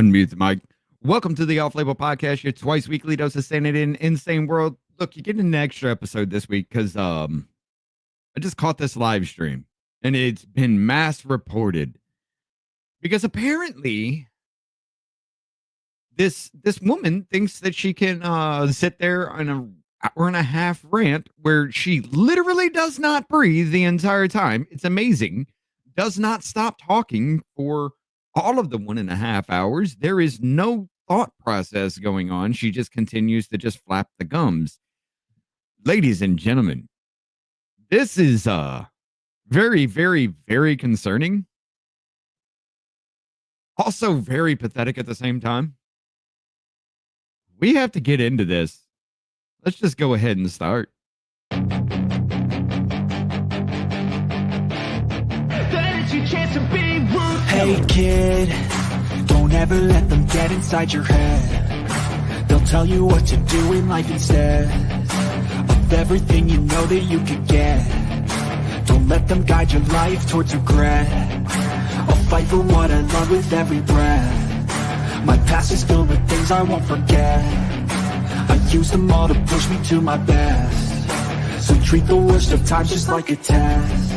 Unmute the mic. Welcome to the Off Label Podcast, your twice weekly dose of sanity in an insane world. Look, you get an extra episode this week because I just caught this live stream and it's been mass reported because apparently this woman thinks that she can sit there on an hour and a half rant where she literally does not breathe the entire time. It's amazing. Does not stop talking for all of the 1.5 hours. There is no thought process going on. She just continues to just flap the gums. Ladies and gentlemen, this is very, very, very concerning. Also very pathetic at the same time. We have to get into this. Let's just go ahead and start. Hey kid, don't ever let them get inside your head. They'll tell you what to do in life instead of everything you know that you could get. Don't let them guide your life towards regret. I'll fight for what I love with every breath. My past is filled with things I won't forget. I use them all to push me to my best. So treat the worst of times just like a test.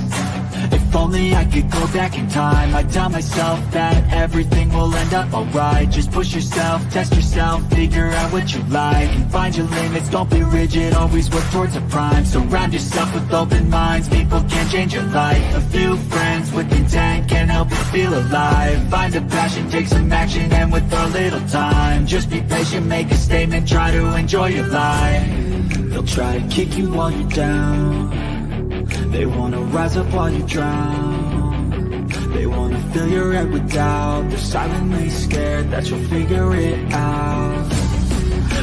If only I could go back in time, I'd tell myself that everything will end up alright. Just push yourself, test yourself, figure out what you like, and find your limits, don't be rigid, always work towards a prime. Surround yourself with open minds, people can change your life. A few friends with intent can help you feel alive. Find a passion, take some action, and with a little time, just be patient, make a statement, try to enjoy your life. They'll try to kick you while you're down. They wanna rise up while you drown. They wanna fill your head with doubt. They're silently scared that you'll figure it out.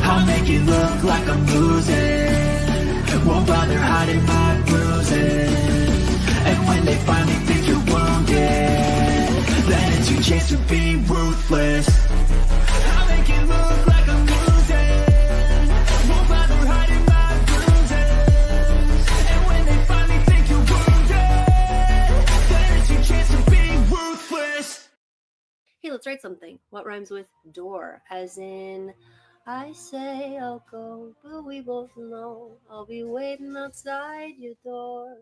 I'll make it look like I'm losing, won't bother hiding my bruises. And when they finally think you're wounded, then it's your chance to be ruthless. I'll make it look like I'm losing, won't bother hiding my bruises. And when they finally think you're wounded, then it's your chance to be ruthless. Hey, let's write something. What rhymes with door? As in, I say I'll go, but we both know I'll be waiting outside your door.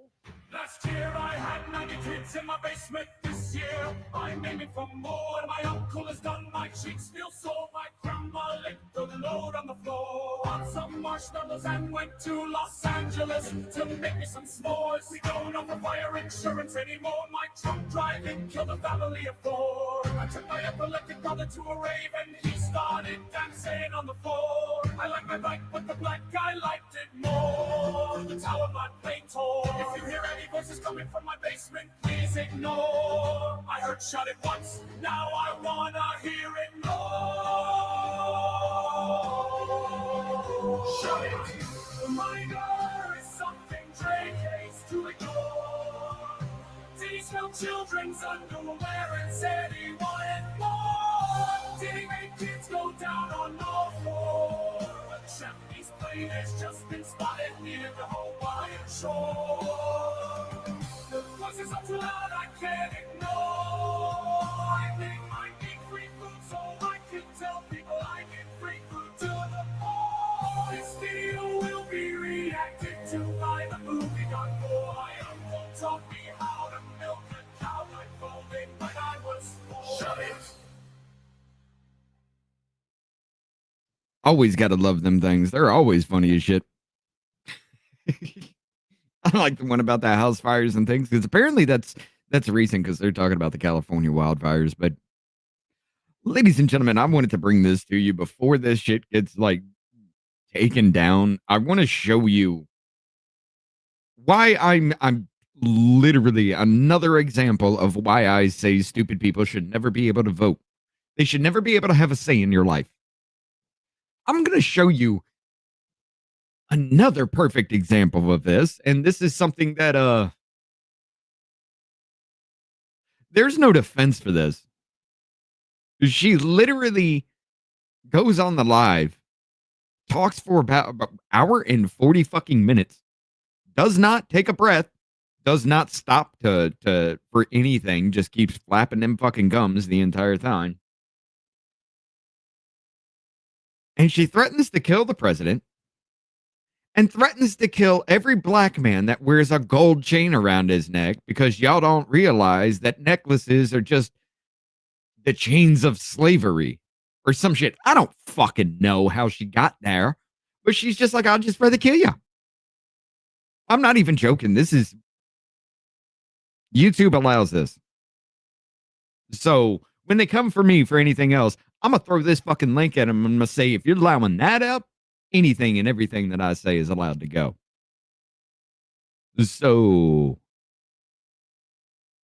Last year I had 90 kids in my basement. This year I'm aiming for more. My uncle has done my cheeks feel sore. My grandma licked the load on the floor. Bought some marshmallows and went to Los Angeles to make me some s'mores. We don't offer fire insurance anymore. My drunk driving killed a family of 4. I took my epileptic brother to a rave and he started dancing on the floor. I like my bike, but the black guy liked it more. The tower my plane tore. If you hear any voices coming from my basement, please ignore. I heard shut it once, now I wanna hear it more. Shut it. Reminder is something Drake hates to ignore. Did he smell children's underwear and said he wanted more? Did he make kids go down on all fours? A Japanese plane has just been spotted near the Hawaiian shore. The voices are too loud, I can't ignore. I think I need free food so I can tell people I get free food to the poor. This video will be reacted to by the movie Gone Boy. Uncle taught me how to milk a cow like folding when I was 4. Shut it. Always gotta love them things. They're always funny as shit. I like the one about the house fires and things because apparently that's recent because they're talking about the California wildfires. But ladies and gentlemen, I wanted to bring this to you before this shit gets like taken down. I want to show you why I'm literally another example of why I say stupid people should never be able to vote. They should never be able to have a say in your life. I'm going to show you another perfect example of this, and this is something that there's no defense for this. She literally goes on the live, talks for about an hour and 40 fucking minutes, does not take a breath, does not stop to for anything, just keeps flapping them fucking gums the entire time. And she threatens to kill the president and threatens to kill every black man that wears a gold chain around his neck because y'all don't realize that necklaces are just the chains of slavery or some shit. I don't fucking know how she got there, but she's just like, I'll just rather kill you. I'm not even joking. This is YouTube allows this. So when they come for me for anything else, I'm going to throw this fucking link at them. I'm going to say, if you're allowing that up, anything and everything that I say is allowed to go. So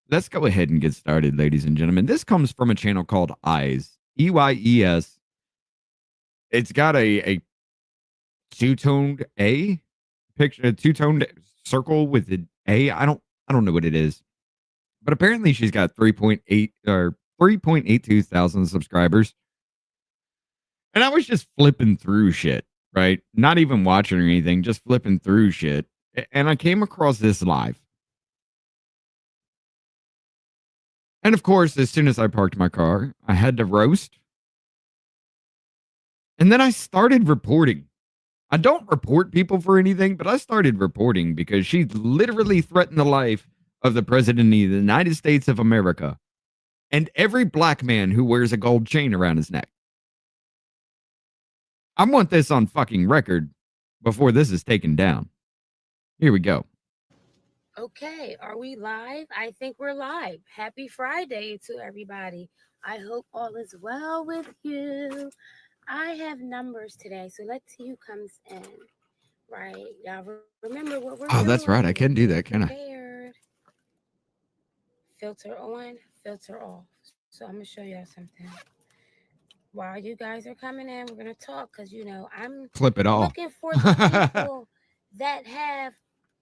let's go ahead and get started, ladies and gentlemen. This comes from a channel called Eyes, EYES. It's got a two-toned A picture, a two-toned circle with an A. I don't know what it is. But apparently she's got 3.8 or 3.82 thousand subscribers. And I was just flipping through shit, right? Not even watching or anything, just flipping through shit. And I came across this live. And of course, as soon as I parked my car, I had to roast. And then I started reporting. I don't report people for anything, but I started reporting because she literally threatened the life of the president of the United States of America and every black man who wears a gold chain around his neck. I want this on fucking record before this is taken down. Here we go. Okay, are we live? I think we're live. Happy Friday to everybody. I hope all is well with you. I have numbers today, so let's see who comes in. Right, y'all remember what we're doing. Oh, that's right. I can do that, can I? Filter on, filter off. So I'm going to show y'all something. While you guys are coming in, we're going to talk because, you know, I'm Flip it off. Looking for the people that have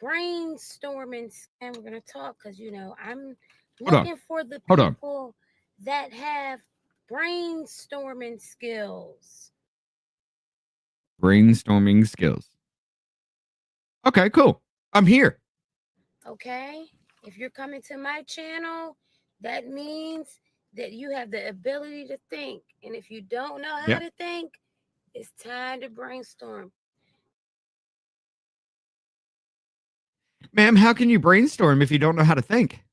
brainstorming. And we're going to talk because, you know, I'm looking for the people that have brainstorming skills. Brainstorming skills. Okay, cool. I'm here. Okay. If you're coming to my channel, that means that you have the ability to think. And if you don't know how to think, it's time to brainstorm. Ma'am, how can you brainstorm if you don't know how to think?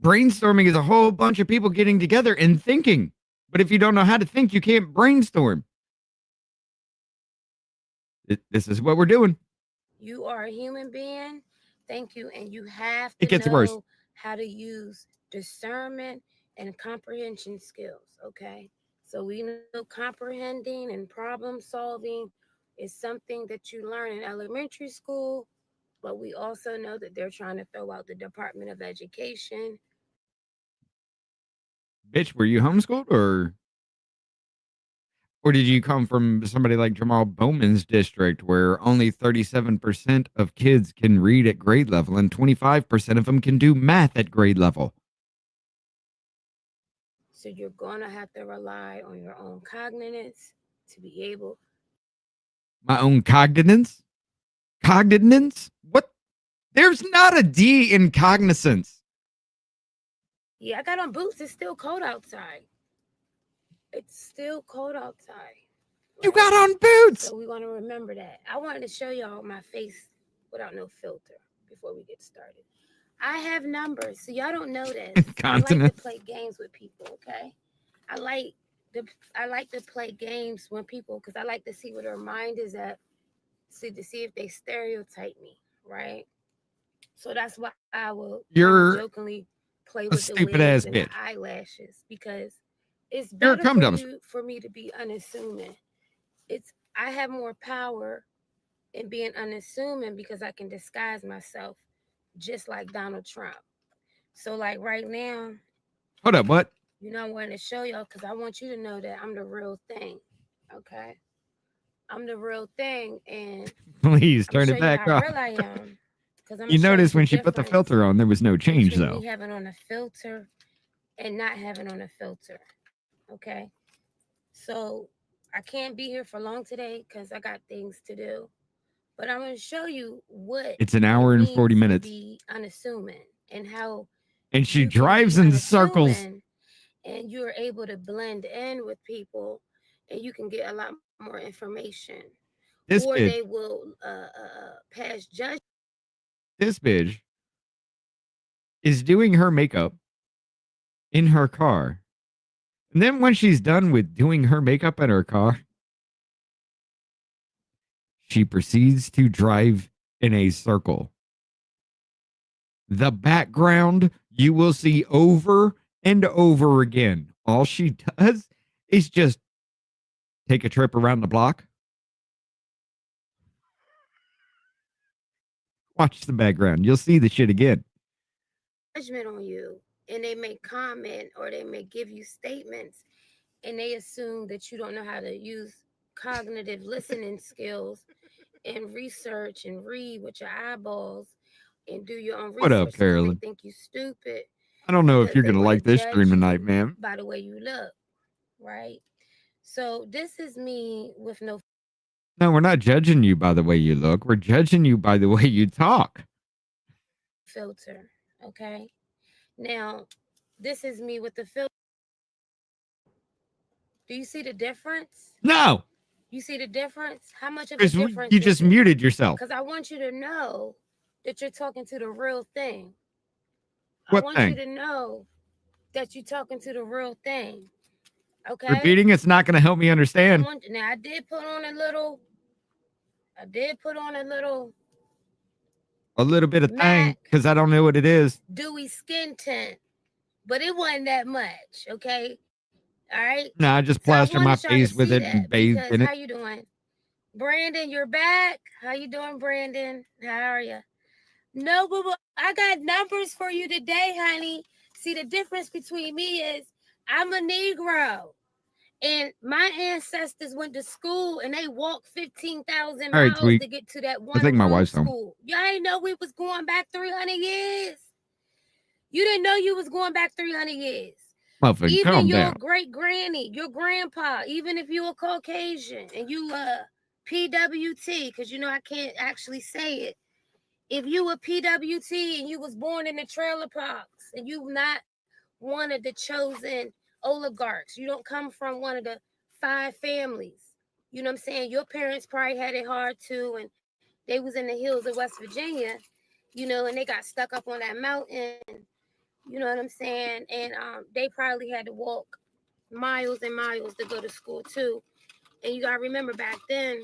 Brainstorming is a whole bunch of people getting together and thinking. But if you don't know how to think, you can't brainstorm. This is what we're doing. You are a human being. Thank you. And you have to it gets know worse. How to use discernment and comprehension skills. Okay. So we know comprehending and problem solving is something that you learn in elementary school, but we also know that they're trying to throw out the Department of Education. Bitch, were you homeschooled or did you come from somebody like Jamal Bowman's district where only 37% of kids can read at grade level and 25% of them can do math at grade level? So you're going to have to rely on your own cognizance to be able. My own cognizance? Cognizance? What? There's not a D in cognizance. Yeah, I got on boots. It's still cold outside. It's still cold outside. Right? You got on boots. So we want to remember that. I wanted to show y'all my face without no filter before we get started. I have numbers, so y'all don't know this. I like to play games with people, okay? I like to play games when people, because I like to see where their mind is at, to see if they stereotype me, right? So that's why I will jokingly play with the wigs and the eyelashes, because it's better for me to be unassuming. I have more power in being unassuming because I can disguise myself just like Donald Trump. So like right now. Hold up, what? You know, I wanted to show y'all because I want you to know that I'm the real thing. Okay. I'm the real thing. And please turn it back off. How real I am. You notice when she put the filter on, there was no change though. Me having on a filter and not having on a filter. Okay. So I can't be here for long today because I got things to do. But I'm going to show you what it's an hour and 40 minutes. To be unassuming and how. And she drives in circles. And you're able to blend in with people and you can get a lot more information. This Or bitch, they will pass judgment. this bitch is doing her makeup in her car. And then when she's done with doing her makeup in her car, she proceeds to drive in a circle. The background you will see over and over again. All she does is just take a trip around the block. Watch the background. You'll see the shit again. Judgment on you, and they may comment or they may give you statements, and they assume that you don't know how to use cognitive listening skills and research and read with your eyeballs and do your own What up, research. So then they Carolyn? think you stupid I don't know if because you're they going to want like to this stream judge tonight, you man. by the way you look, right? So this is me with no No, we're not judging you by the way you look. We're judging you by the way you talk. filter, okay? Now, this is me with the filter. Do you see the difference? No, You see the difference? How much of a Chris, difference you is just it? muted yourself. Because I want you to know that you're talking to the real thing. I What want you thing? to know that you're talking to the real thing. Okay? Repeating it's not going to help me understand. Now I did put on a little A little bit of thing MAC because I don't know what it is. dewy skin tint, but it wasn't that much, okay? All right. No, I just So I plaster my wanted y'all to face with see it and that bathed because in it. how you doing? Brandon, you're back. How you doing, Brandon? How are you? No, boo boo. I got numbers for you today, honey. See, the difference between me is I'm a Negro. And my ancestors went to school and they walked 15,000 All right, miles Tweak. to get to that I one think my room wife's home. school. Y'all ain't know we was going back 300 years. You didn't know you was going back 300 years. Motherfucker, Even calm your down. great granny, your grandpa, even if you a Caucasian and you PWT, because you know I can't actually say it. If you a PWT and you was born in the trailer parks and you not one of the chosen oligarchs, you don't come from one of the 5 families. You know what I'm saying? Your parents probably had it hard too, and they was in the hills of West Virginia, you know, and they got stuck up on that mountain. You know what I'm saying? And they probably had to walk miles and miles to go to school too. And you gotta remember back then,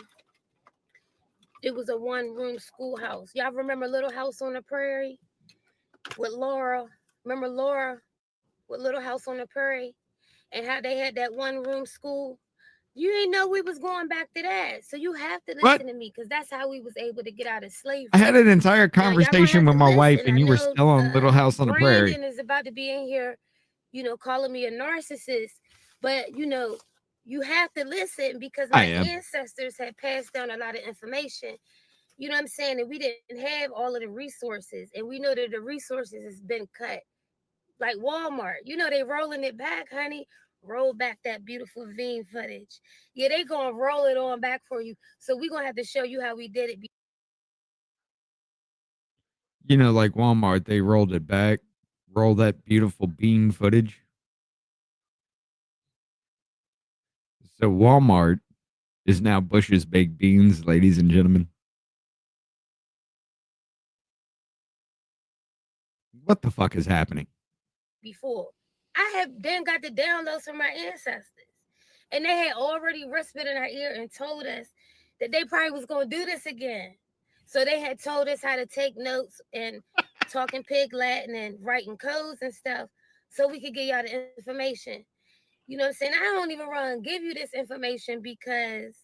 it was a 1-room schoolhouse. Y'all remember Little House on the Prairie with Laura? Remember Laura with Little House on the Prairie? And how they had that 1-room school? You didn't know we was going back to that. So you have to listen to me because that's how we was able to get out of slavery. I had an entire conversation with my wife and you were still on Little House on the Prairie. Brandon is about to be in here, you know, calling me a narcissist. But, you know, you have to listen because my ancestors had passed down a lot of information. You know what I'm saying? And we didn't have all of the resources. And we know that the resources has been cut. Like Walmart. You know, they rolling it back, honey. Roll back that beautiful Veen footage. Yeah, they gonna roll it on back for you. So we're gonna have to show you how we did it. You know, like Walmart, they rolled it back. Roll that beautiful bean footage. So Walmart is now Bush's baked beans, ladies and gentlemen. What the fuck is happening? Before I have then got the downloads from my ancestors, and they had already whispered in our ear and told us that they probably was gonna do this again. So they had told us how to take notes and talking pig Latin and writing codes and stuff, so we could get y'all the information. You know what I'm saying? I don't even run give you this information because,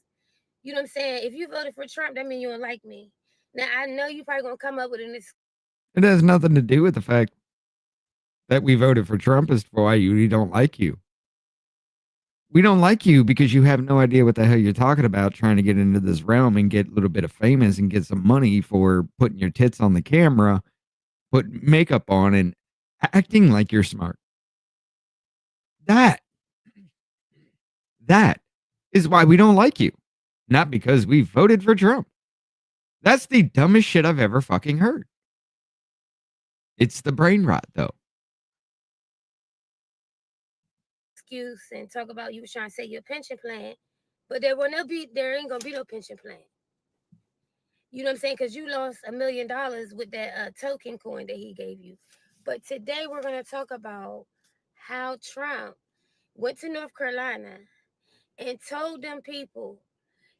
you know what I'm saying? If you voted for Trump, that means you don't like me. Now, I know you probably going to come up with an excuse. It has nothing to do with the fact that we voted for Trump as to why we don't like you. We don't like you because you have no idea what the hell you're talking about trying to get into this realm and get a little bit of famous and get some money for putting your tits on the camera, put makeup on and acting like you're smart. That is why we don't like you. Not because we voted for Trump. That's the dumbest shit I've ever fucking heard. It's the brain rot, though. Excuse and talk about you was trying to say your pension plan. But there ain't gonna be no pension plan. You know what I'm saying? Because you lost $1 million with that token coin that he gave you. But today we're gonna talk about how Trump went to North Carolina and told them people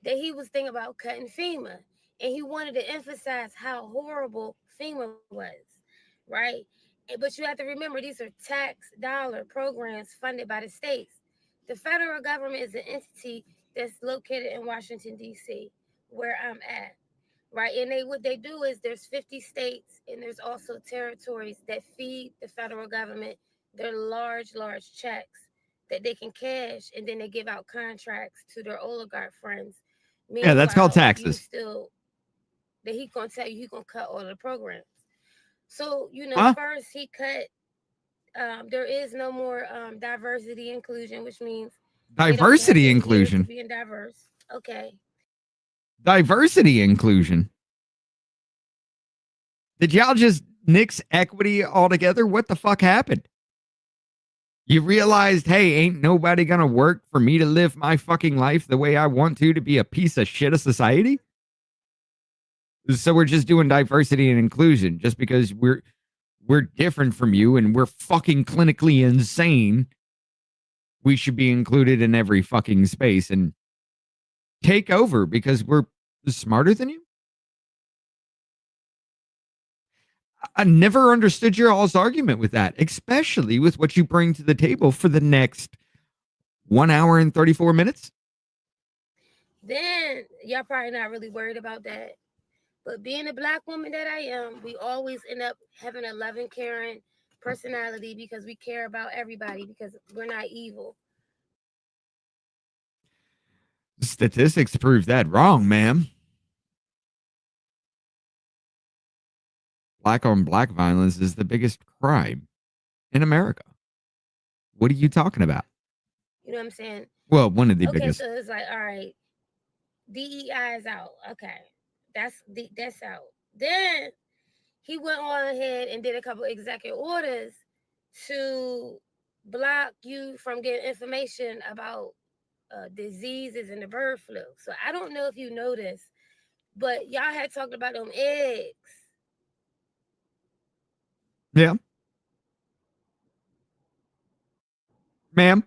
that he was thinking about cutting FEMA. And he wanted to emphasize how horrible FEMA was, right? But you have to remember, these are tax dollar programs funded by the states. The federal government is an entity that's located in Washington, D.C., where I'm at, right? And what they do is there's 50 states and there's also territories that feed the federal government their large checks that they can cash, and then they give out contracts to their oligarch friends. Yeah, that's called taxes. That he gonna tell you he gonna cut all the programs. So first he cut. There is no more diversity inclusion, which means diversity inclusion. Being diverse, okay. Diversity inclusion. Did y'all just nix equity altogether? What the fuck happened? You realized, hey, ain't nobody gonna work for me to live my fucking life the way I want to be a piece of shit of society? So we're just doing diversity and inclusion just because we're different from you and we're fucking clinically insane. We should be included in every fucking space and take over because we're smarter than you? I never understood your all's argument with that, especially with what you bring to the table for the next 1 hour and 34 minutes. Then y'all probably not really worried about that. But being a Black woman that I am, we always end up having a loving, caring personality because we care about everybody because we're not evil. Statistics prove that wrong, ma'am. Black on black violence is the biggest crime in America. What are you talking about? You know what I'm saying? Well, one of the biggest. Okay, so it's like, all right, DEI is out. Okay, that's out. Then he went on ahead and did a couple executive orders to block you from getting information about diseases and the bird flu. So I don't know if you noticed, but y'all had talked about them eggs. Yeah. Ma'am?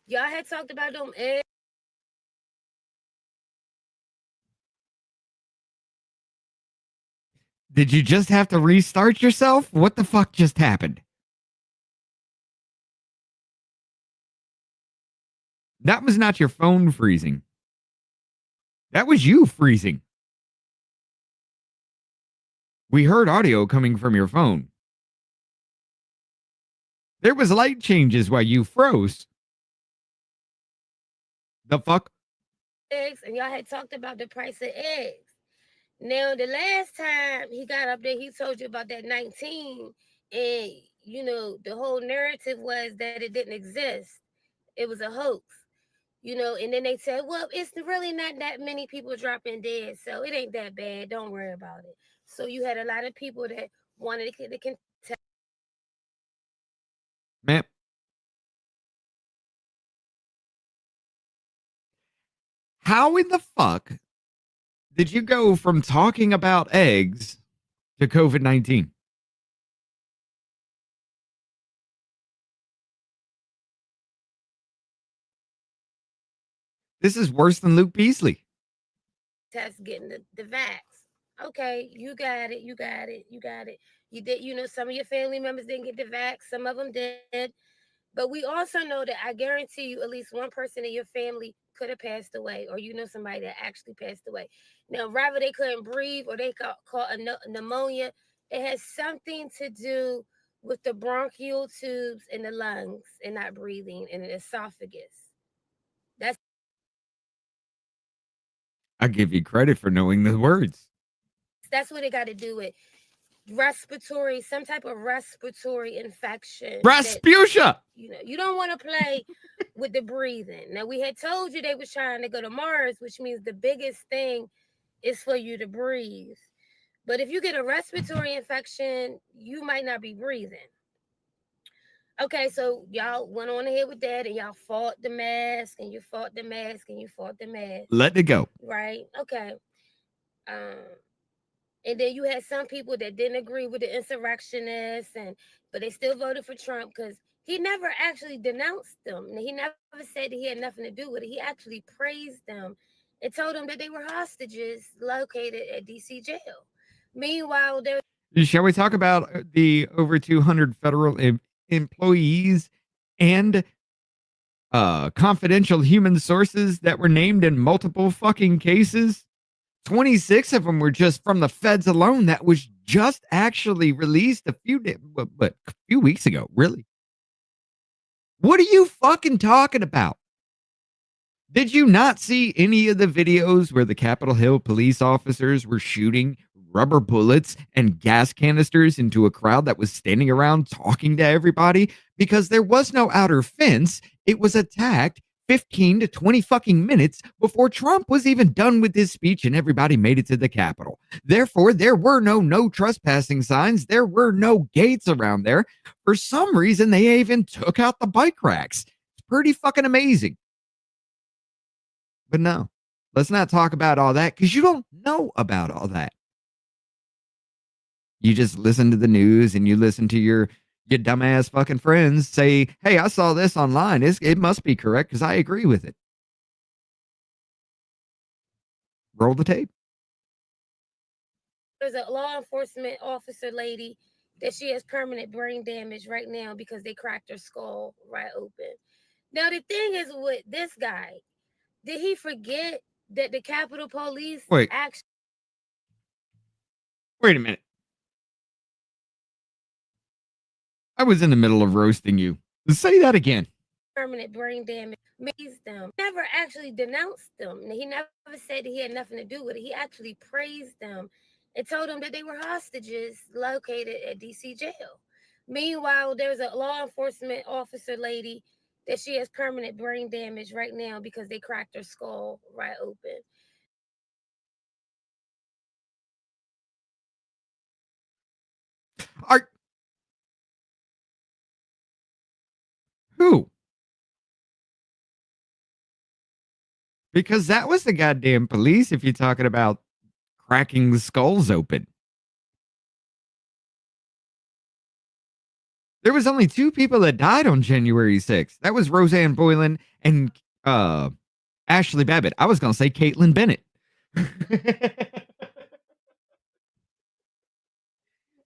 Y'all had talked about them eggs. Did you just have to restart yourself? What the fuck just happened? That was not your phone freezing. That was you freezing. We heard audio coming from your phone. There was light changes while you froze. The fuck? Eggs, and y'all had talked about the price of eggs. Now, the last time he got up there, he told you about that 19, and the whole narrative was that it didn't exist. It was a hoax. And then they said, well, it's really not that many people dropping dead, so it ain't that bad. Don't worry about it. So you had a lot of people that wanted to contest. Ma'am. How in the fuck did you go from talking about eggs to COVID-19? This is worse than Luke Beasley. Test getting the vax. Okay, you got it. You did, some of your family members didn't get the vax. Some of them did. But we also know that I guarantee you at least one person in your family could have passed away, or somebody that actually passed away. Now, rather they couldn't breathe or they caught a pneumonia, it has something to do with the bronchial tubes in the lungs and not breathing and the esophagus. I give you credit for knowing the words. That's what it got to do with some type of respiratory infection. Rasputia! You don't want to play with the breathing. Now, we had told you they was trying to go to Mars, which means the biggest thing is for you to breathe. But if you get a respiratory infection, you might not be breathing. Okay, so y'all went on ahead with that, and y'all fought the mask, and you fought the mask, and you fought the mask. Let it go. Right? Okay. And then you had some people that didn't agree with the insurrectionists, but they still voted for Trump because he never actually denounced them. He never said that he had nothing to do with it. He actually praised them and told them that they were hostages located at DC jail. Meanwhile, there. Shall we talk about the over 200 federal employees and confidential human sources that were named in multiple fucking cases? 26 of them were just from the feds alone. That was just actually released a few weeks ago. Really? What are you fucking talking about? Did you not see any of the videos where the Capitol Hill police officers were shooting rubber bullets and gas canisters into a crowd that was standing around talking to everybody? Because there was no outer fence. It was attacked 15 to 20 fucking minutes before Trump was even done with his speech and everybody made it to the Capitol. Therefore, there were no trespassing signs. There were no gates around there. For some reason, they even took out the bike racks. It's pretty fucking amazing. But no, let's not talk about all that because you don't know about all that. You just listen to the news and you listen to your dumbass fucking friends say, hey, I saw this online. It must be correct because I agree with it. Roll the tape. There's a law enforcement officer lady that she has permanent brain damage right now because they cracked her skull right open. Now, the thing is with this guy, did he forget that the Capitol Police actually... Wait a minute. I was in the middle of roasting you. Say that again. Permanent brain damage amazed them. Never actually denounced them. He never said that he had nothing to do with it. He actually praised them and told them that they were hostages located at DC jail. Meanwhile, there's a law enforcement officer lady that she has permanent brain damage right now because they cracked her skull right open. Who? Because that was the goddamn police if you're talking about cracking the skulls open. There was only 2 people that died on January 6th. That was Roseanne Boylan and Ashley Babbitt. I was going to say Caitlin Bennett.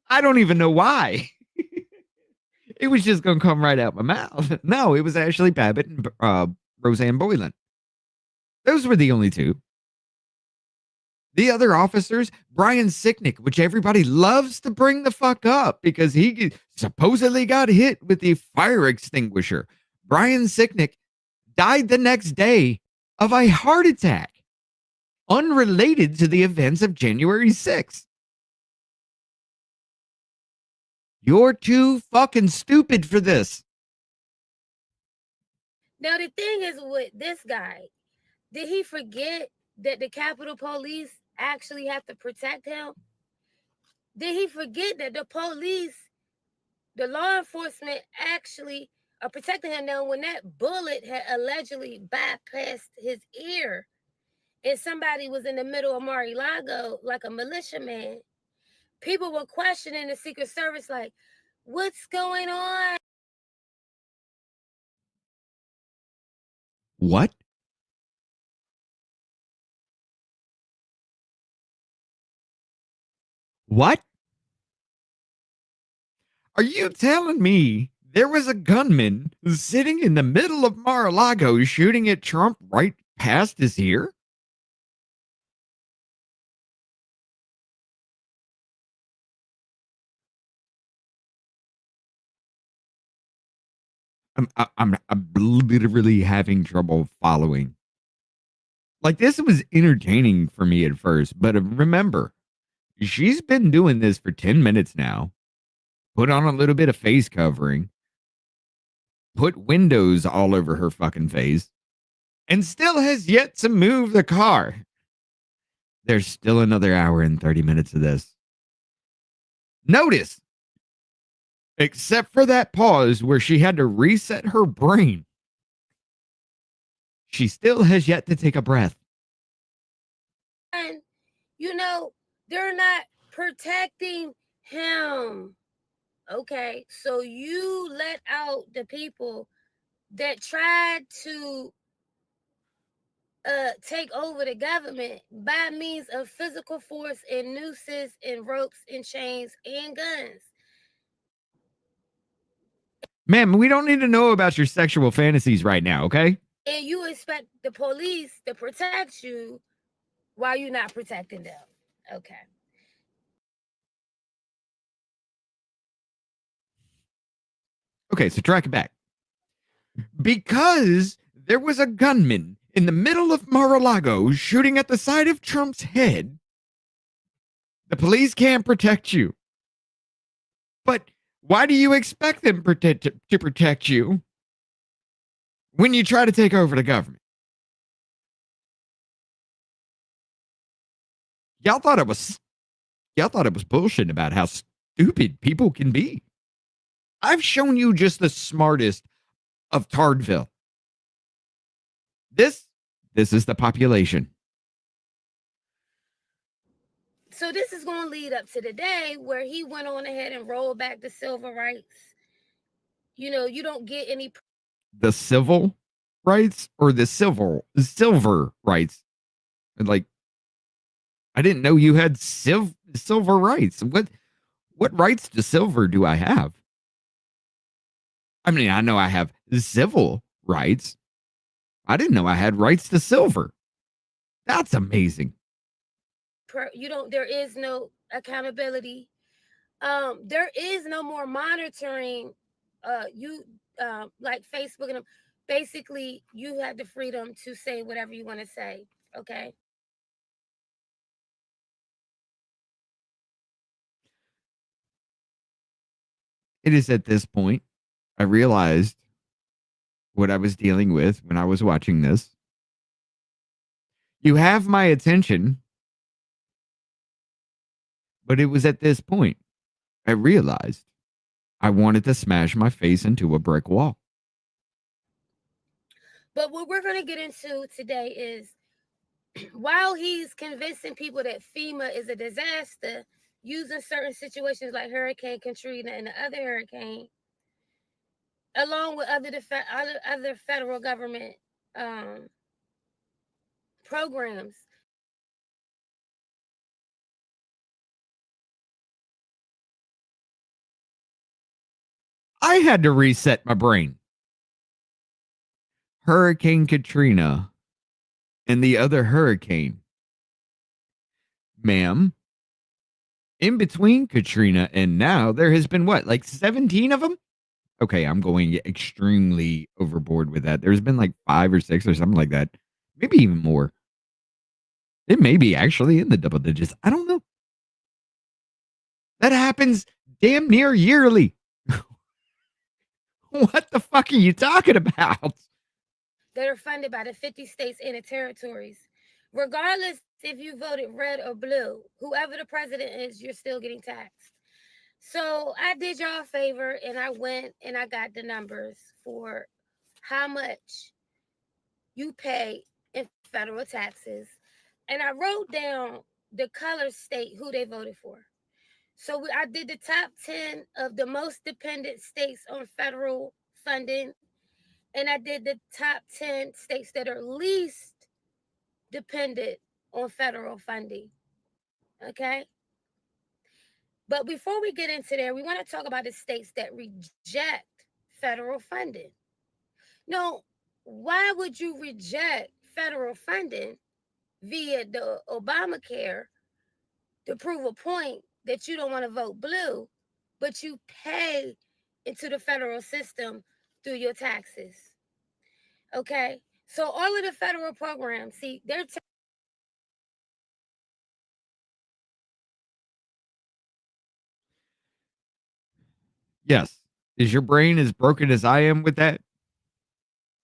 I don't even know why. It was just going to come right out my mouth. No, it was Ashley Babbitt and Roseanne Boylan. Those were the only 2. The other officers, Brian Sicknick, which everybody loves to bring the fuck up because he supposedly got hit with the fire extinguisher. Brian Sicknick died the next day of a heart attack, unrelated to the events of January 6th. You're too fucking stupid for this. Now, the thing is with this guy, did he forget that the Capitol Police actually have to protect him? Did he forget that the police, the law enforcement actually are protecting him? Now, when that bullet had allegedly bypassed his ear and somebody was in the middle of Mar-a-Lago like a militiaman, people were questioning the Secret Service like, what's going on? What? What? Are you telling me there was a gunman sitting in the middle of Mar-a-Lago shooting at Trump right past his ear? I'm literally having trouble following. Like, this was entertaining for me at first, but remember, she's been doing this for 10 minutes now. Put on a little bit of face covering. Put windows all over her fucking face. And still has yet to move the car. There's still another hour and 30 minutes of this. Notice, Except for that pause where she had to reset her brain. She still has yet to take a breath. And, they're not protecting him. Okay, so you let out the people that tried to take over the government by means of physical force and nooses and ropes and chains and guns. Ma'am, we don't need to know about your sexual fantasies right now, okay? And you expect the police to protect you while you're not protecting them. Okay. Okay, so track it back. Because there was a gunman in the middle of Mar-a-Lago shooting at the side of Trump's head, the police can't protect you. But why do you expect them to protect you when you try to take over the government? Y'all thought it was bullshit about how stupid people can be. I've shown you just the smartest of Tardville. This is the population. So this is going to lead up to the day where he went on ahead and rolled back the civil rights. You don't get any. The civil rights or the silver rights? Like, I didn't know you had silver rights. What rights to silver do I have? I mean, I know I have civil rights. I didn't know I had rights to silver. That's amazing. There is no accountability. There is no more monitoring. Like Facebook and them. Basically, you have the freedom to say whatever you want to say. Okay. It is at this point I realized what I was dealing with when I was watching this. You have my attention, but it was at this point I realized I wanted to smash my face into a brick wall. But what we're going to get into today is, while he's convincing people that FEMA is a disaster, using certain situations like Hurricane Katrina and the other hurricane, along with other federal government programs. I had to reset my brain. Hurricane Katrina and the other hurricane. Ma'am, in between Katrina and now, there has been what, like 17 of them? Okay, I'm going extremely overboard with that. There's been like 5 or 6 or something like that. Maybe even more. It may be actually in the double digits. I don't know. That happens damn near yearly. What the fuck are you talking about? That are funded by the 50 states and the territories. Regardless if you voted red or blue, whoever the president is, you're still getting taxed. So I did y'all a favor and I went and I got the numbers for how much you pay in federal taxes. And I wrote down the color state who they voted for. So I did the top 10 of the most dependent states on federal funding. And I did the top 10 states that are least dependent on federal funding. Okay? But before we get into there, we want to talk about the states that reject federal funding. Now, why would you reject federal funding via the Obamacare to prove a point that you don't want to vote blue, but you pay into the federal system through your taxes? Okay, so all of the federal programs, see, they're Yes. Is your brain as broken as I am with that?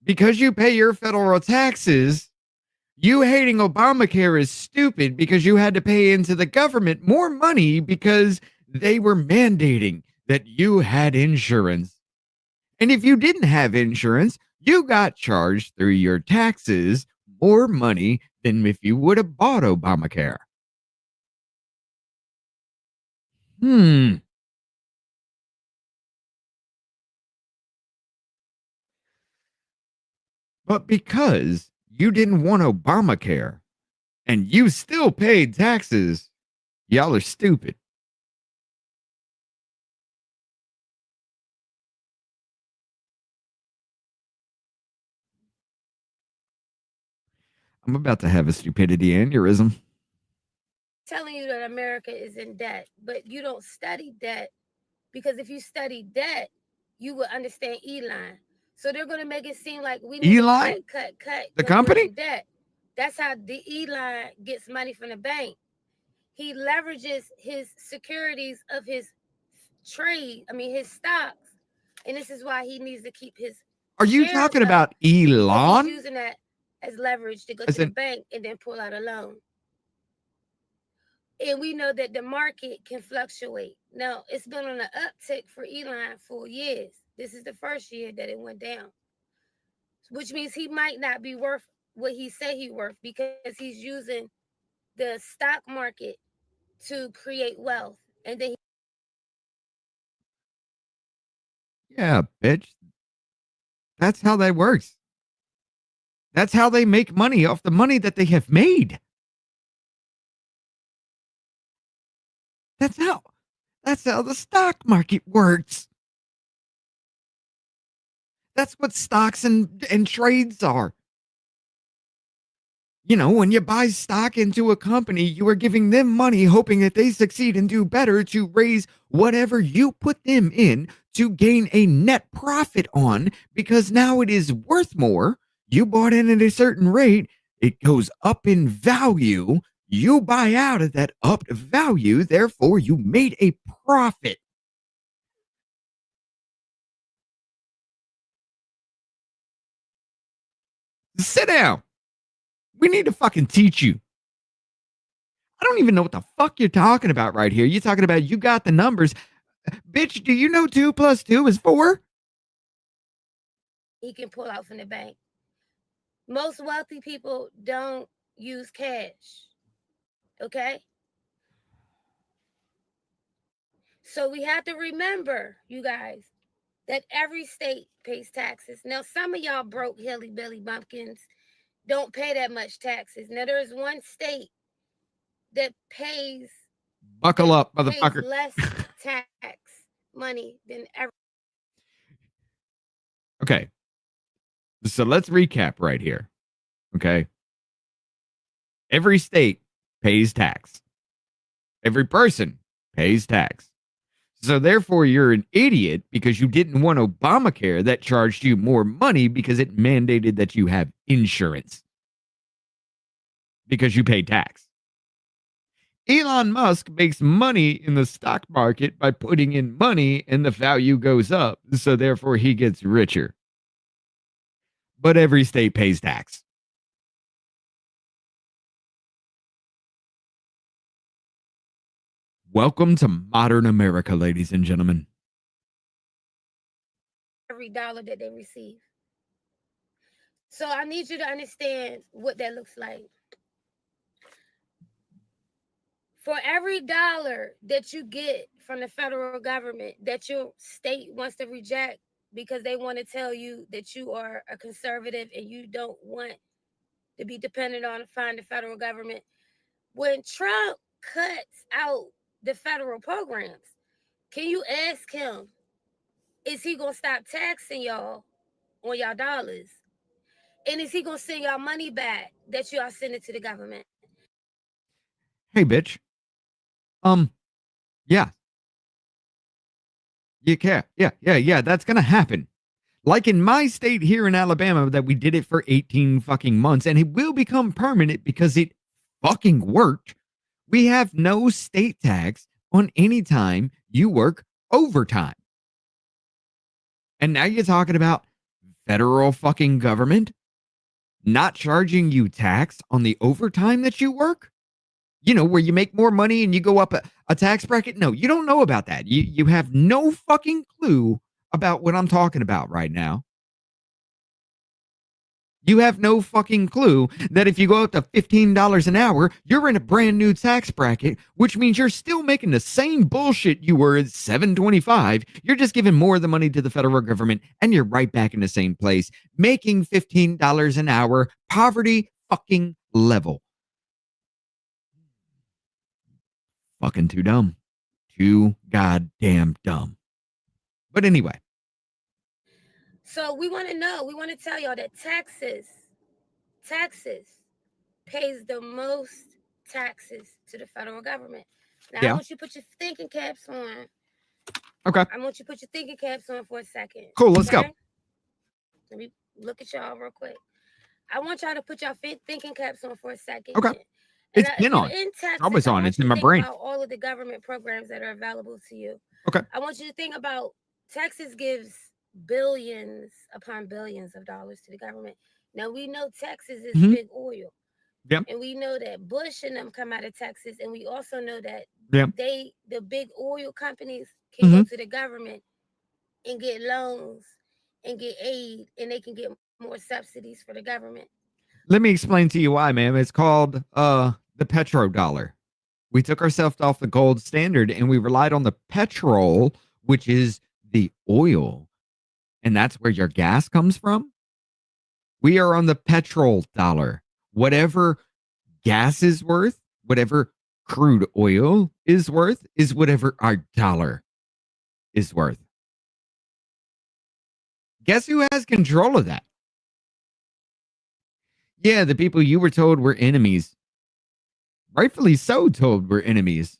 Because you pay your federal taxes, you hating Obamacare is stupid because you had to pay into the government more money because they were mandating that you had insurance. And if you didn't have insurance, you got charged through your taxes more money than if you would have bought Obamacare. But because you didn't want Obamacare and you still paid taxes, y'all are stupid. I'm about to have a stupidity aneurysm. Telling you that America is in debt, but you don't study debt, because if you study debt, you will understand Elon. So they're going to make it seem like we need Elon? to cut the company? Debt. That's how the Elon gets money from the bank. He leverages his securities of his trade, his stocks. And this is why he needs to keep his. Are you talking about Elon? He's using that as leverage to go to the bank and then pull out a loan. And we know that the market can fluctuate. Now, it's been on an uptick for Elon for years. This is the first year that it went down, which means he might not be worth what he say he's worth, because he's using the stock market to create wealth. And then yeah, bitch. That's how that works. That's how they make money, off the money that they have made. That's how the stock market works. That's what stocks and trades are. You know, when you buy stock into a company, you are giving them money, hoping that they succeed and do better to raise whatever you put them in to gain a net profit on, because now it is worth more. You bought in at a certain rate, it goes up in value. You buy out at that upped value, therefore you made a profit. Sit down. We need to fucking teach you. I don't even know what the fuck you're talking about right here. You're talking about you got the numbers. Bitch, do you know 2 + 2 is 4? He can pull out from the bank. Most wealthy people don't use cash. Okay? So we have to remember, you guys, that every state pays taxes. Now, some of y'all broke hilly billy bumpkins don't pay that much taxes. Now, there's one state that pays Buckle up, motherfucker. Less tax money than ever. Okay. So let's recap right here. Okay. Every state pays tax. Every person pays tax. So therefore, you're an idiot because you didn't want Obamacare that charged you more money because it mandated that you have insurance because you pay tax. Elon Musk makes money in the stock market by putting in money and the value goes up. So therefore, he gets richer. But every state pays tax. Welcome to modern America, ladies and gentlemen. Every dollar that they receive. So I need you to understand what that looks like. For every dollar that you get from the federal government that your state wants to reject because they want to tell you that you are a conservative and you don't want to be dependent on the federal government, when Trump cuts out the federal programs, can you ask him, is he going to stop taxing y'all on y'all dollars? And is he going to send y'all money back that y'all send it to the government? Hey, bitch. Yeah. You care. Yeah. That's going to happen. Like in my state here in Alabama, that we did it for 18 fucking months, and it will become permanent because it fucking worked. We have no state tax on any time you work overtime. And now you're talking about federal fucking government not charging you tax on the overtime that you work? Where you make more money and you go up a tax bracket? No, you don't know about that. You have no fucking clue about what I'm talking about right now. You have no fucking clue that if you go up to $15 an hour, you're in a brand new tax bracket, which means you're still making the same bullshit you were at $7.25. You're just giving more of the money to the federal government, and you're right back in the same place, making $15 an hour, poverty fucking level. Fucking too dumb. Too goddamn dumb. But anyway. So we want to tell y'all that taxes pays the most taxes to the federal government. Now, I want you to put your thinking caps on. Okay. I want you to put your thinking caps on for a second. Cool, let's go. Let me look at y'all real quick. I want y'all to put y'all thinking caps on for a second. Okay. It's been on. In Texas, always on. It's in my brain. About all of the government programs that are available to you. Okay. I want you to think about Texas gives billions upon billions of dollars to the government. Now we know Texas is big oil. Yep. And we know that Bush and them come out of Texas, and we also know that the big oil companies can go to the government and get loans and get aid, and they can get more subsidies for the government. Let me explain to you why, ma'am. It's called the petrodollar. We took ourselves off the gold standard and we relied on the petrol, which is the oil. And that's where your gas comes from. We are on the petrol dollar. Whatever gas is worth, whatever crude oil is worth, is whatever our dollar is worth. Guess who has control of that? Yeah, the people you were told were enemies. Rightfully so told we're enemies.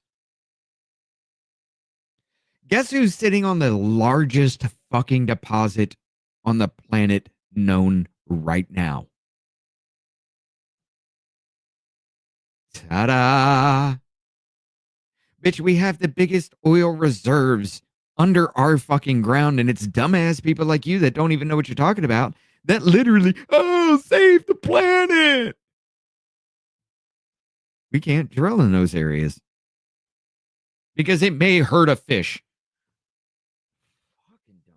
Guess who's sitting on the largest fucking deposit on the planet known right now? Ta-da! Bitch, we have the biggest oil reserves under our fucking ground, and it's dumbass people like you that don't even know what you're talking about that literally, save the planet! We can't drill in those areas because it may hurt a fish. Fucking dumb.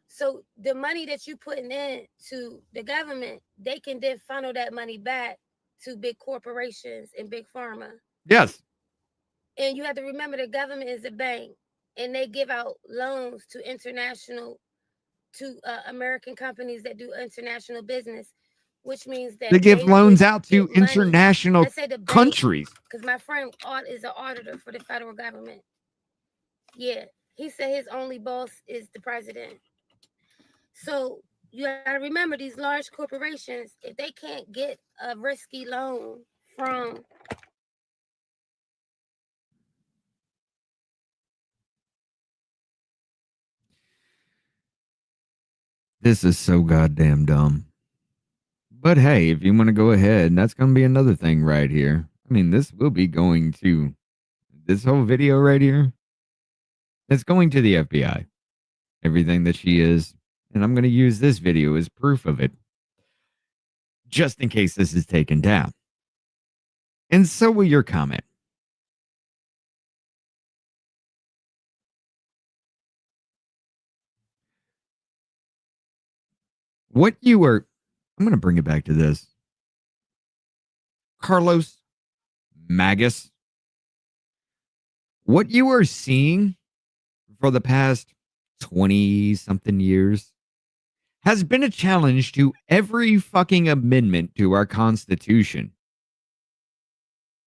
So the money that you putting in to the government, they can then funnel that money back to big corporations and big pharma. Yes. And you have to remember the government is a bank, and they give out loans to American companies that do international business. Which means that they give loans out to international countries. Because my friend is an auditor for the federal government. Yeah, he said his only boss is the president. So you got to remember these large corporations, if they can't get a risky loan from this is so goddamn dumb. But hey, if you want to go ahead, that's going to be another thing right here. I mean, this will be going to this whole video right here. It's going to the FBI. Everything that she is. And I'm going to use this video as proof of it. Just in case this is taken down. And so will your comment. What you were... I'm going to bring it back to this. Carlos Magus. What you are seeing for the past 20-something years has been a challenge to every fucking amendment to our Constitution.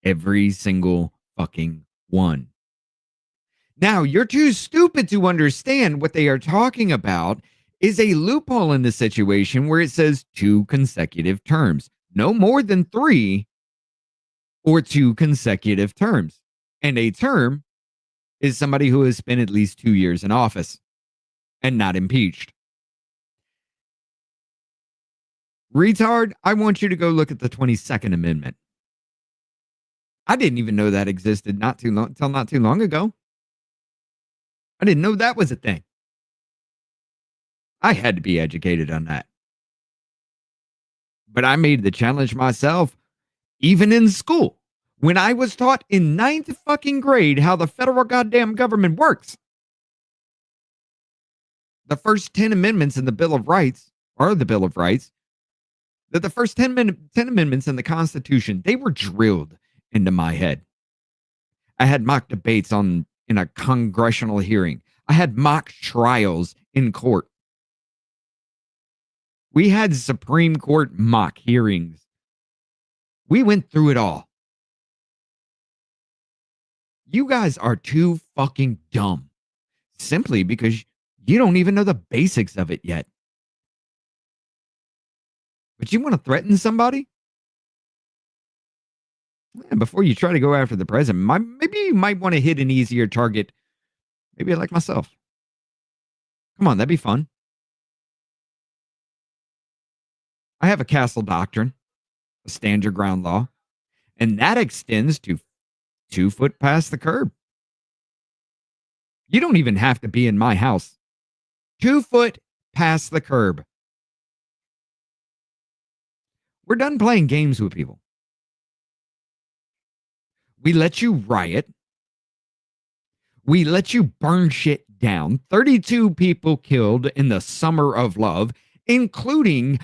Every single fucking one. Now, you're too stupid to understand what they are talking about is a loophole in the situation where it says 2 consecutive terms. No more than 3 or 2 consecutive terms. And a term is somebody who has spent at least 2 years in office and not impeached. Retard, I want you to go look at the 22nd Amendment. I didn't even know that existed until not too long ago. I didn't know that was a thing. I had to be educated on that. But I made the challenge myself. Even in school, when I was taught in 9th fucking grade how the federal goddamn government works, the first 10 amendments in the Bill of Rights, or the Bill of Rights, that the first 10 amendments in the Constitution, they were drilled into my head. I had mock debates in a congressional hearing. I had mock trials in court. We had Supreme Court mock hearings. We went through it all. You guys are too fucking dumb simply because you don't even know the basics of it yet. But you want to threaten somebody? And before you try to go after the president, maybe you might want to hit an easier target. Maybe like myself. Come on, that'd be fun. I have a castle doctrine, a stand your ground law, and that extends to 2 foot past the curb. You don't even have to be in my house. 2 foot past the curb. We're done playing games with people. We let you riot. We let you burn shit down. 32 people killed in the Summer of Love, including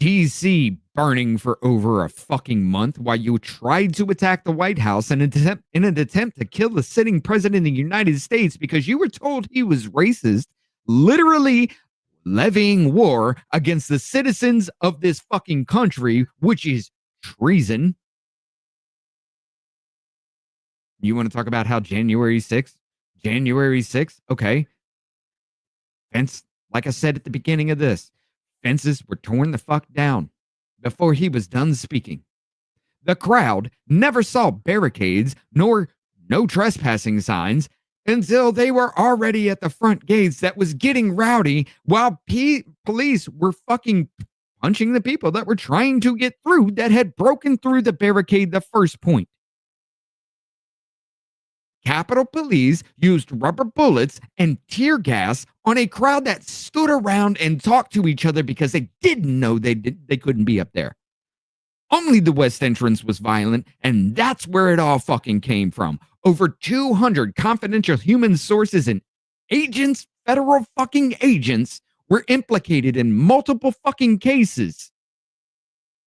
DC burning for over a fucking month while you tried to attack the White House in an attempt to kill the sitting president of the United States because you were told he was racist, literally levying war against the citizens of this fucking country, which is treason. You want to talk about how January 6th, okay. Fence, like I said at the beginning of this, fences were torn the fuck down before he was done speaking. The crowd never saw barricades nor no trespassing signs until they were already at the front gates that was getting rowdy while police were fucking punching the people that were trying to get through that had broken through the barricade the first point. Capitol Police used rubber bullets and tear gas on a crowd that stood around and talked to each other because they didn't know they couldn't be up there. Only the West Entrance was violent, and that's where it all fucking came from. Over 200 confidential human sources and agents, federal fucking agents, were implicated in multiple fucking cases.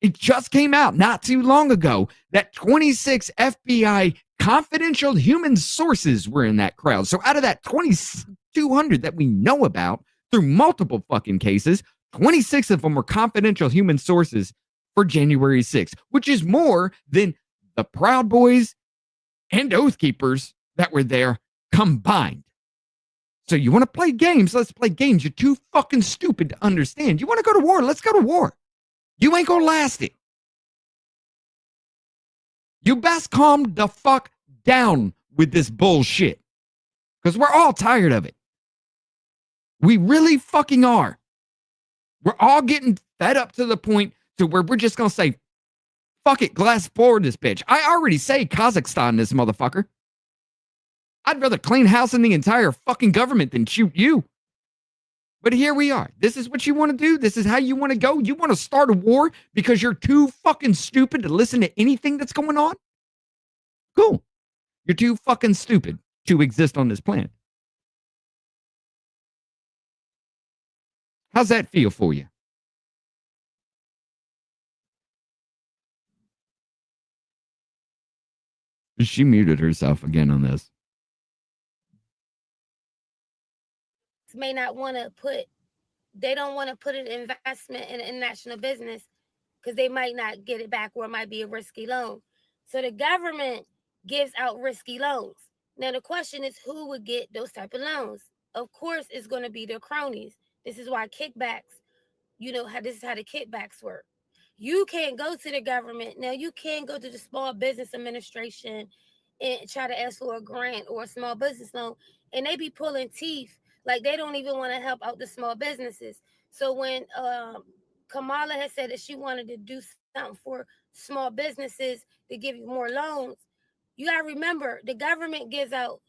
It just came out not too long ago that 26 FBI confidential human sources were in that crowd. So out of that 200 that we know about through multiple fucking cases, 26 of them were confidential human sources for January 6th, which is more than the Proud Boys and Oath Keepers that were there combined. So you want to play games? Let's play games. You're too fucking stupid to understand. You want to go to war? Let's go to war. You ain't gonna last it. You best calm the fuck down with this bullshit. Because we're all tired of it. We really fucking are. We're all getting fed up to the point to where we're just gonna say, fuck it, glass forward this bitch. I already say Kazakhstan this motherfucker. I'd rather clean house in the entire fucking government than shoot you. But here we are. This is what you want to do. This is how you want to go. You want to start a war because you're too fucking stupid to listen to anything that's going on? Cool. You're too fucking stupid to exist on this planet. How's that feel for you? She muted herself again on this. May not want to they don't want to put an investment in national business because they might not get it back or it might be a risky loan. So the government gives out risky loans. Now the question is who would get those type of loans? Of course, it's going to be their cronies. This is why kickbacks, this is how the kickbacks work. You can't go to the government. Now you can go to the Small Business Administration and try to ask for a grant or a small business loan, and they be pulling teeth. Like they don't even want to help out the small businesses. So when Kamala has said that she wanted to do something for small businesses to give you more loans, you got to remember the government gives out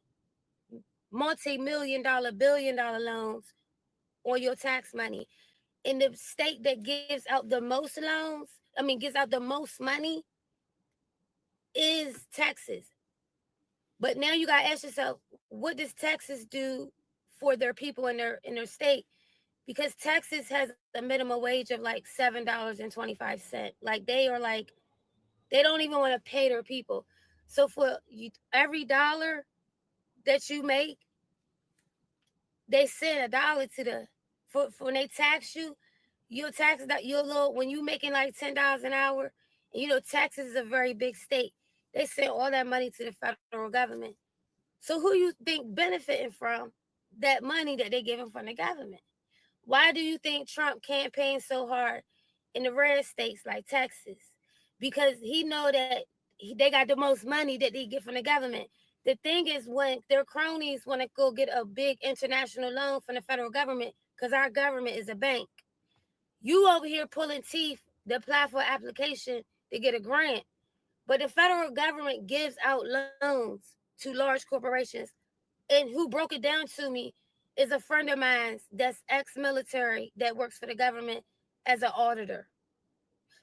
multi-million-dollar, billion-dollar loans on your tax money. In the state that gives out the most loans, gives out the most money, is Texas. But now you gotta ask yourself, what does Texas do for their people in their state? Because Texas has a minimum wage of like $7.25. Like they don't even want to pay their people. So for every dollar that you make, they send $1 to for when they tax you, your taxes that your little when you making like $10 an hour, and you know Texas is a very big state. They send all that money to the federal government. So who you think benefiting from that money that they giving from the government? Why do you think Trump campaigned so hard in the red states like Texas? Because he know that they got the most money that they get from the government. The thing is, when their cronies want to go get a big international loan from the federal government, because our government is a bank, you over here pulling teeth to apply for an application to get a grant. But the federal government gives out loans to large corporations. And who broke it down to me is a friend of mine that's ex-military that works for the government as an auditor.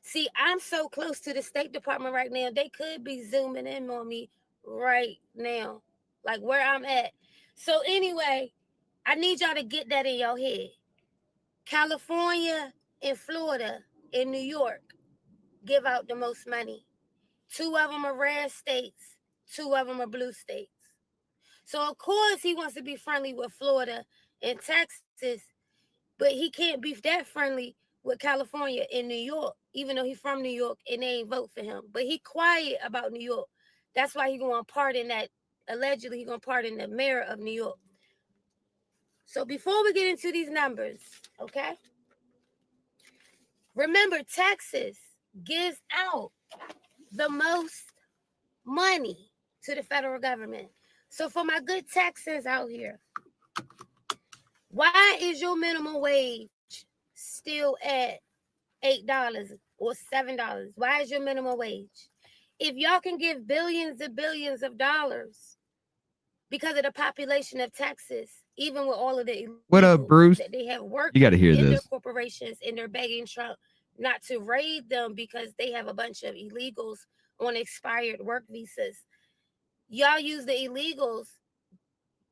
See, I'm so close to the State Department right now, they could be zooming in on me right now, like where I'm at. So anyway, I need y'all to get that in your head. California and Florida and New York give out the most money. 2 of them are red states, 2 of them are blue states. So of course he wants to be friendly with Florida and Texas, but he can't be that friendly with California and New York, even though he's from New York and they ain't vote for him. But he quiet about New York. That's why he going to pardon that. Allegedly, he going to pardon the mayor of New York. So before we get into these numbers, okay? Remember, Texas gives out the most money to the federal government. So for my good Texans out here, why is your minimum wage still at $8 or $7? Why is your minimum wage? If y'all can give billions and billions of dollars because of the population of Texas, even with all of the what up, Bruce? that they have worked you got to hear in this. their corporations, and they're begging Trump not to raid them because they have a bunch of illegals on expired work visas. Y'all use the illegals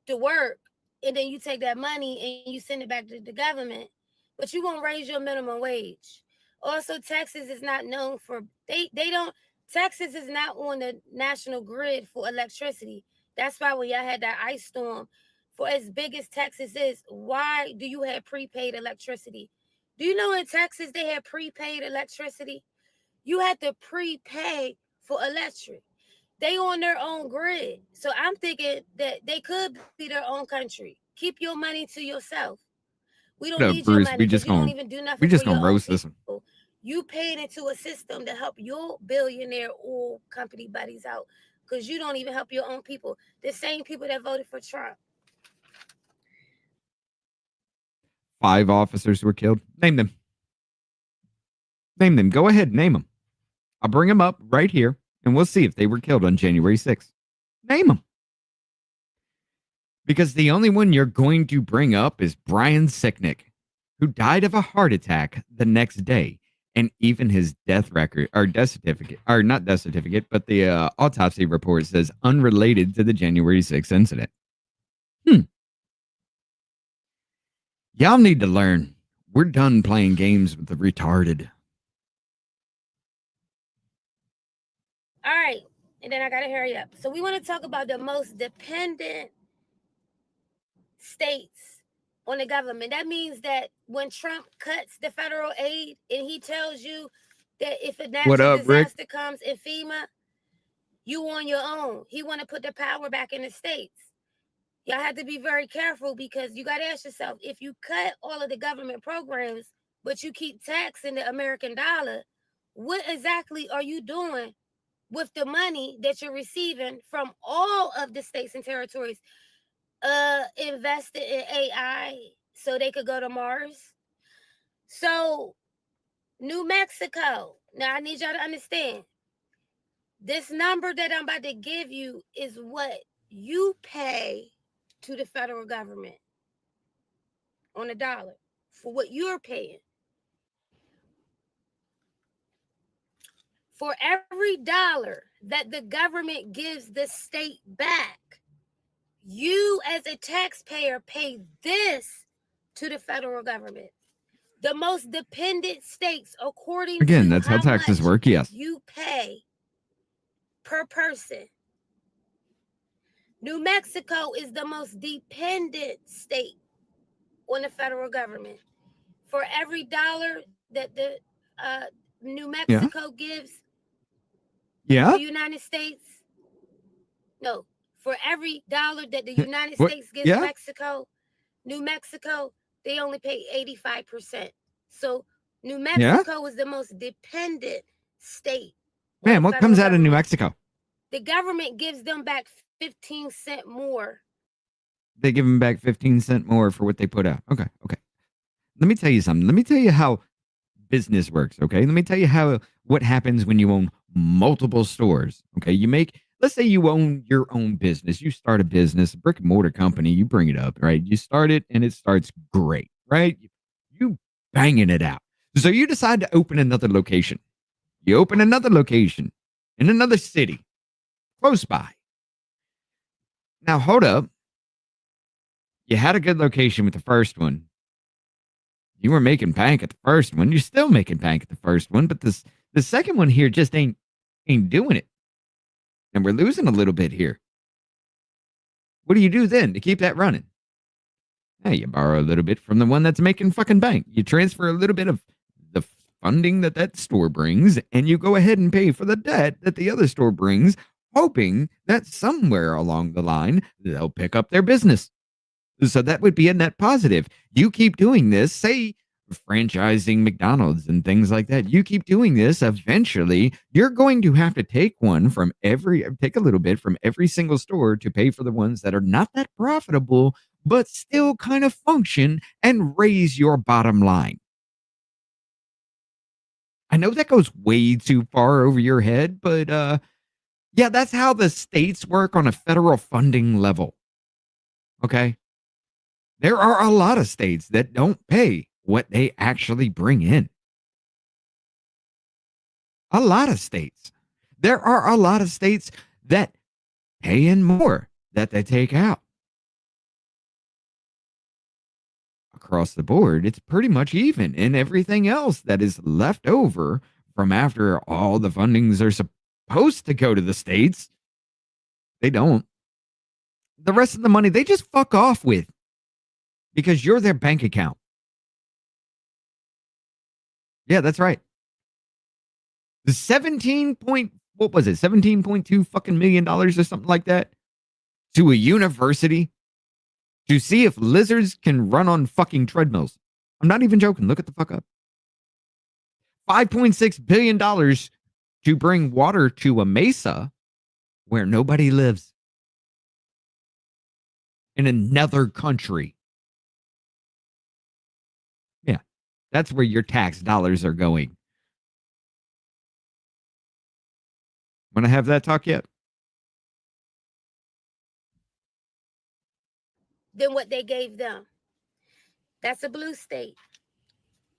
to work, and then you take that money and you send it back to the government, but you won't raise your minimum wage. Also, Texas is not known for they don't Texas is not on the national grid for electricity. That's why when y'all had that ice storm, for as big as Texas is, why do you have prepaid electricity? Do you know in Texas they have prepaid electricity? You had to prepay for electric. They on their own grid. So I'm thinking that they could be their own country. Keep your money to yourself. We don't need Bruce, your money because you don't even do nothing for your own people. You paid into a system to help your billionaire oil company buddies out because you don't even help your own people. The same people that voted for Trump. 5 officers were killed. Name them. Name them. Go ahead. Name them. I'll bring them up right here, and we'll see if they were killed on January 6th. Name them. Because the only one you're going to bring up is Brian Sicknick, who died of a heart attack the next day. And even his death record, or death certificate, or not death certificate, but the autopsy report says unrelated to the January 6th incident. Y'all need to learn. We're done playing games with the retarded. All right. And then I got to hurry up. So we want to talk about the most dependent states on the government. That means that when Trump cuts the federal aid and he tells you that if a natural disaster comes in FEMA, you on your own. He want to put the power back in the states. Y'all have to be very careful because you got to ask yourself, if you cut all of the government programs, but you keep taxing the American dollar, what exactly are you doing with the money that you're receiving from all of the states and territories? Invested in AI so they could go to Mars. So New Mexico, now I need y'all to understand, this number that I'm about to give you is what you pay to the federal government on a dollar for what you're paying. For every dollar that the government gives the state back, you as a taxpayer pay this to the federal government. The most dependent states, according Again, to that's how taxes much work. Yes. you pay per person. New Mexico is the most dependent state on the federal government. For every dollar that the New Mexico gives the United States, no, for every dollar that the United States gives Mexico, New Mexico, they only pay 85%. So New Mexico is the most dependent state. Man, what comes out of New Mexico? The government gives them back 15 cents more. They give them back 15 cents more for what they put out. Okay. Let me tell you something. Let me tell you how business works, okay? Let me tell you what happens when you own multiple stores, okay? Let's say you own your own business. You start a business, a brick and mortar company, you bring it up, right? You start it and it starts great, right? You banging it out. So you decide to open another location. You open another location in another city close by. Now, hold up. You had a good location with the first one. You were making bank at the first one. You're still making bank at the first one, but the second one here just ain't doing it. And we're losing a little bit here. What do you do then to keep that running? Hey, you borrow a little bit from the one that's making fucking bank. You transfer a little bit of the funding that store brings, and you go ahead and pay for the debt that the other store brings, hoping that somewhere along the line, they'll pick up their business. So that would be a net positive. You keep doing this, say franchising McDonald's and things like that. You keep doing this, eventually you're going to have to take a little bit from every single store to pay for the ones that are not that profitable, but still kind of function and raise your bottom line. I know that goes way too far over your head, but yeah, that's how the states work on a federal funding level. Okay? There are a lot of states that don't pay what they actually bring in. A lot of states. There are a lot of states that pay in more that they take out. Across the board, it's pretty much even. And everything else that is left over from after all the fundings are supposed to go to the states, they don't. The rest of the money, they just fuck off with. Because you're their bank account. Yeah, that's right. The 17.2 fucking million dollars or something like that to a university to see if lizards can run on fucking treadmills. I'm not even joking. Look at the fuck up. $5.6 billion to bring water to a mesa where nobody lives in another country. That's where your tax dollars are going. Want to have that talk yet? Than what they gave them. That's a blue state.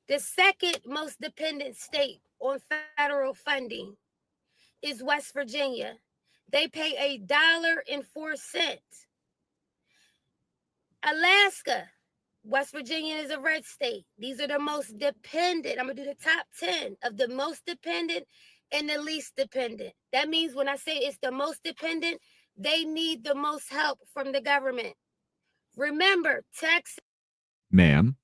The second most dependent state on federal funding is West Virginia. They pay $1.04. Alaska. West Virginia is a red state. These are the most dependent. I'm going to do the top 10 of the most dependent and the least dependent. That means when I say it's the most dependent, they need the most help from the government. Remember, Texas. Ma'am,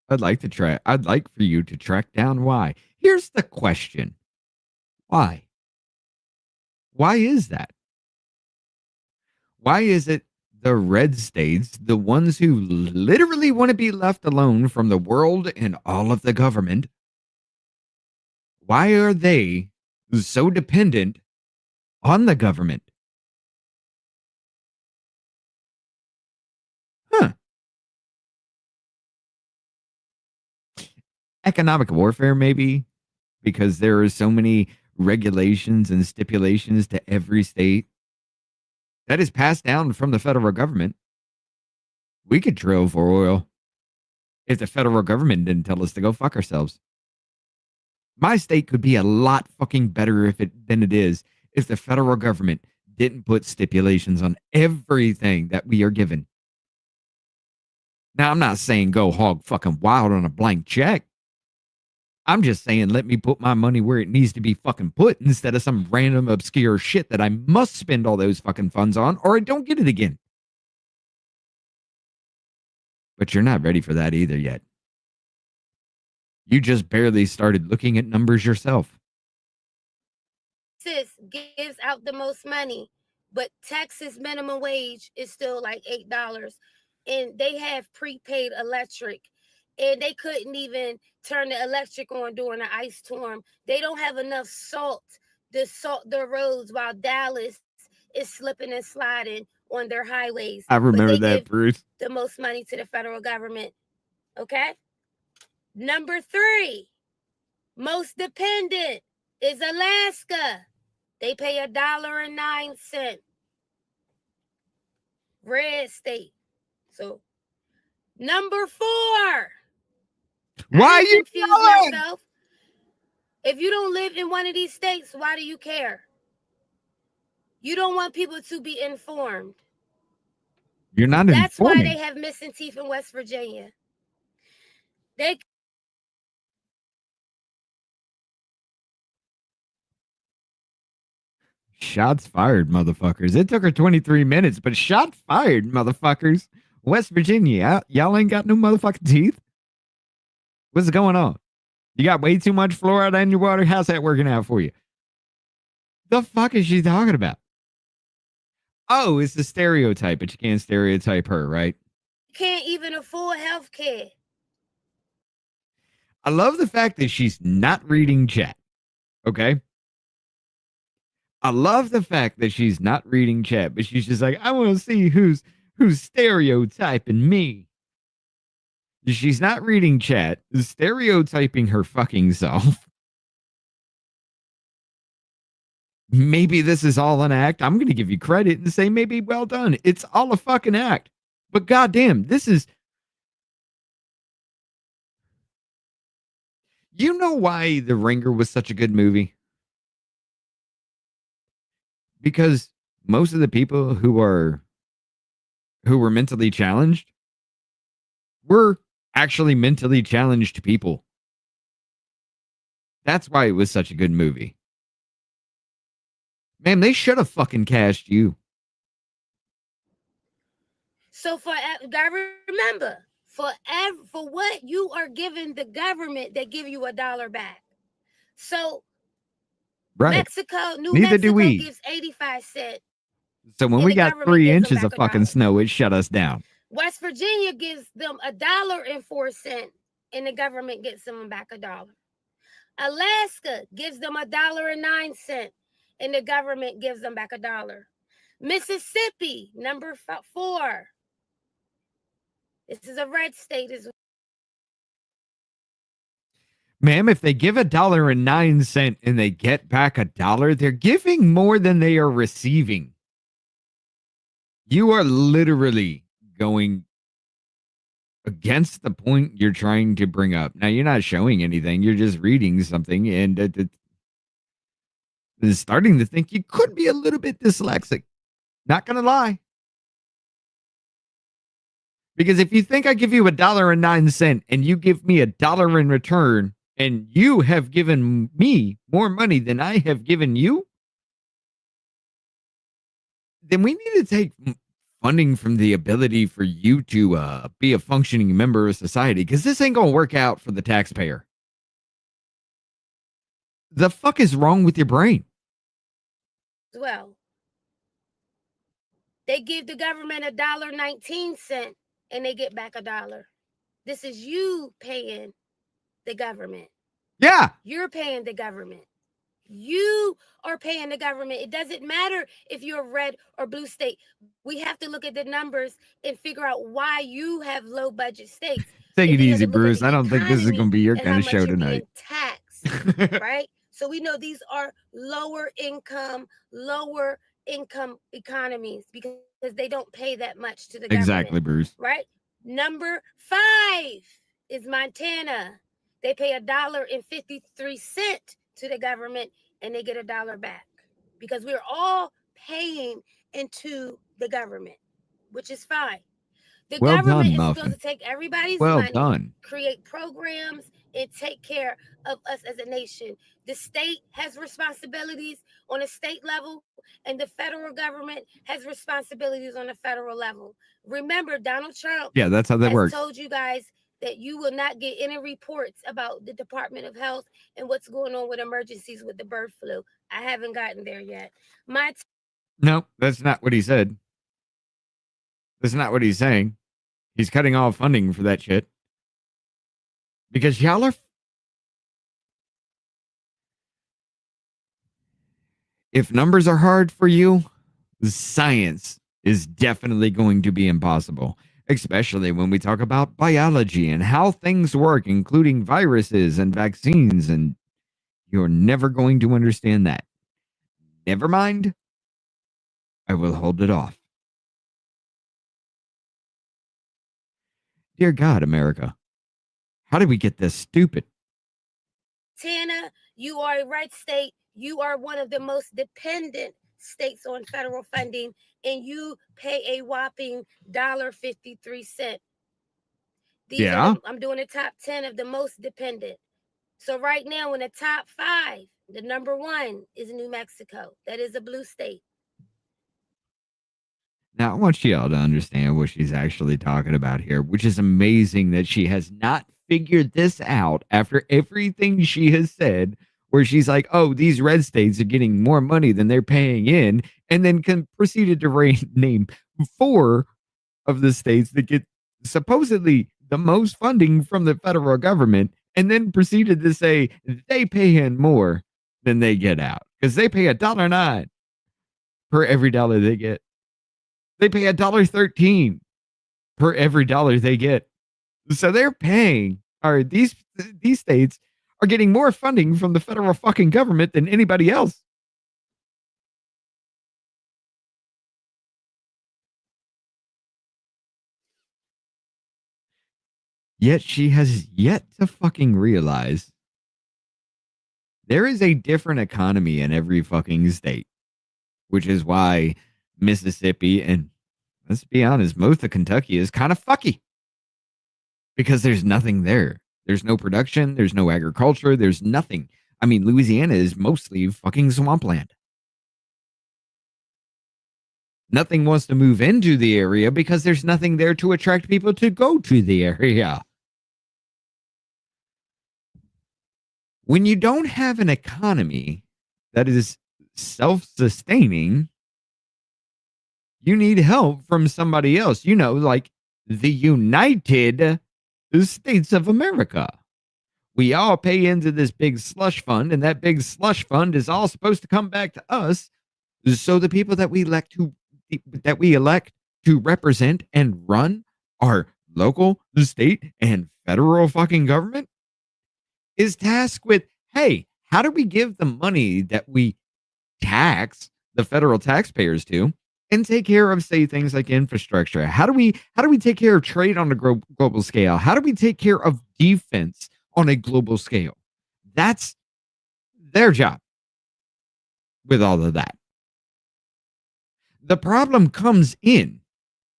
I'd like for you to track down why. Here's the question. Why? Why is that? Why is it the red states, the ones who literally want to be left alone from the world and all of the government, why are they so dependent on the government? Economic warfare, maybe, because there are so many regulations and stipulations to every state that is passed down from the federal government. We could drill for oil if the federal government didn't tell us to go fuck ourselves. My state could be a lot fucking better than it is if the federal government didn't put stipulations on everything that we are given. Now, I'm not saying go hog fucking wild on a blank check. I'm just saying let me put my money where it needs to be fucking put instead of some random obscure shit that I must spend all those fucking funds on or I don't get it again. But you're not ready for that either yet. You just barely started looking at numbers yourself. Texas gives out the most money, but Texas minimum wage is still like $8, and they have prepaid electric, and they couldn't even turn the electric on during an ice storm. They don't have enough salt to salt their roads while Dallas is slipping and sliding on their highways. I remember that, Bruce. The most money to the federal government. Okay. Number 3, most dependent is Alaska. They pay $1.09. Red state. So, number 4. Why are you confuse myself? If you don't live in one of these states, why do you care? You don't want people to be informed. You're not informed. That's why they have missing teeth in West Virginia. They shots fired, motherfuckers. It took her 23 minutes, but shot fired, motherfuckers. West Virginia, y'all ain't got no motherfucking teeth? What's going on? You got way too much fluoride in your water? How's that working out for you? The fuck is she talking about? Oh, it's the stereotype, but you can't stereotype her, right? Can't even afford health care. I love the fact that she's not reading chat. Okay? I love the fact that she's not reading chat, but she's just like, I want to see who's stereotyping me. She's not reading chat, stereotyping her fucking self. Maybe this is all an act. I'm going to give you credit and say maybe well done. It's all a fucking act. But goddamn, this is... You know why The Ringer was such a good movie? Because most of the people who were mentally challenged were actually mentally challenged people. That's why it was such a good movie. Man, they should have fucking cast you. So gotta remember, for what you are giving the government, they give you $1 back. So right. New Mexico gives 85 cents. So when we got 3 inches of fucking snow, it shut us down. West Virginia gives them $1.04, and the government gets them back $1. Alaska gives them $1.09, and the government gives them back $1. Mississippi, number 4. This is a red state as well. Ma'am, if they give $1.09 and they get back $1, they're giving more than they are receiving. You are literally going against the point you're trying to bring up. Now, you're not showing anything. You're just reading something, and it's starting to think you could be a little bit dyslexic. Not going to lie. Because if you think I give you $1.09 and you give me $1 in return, and you have given me more money than I have given you, then we need to take funding from the ability for you to be a functioning member of society, because this ain't going to work out for the taxpayer. The fuck is wrong with your brain? Well, they give the government $1.19 and they get back $1. This is you paying the government. Yeah. You're paying the government. You are paying the government. It doesn't matter if you're a red or blue state. We have to look at the numbers and figure out why you have low budget states. Take it easy, Bruce. I don't think this is going to be your kind of show tonight. Taxed, right? So we know these are lower income economies because they don't pay that much to the government. Exactly, Bruce. Right? Number 5 is Montana. They pay $1.53 to the government and they get $1 back because we're all paying into the government, which is fine. The Well government done, is Muffin. supposed to take everybody's Well money, done. create programs, and take care of us as a nation. The state has responsibilities on a state level, and the federal government has responsibilities on a federal level. Remember, Donald Trump Yeah, that's how that has works. told you guys that you will not get any reports about the Department of Health and what's going on with emergencies with the bird flu. I haven't gotten there yet. No, that's not what he said. That's not what he's saying. He's cutting off funding for that shit. Because y'all are... If numbers are hard for you, science is definitely going to be impossible. Especially when we talk about biology and how things work, including viruses and vaccines, and you're never going to understand that. Never mind. I will hold it off. Dear God, America, how did we get this stupid? Tana, you are a red state. You are one of the most dependent states on federal funding, and you pay a whopping $1.53. Yeah. I'm doing the top 10 of the most dependent. So right now in the top 5, the number 1 is New Mexico. That is a blue state. Now, I want y'all to understand what she's actually talking about here, which is amazing that she has not figured this out after everything she has said, where she's like, oh, these red states are getting more money than they're paying in, and then proceeded to name 4 of the states that get supposedly the most funding from the federal government, and then proceeded to say they pay in more than they get out because they pay $1.09 per every dollar they get. They pay $1.13 per every dollar they get. So they're paying, or these states are getting more funding from the federal fucking government than anybody else. Yet she has yet to fucking realize there is a different economy in every fucking state, which is why Mississippi and, let's be honest, most of Kentucky is kind of fucky because there's nothing there. There's no production. There's no agriculture. There's nothing. I mean, Louisiana is mostly fucking swampland. Nothing wants to move into the area because there's nothing there to attract people to go to the area. When you don't have an economy that is self-sustaining, you need help from somebody else, like the United States of America. We all pay into this big slush fund, and that big slush fund is all supposed to come back to us. So the people that we elect to represent and run our local, state, and federal fucking government is tasked with, hey, how do we give the money that we tax the federal taxpayers to and take care of, say, things like infrastructure? How do we take care of trade on a global scale? How do we take care of defense on a global scale? That's their job with all of that. The problem comes in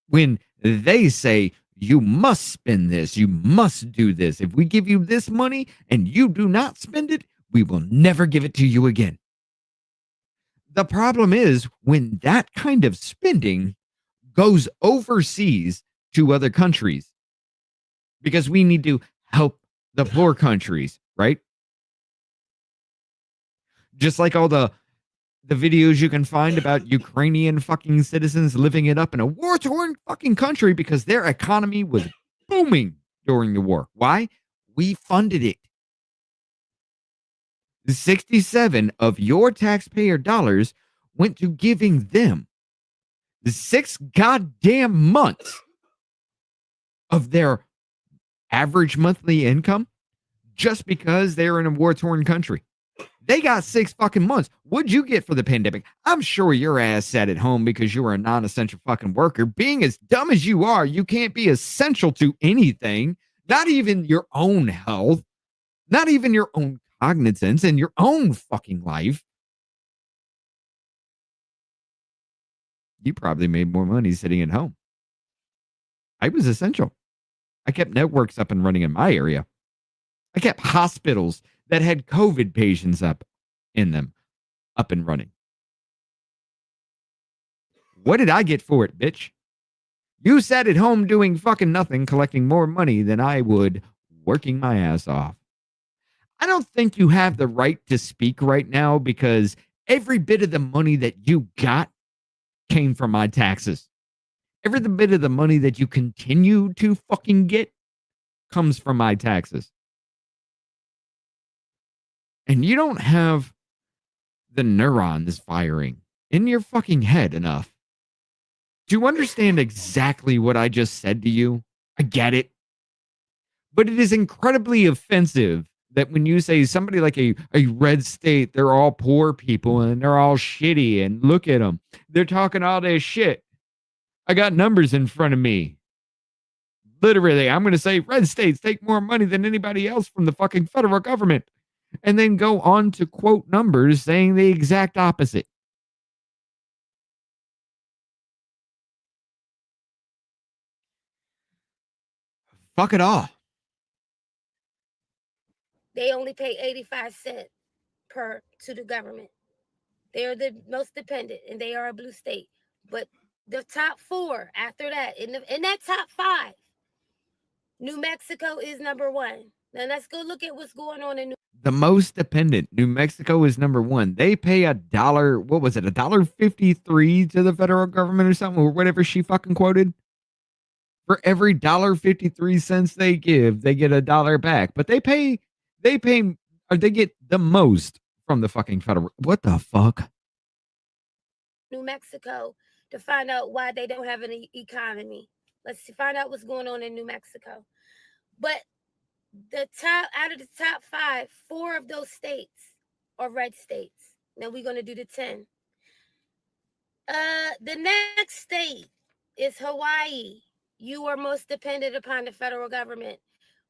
when they say, you must spend this, you must do this. If we give you this money and you do not spend it, we will never give it to you again. The problem is when that kind of spending goes overseas to other countries, because we need to help the poor countries, right? Just like all the videos you can find about Ukrainian fucking citizens living it up in a war-torn fucking country because their economy was booming during the war. Why? We funded it. 67 of your taxpayer dollars went to giving them 6 goddamn months of their average monthly income just because they're in a war-torn country. They got 6 fucking months. What'd you get for the pandemic? I'm sure your ass sat at home because you were a non-essential fucking worker. Being as dumb as you are, you can't be essential to anything, not even your own health. not even your own cognizance in your own fucking life, you probably made more money sitting at home. I was essential. I kept networks up and running in my area. I kept hospitals that had COVID patients up in them up and running. What did I get for it, bitch? You sat at home doing fucking nothing, collecting more money than I would working my ass off. I don't think you have the right to speak right now because every bit of the money that you got came from my taxes. Every bit of the money that you continue to fucking get comes from my taxes. And you don't have the neurons firing in your fucking head enough. Do you understand exactly what I just said to you? I get it. But it is incredibly offensive that when you say somebody like a red state, they're all poor people and they're all shitty and look at them. They're talking all this shit. I got numbers in front of me. Literally, I'm going to say red states take more money than anybody else from the fucking federal government. And then go on to quote numbers saying the exact opposite. Fuck it all. They only pay 85 cents per to the government. They are the most dependent, and they are a blue state. But the top four after that, in that top five, New Mexico is number one. Now let's go look at what's going on in the most dependent. New Mexico is number one. They pay $1. What was it? $1.53 to the federal government or something, or whatever she fucking quoted. For every $1.53 they give, they get $1 back. But they get the most from the fucking federal. What the fuck? New Mexico to find out why they don't have an economy. Let's find out what's going on in New Mexico. But out of the top five, 4 of those states are red states. Now we're going to do the 10. The next state is Hawaii. You are most dependent upon the federal government.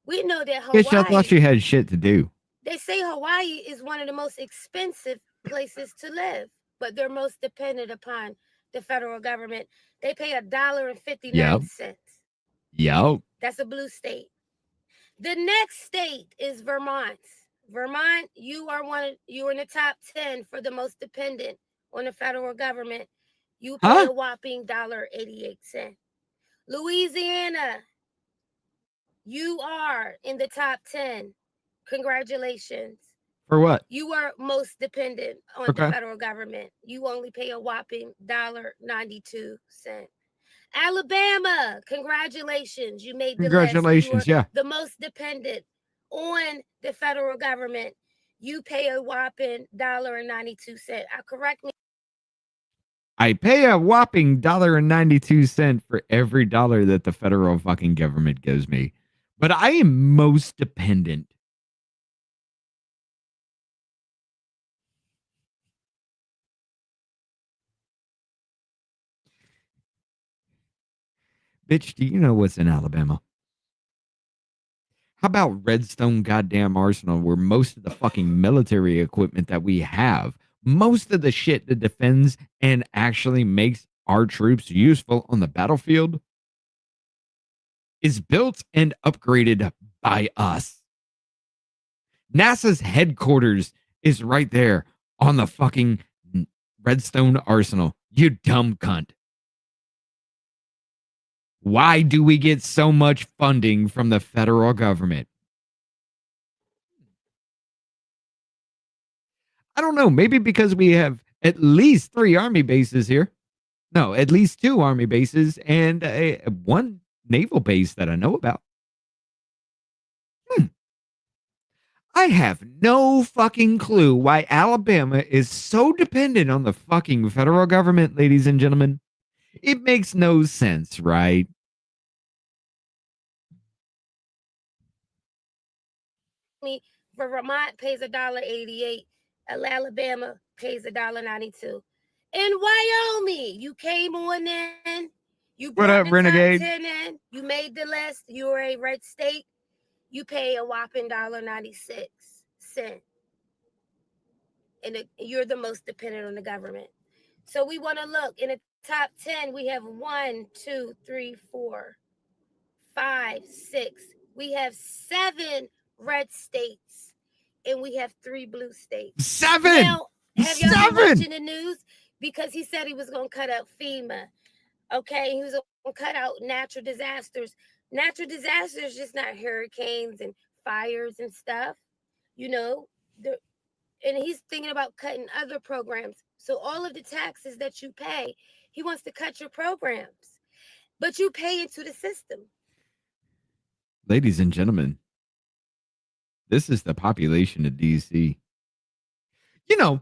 We know that Hawaii. Bitch, I thought you had shit to do. They say Hawaii is one of the most expensive places to live, but they're most dependent upon the federal government. They pay $1.59. Yep. That's a blue state. The next state is Vermont. Vermont, you are in the top 10 for the most dependent on the federal government. You pay a whopping $1.88. Louisiana, you are in the top 10. Congratulations. For what? You are most dependent on the federal government. You only pay a whopping $1.92. Alabama, congratulations. You made the congratulations, list. The most dependent on the federal government. You pay a whopping $1.92. Correct me. I pay a whopping $1.92 for every dollar that the federal fucking government gives me. But I am most dependent. Bitch, do you know what's in Alabama? How about Redstone goddamn Arsenal, where most of the fucking military equipment that we have, most of the shit that defends and actually makes our troops useful on the battlefield is built and upgraded by us. NASA's headquarters is right there on the fucking Redstone Arsenal. You dumb cunt. Why do we get so much funding from the federal government? I don't know. Maybe because we have at least 3 army bases here. No, at least 2 army bases and one naval base that I know about. I have no fucking clue why Alabama is so dependent on the fucking federal government, ladies and gentlemen. It makes no sense, right? For Vermont pays $1.88. Alabama pays $1.92. In Wyoming, you came on in. You brought what up, the Renegade? top 10 in. You made the list. You were a red state. you pay a whopping $1.96. And you're the most dependent on the government. So we want to look in the top 10. We have 1, 2, 3, 4, 5, 6. We have 7 red states, and we have 3 blue states. 7. Now, have y'all been watching the news? Because he said he was going to cut out FEMA. Okay, he was going to cut out natural disasters. Natural disasters, just not hurricanes and fires and stuff. You know, and he's thinking about cutting other programs. So all of the taxes that you pay, he wants to cut your programs. But you pay into the system. Ladies and gentlemen, this is the population of DC. You know,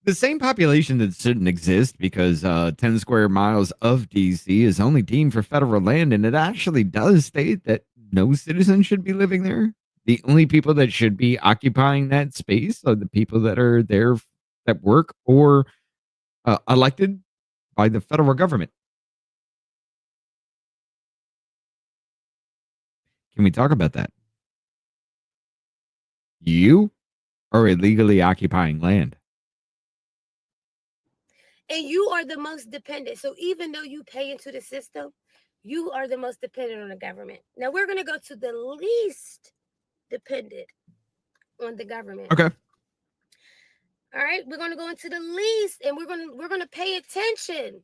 the same population that shouldn't exist because 10 square miles of DC is only deemed for federal land, and it actually does state that no citizen should be living there. The only people that should be occupying that space are the people that are there that work or elected by the federal government. Can we talk about that? You are illegally occupying land. And you are the most dependent. So even though you pay into the system, you are the most dependent on the government. Now we're going to go to the least dependent on the government. Okay. All right, we're going to go into the least, and we're going to pay attention.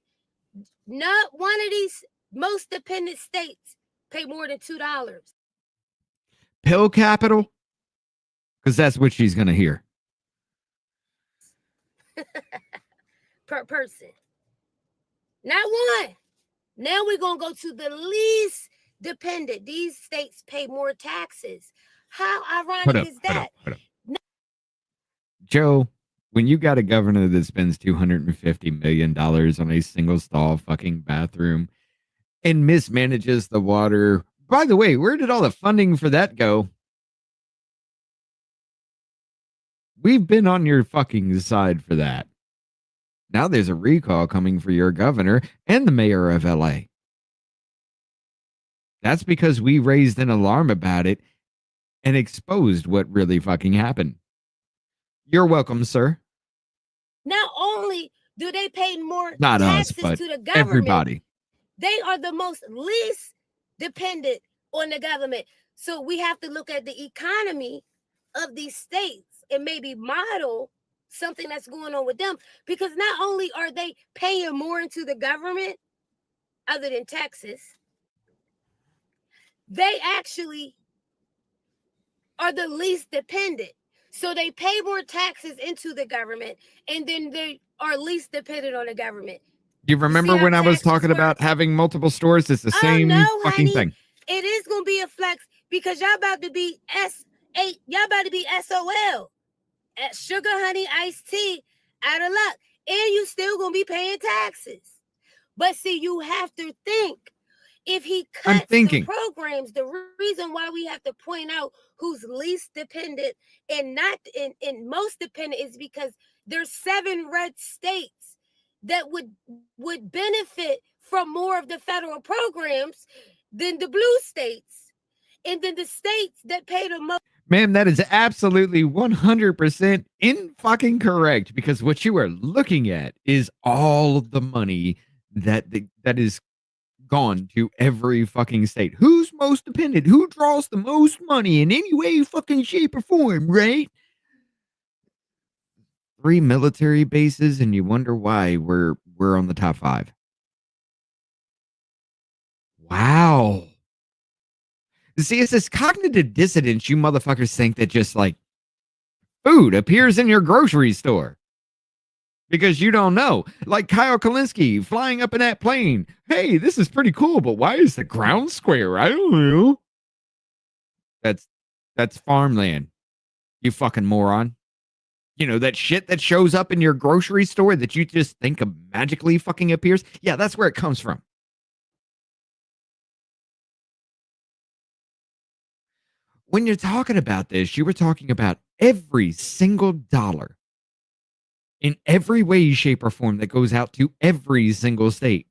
Not one of these most dependent states pay more than $2. Pill capital? Because that's what she's going to hear. Per person. Not one. Now we're going to go to the least dependent. These states pay more taxes. How ironic is that? Hold up. Joe, when you got a governor that spends $250 million on a single stall fucking bathroom and mismanages the water, by the way, where did all the funding for that go? We've been on your fucking side for that. Now there's a recall coming for your governor and the mayor of LA. That's because we raised an alarm about it and exposed what really fucking happened. You're welcome, sir. Not only do they pay more Not taxes us, but to the government, everybody. They are the most least dependent on the government. So we have to look at the economy of these states and maybe model something that's going on with them, because not only are they paying more into the government, other than Texas, they actually are the least dependent. So they pay more taxes into the government, and then they are least dependent on the government. You remember when I was talking about having multiple stores? It's the same fucking thing. It is going to be a flex because y'all about to be S8. Y'all about to be SOL. Sugar, honey, iced tea, out of luck. And you still going to be paying taxes. But see, you have to think. If he cuts the programs, the reason why we have to point out who's least dependent and not in most dependent is because there's 7 red states that would benefit from more of the federal programs than the blue states. And then the states that pay the most. Ma'am, that is absolutely 100% in fucking correct, because what you are looking at is all of the money that is gone to every fucking state. Who's most dependent? Who draws the most money in any way, fucking shape, or form, right? 3 military bases, and you wonder why we're on the top 5. Wow. See, it's this cognitive dissonance you motherfuckers think that just like food appears in your grocery store. Because you don't know. Like Kyle Kalinske flying up in that plane. Hey, this is pretty cool, but why is the ground square? I don't know. That's farmland. You fucking moron. You know, that shit that shows up in your grocery store that you just think magically fucking appears? Yeah, that's where it comes from. When you're talking about this, you were talking about every single dollar in every way, shape, or form that goes out to every single state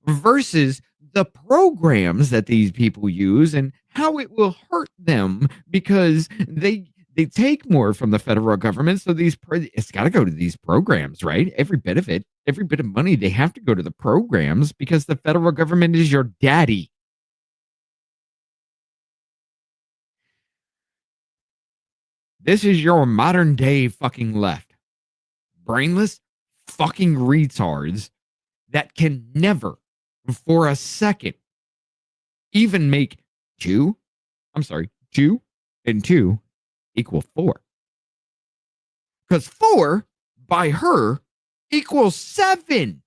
versus the programs that these people use and how it will hurt them because they take more from the federal government. So it's got to go to these programs, right? Every bit of it, every bit of money, they have to go to the programs because the federal government is your daddy. This is your modern day fucking left. Brainless fucking retards that can never for a second even make 2 and 2 equal 4. Because 4 by her equals 7.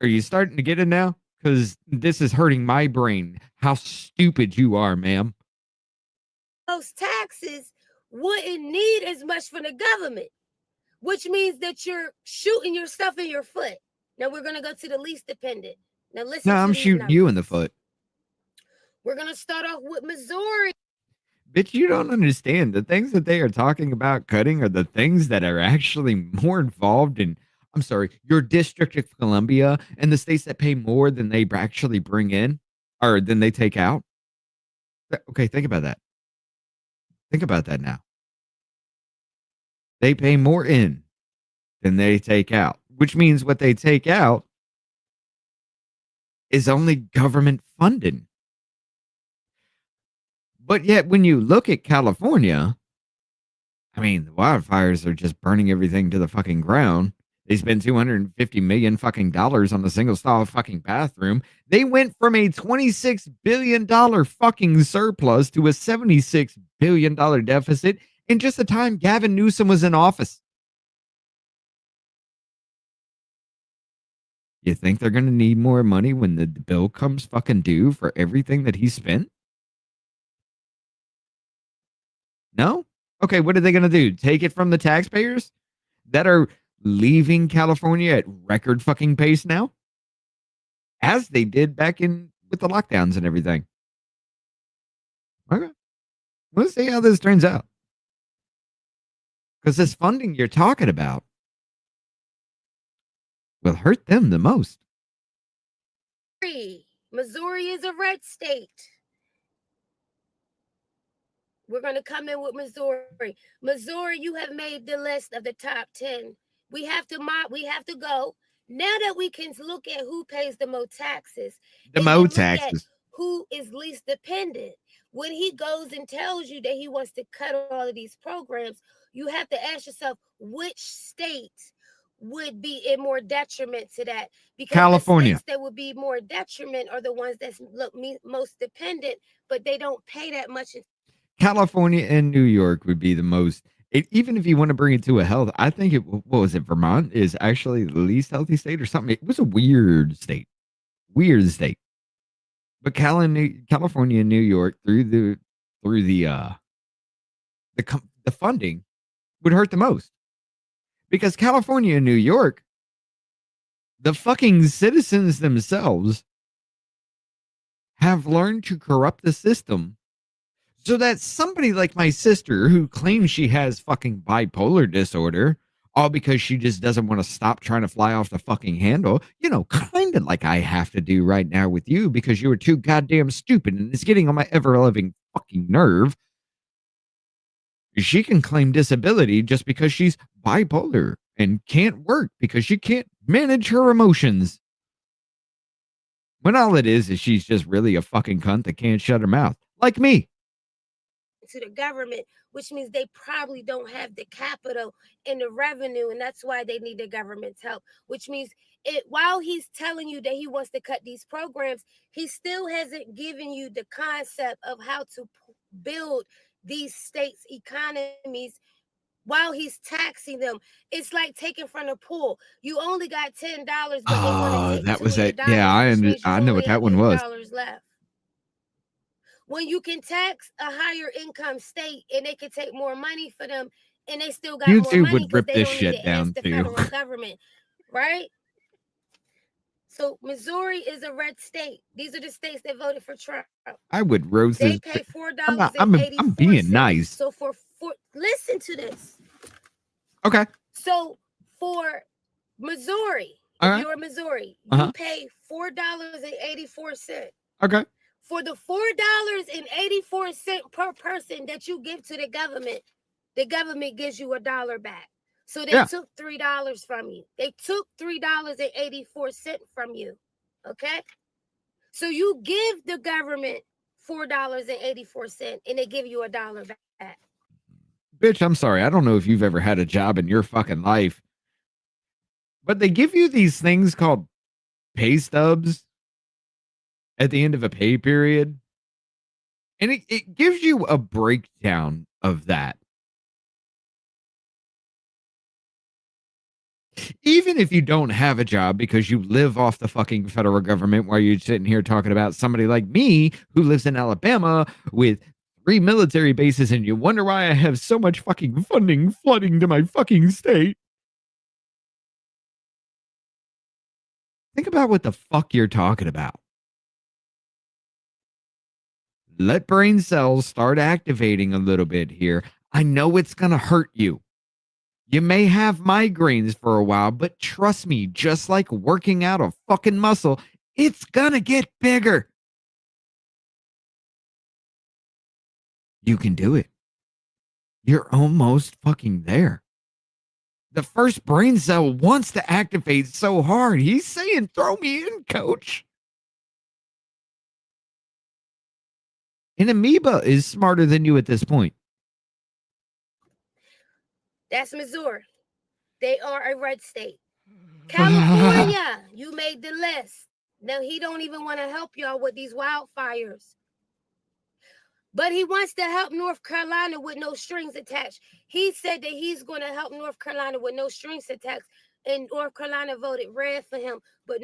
Are you starting to get it now? Because this is hurting my brain. How stupid you are, ma'am. Those taxes wouldn't need as much from the government, which means that you're shooting yourself in your foot. Now we're going to go to the least dependent. Now listen. No, I'm shooting you in the foot. We're going to start off with Missouri. Bitch, you don't understand. The things that they are talking about cutting are the things that are actually more involved in, I'm sorry, your District of Columbia and the states that pay more than they actually bring in or than they take out. Okay, think about that. Think about that now. They pay more in than they take out, which means what they take out is only government funding. But yet, when you look at California, I mean, the wildfires are just burning everything to the fucking ground. They spent $250 million fucking dollars on a single stall fucking bathroom. They went from a $26 billion fucking surplus to a $76 billion deficit in just the time Gavin Newsom was in office. You think they're going to need more money when the bill comes fucking due for everything that he spent? No? Okay, what are they going to do? Take it from the taxpayers that are leaving California at record fucking pace now? As they did back in with the lockdowns and everything. Okay. Let's see how this turns out. Because this funding you're talking about will hurt them the most. Missouri is a red state. We're going to come in with Missouri. Missouri, you have made the list of the top 10. We have to go. Now that we can look at who pays the most taxes. Who is least dependent. When he goes and tells you that he wants to cut all of these programs, you have to ask yourself which state would be in more detriment to that. Because California. The states that would be more detriment are the ones that look most dependent, but they don't pay that much. California and New York would be the most, even if you want to bring it to a health, I think what was it? Vermont is actually the least healthy state or something. It was a weird state. But California and New York through the funding would hurt the most. Because California and New York, the fucking citizens themselves have learned to corrupt the system so that somebody like my sister who claims she has fucking bipolar disorder, all because she just doesn't want to stop trying to fly off the fucking handle, kind of like I have to do right now with you because you were too goddamn stupid and it's getting on my ever-loving fucking nerve. She can claim disability just because she's bipolar and can't work because she can't manage her emotions. When all it is she's just really a fucking cunt that can't shut her mouth. Like me. To the government, which means they probably don't have the capital and the revenue, and that's why they need the government's help, which means while he's telling you that he wants to cut these programs, he still hasn't given you the concept of how to build these states' economies while he's taxing them. It's like taking from the pool. You only got $10, but they want to take that was it. $20, Yeah, I know what that one was. Left. When you can tax a higher income state and they can take more money for them and they still got more money would rip they this don't shit need to down ask the too. federal government, right? So Missouri is a red state. These are the states that voted for Trump. I would roast They this. pay $4.84. I'm being nice. So for listen to this. Okay. So for Missouri, if you're in Missouri, you pay $4.84. Okay. For the $4.84 per person that you give to the government gives you $1 back. So they took $3 from you. They took $3.84 from you. Okay? So you give the government $4.84 and they give you $1 back. Bitch, I'm sorry. I don't know if you've ever had a job in your fucking life, but they give you these things called pay stubs at the end of a pay period. And it gives you a breakdown of that. Even if you don't have a job because you live off the fucking federal government while you're sitting here talking about somebody like me who lives in Alabama with 3 military bases and you wonder why I have so much fucking funding flooding to my fucking state. Think about what the fuck you're talking about. Let brain cells start activating a little bit here. I know it's going to hurt you. You may have migraines for a while, but trust me, just like working out a fucking muscle, it's going to get bigger. You can do it. You're almost fucking there. The first brain cell wants to activate so hard. He's saying, throw me in, coach. An amoeba is smarter than you at this point. That's Missouri. They are a red state. California, you made the list. Now he don't even want to help y'all with these wildfires. But he wants to help North Carolina with no strings attached. He said that he's going to help North Carolina with no strings attached. And North Carolina voted red for him, but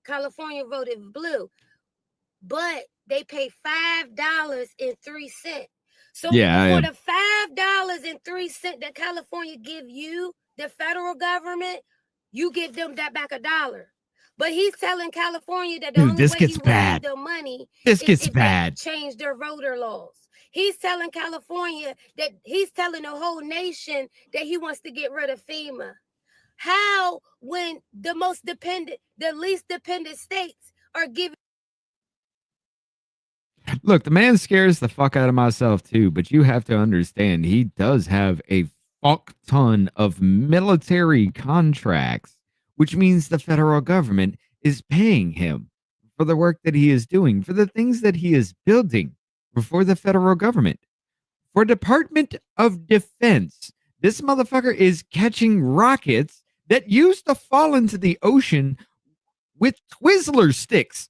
California voted blue. But they pay $5.03. So for the $5.03 that California give you, the federal government, you give them that back $1. But he's telling California that the only way he will give them money is if they change their voter laws. He's telling California that he's telling the whole nation that he wants to get rid of FEMA. How, when the least dependent states are giving. Look, the man scares the fuck out of myself too, but you have to understand he does have a fuck ton of military contracts, which means the federal government is paying him for the work that he is doing, for the things that he is building for the federal government. For Department of Defense, this motherfucker is catching rockets that used to fall into the ocean with Twizzler sticks.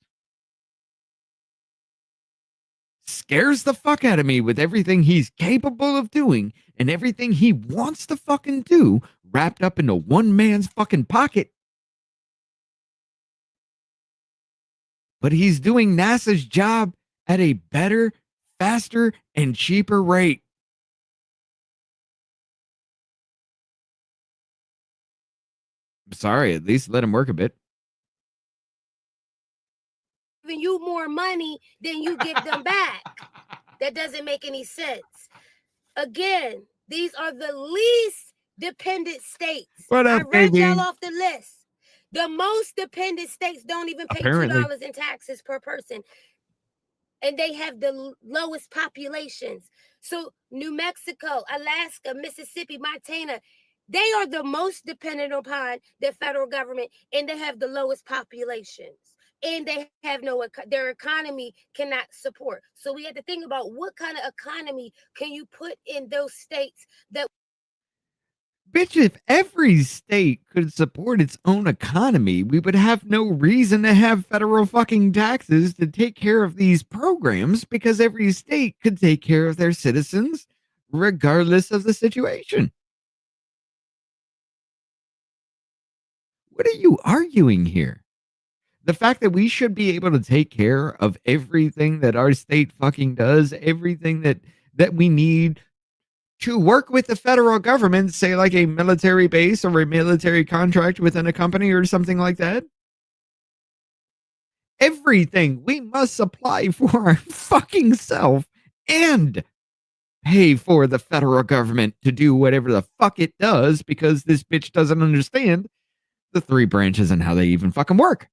Scares the fuck out of me with everything he's capable of doing and everything he wants to fucking do wrapped up into one man's fucking pocket. But he's doing NASA's job at a better, faster, and cheaper rate. I'm sorry, at least let him work a bit. Giving you more money than you give them back. That doesn't make any sense. Again, these are the least dependent states. What up, I read baby? y'all off the list. The most dependent states don't even pay $2 in taxes per person. And they have the lowest populations. So New Mexico, Alaska, Mississippi, Montana, they are the most dependent upon the federal government, and they have the lowest populations. And they have their economy cannot support. So we have to think about what kind of economy can you put in those states that. Bitch, if every state could support its own economy, we would have no reason to have federal fucking taxes to take care of these programs because every state could take care of their citizens regardless of the situation. What are you arguing here? The fact that we should be able to take care of everything that our state fucking does, everything that we need to work with the federal government, say like a military base or a military contract within a company or something like that. Everything we must supply for our fucking self and pay for the federal government to do whatever the fuck it does because this bitch doesn't understand the three branches and how they even fucking work.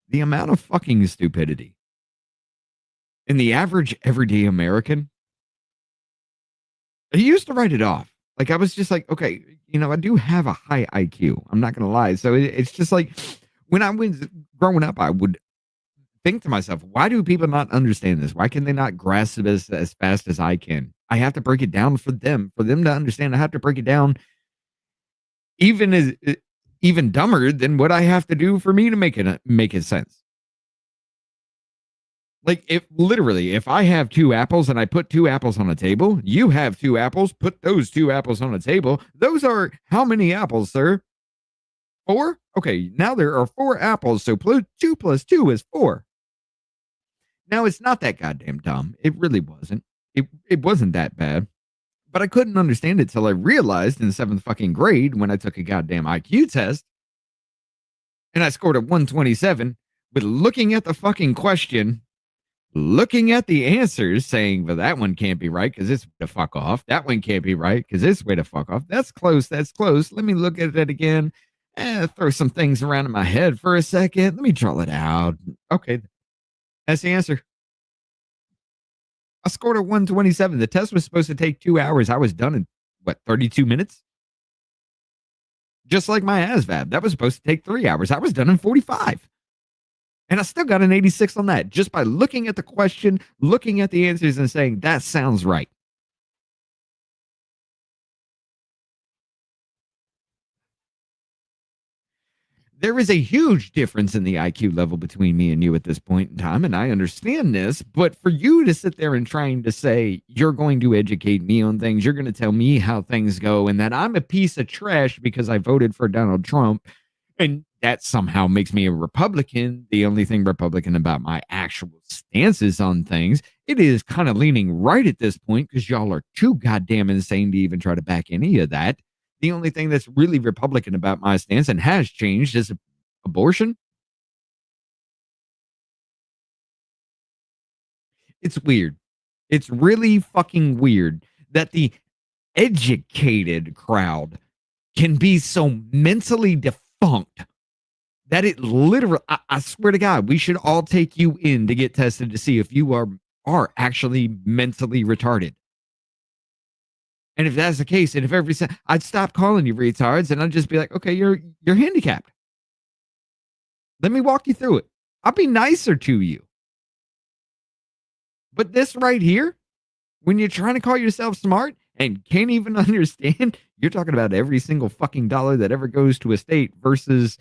The amount of fucking stupidity in the average everyday American, he used to write it off. Like, I was just like, okay, I do have a high IQ. I'm not going to lie. So it's just like when I was growing up, I would think to myself, why do people not understand this? Why can they not grasp this as fast as I can? I have to break it down for them to understand. I have to break it down even dumber than what I have to do for me to make it sense. Like, if I have 2 apples and I put 2 apples on a table, you have 2 apples, put those 2 apples on a table. Those are how many apples, sir? 4? Okay, now there are 4 apples, so 2 plus 2 is 4. Now, it's not that goddamn dumb. It really wasn't. It wasn't that bad. But I couldn't understand it till I realized in 7th fucking grade when I took a goddamn IQ test and I scored a 127 with looking at the fucking question, looking at the answers, saying, well, that one can't be right because it's way to fuck off. That one can't be right because it's way to fuck off. That's close. That's close. Let me look at it again. Throw some things around in my head for a second. Let me draw it out. Okay. That's the answer. I scored a 127. The test was supposed to take 2 hours. I was done in, 32 minutes? Just like my ASVAB. That was supposed to take 3 hours. I was done in 45. And I still got an 86 on that just by looking at the question, looking at the answers, and saying, that sounds right. There is a huge difference in the IQ level between me and you at this point in time, and I understand this, but for you to sit there and trying to say you're going to educate me on things, you're going to tell me how things go, and that I'm a piece of trash because I voted for Donald Trump, and that somehow makes me a Republican, the only thing Republican about my actual stances on things, it is kind of leaning right at this point because y'all are too goddamn insane to even try to back any of that. The only thing that's really Republican about my stance and has changed is abortion. It's weird. It's really fucking weird that the educated crowd can be so mentally defunct that it literally, I swear to God, we should all take you in to get tested to see if you are actually mentally retarded. And if that's the case, and if I'd stop calling you retards and I'd just be like, okay, you're handicapped. Let me walk you through it. I'll be nicer to you. But this right here, when you're trying to call yourself smart and can't even understand, you're talking about every single fucking dollar that ever goes to a state versus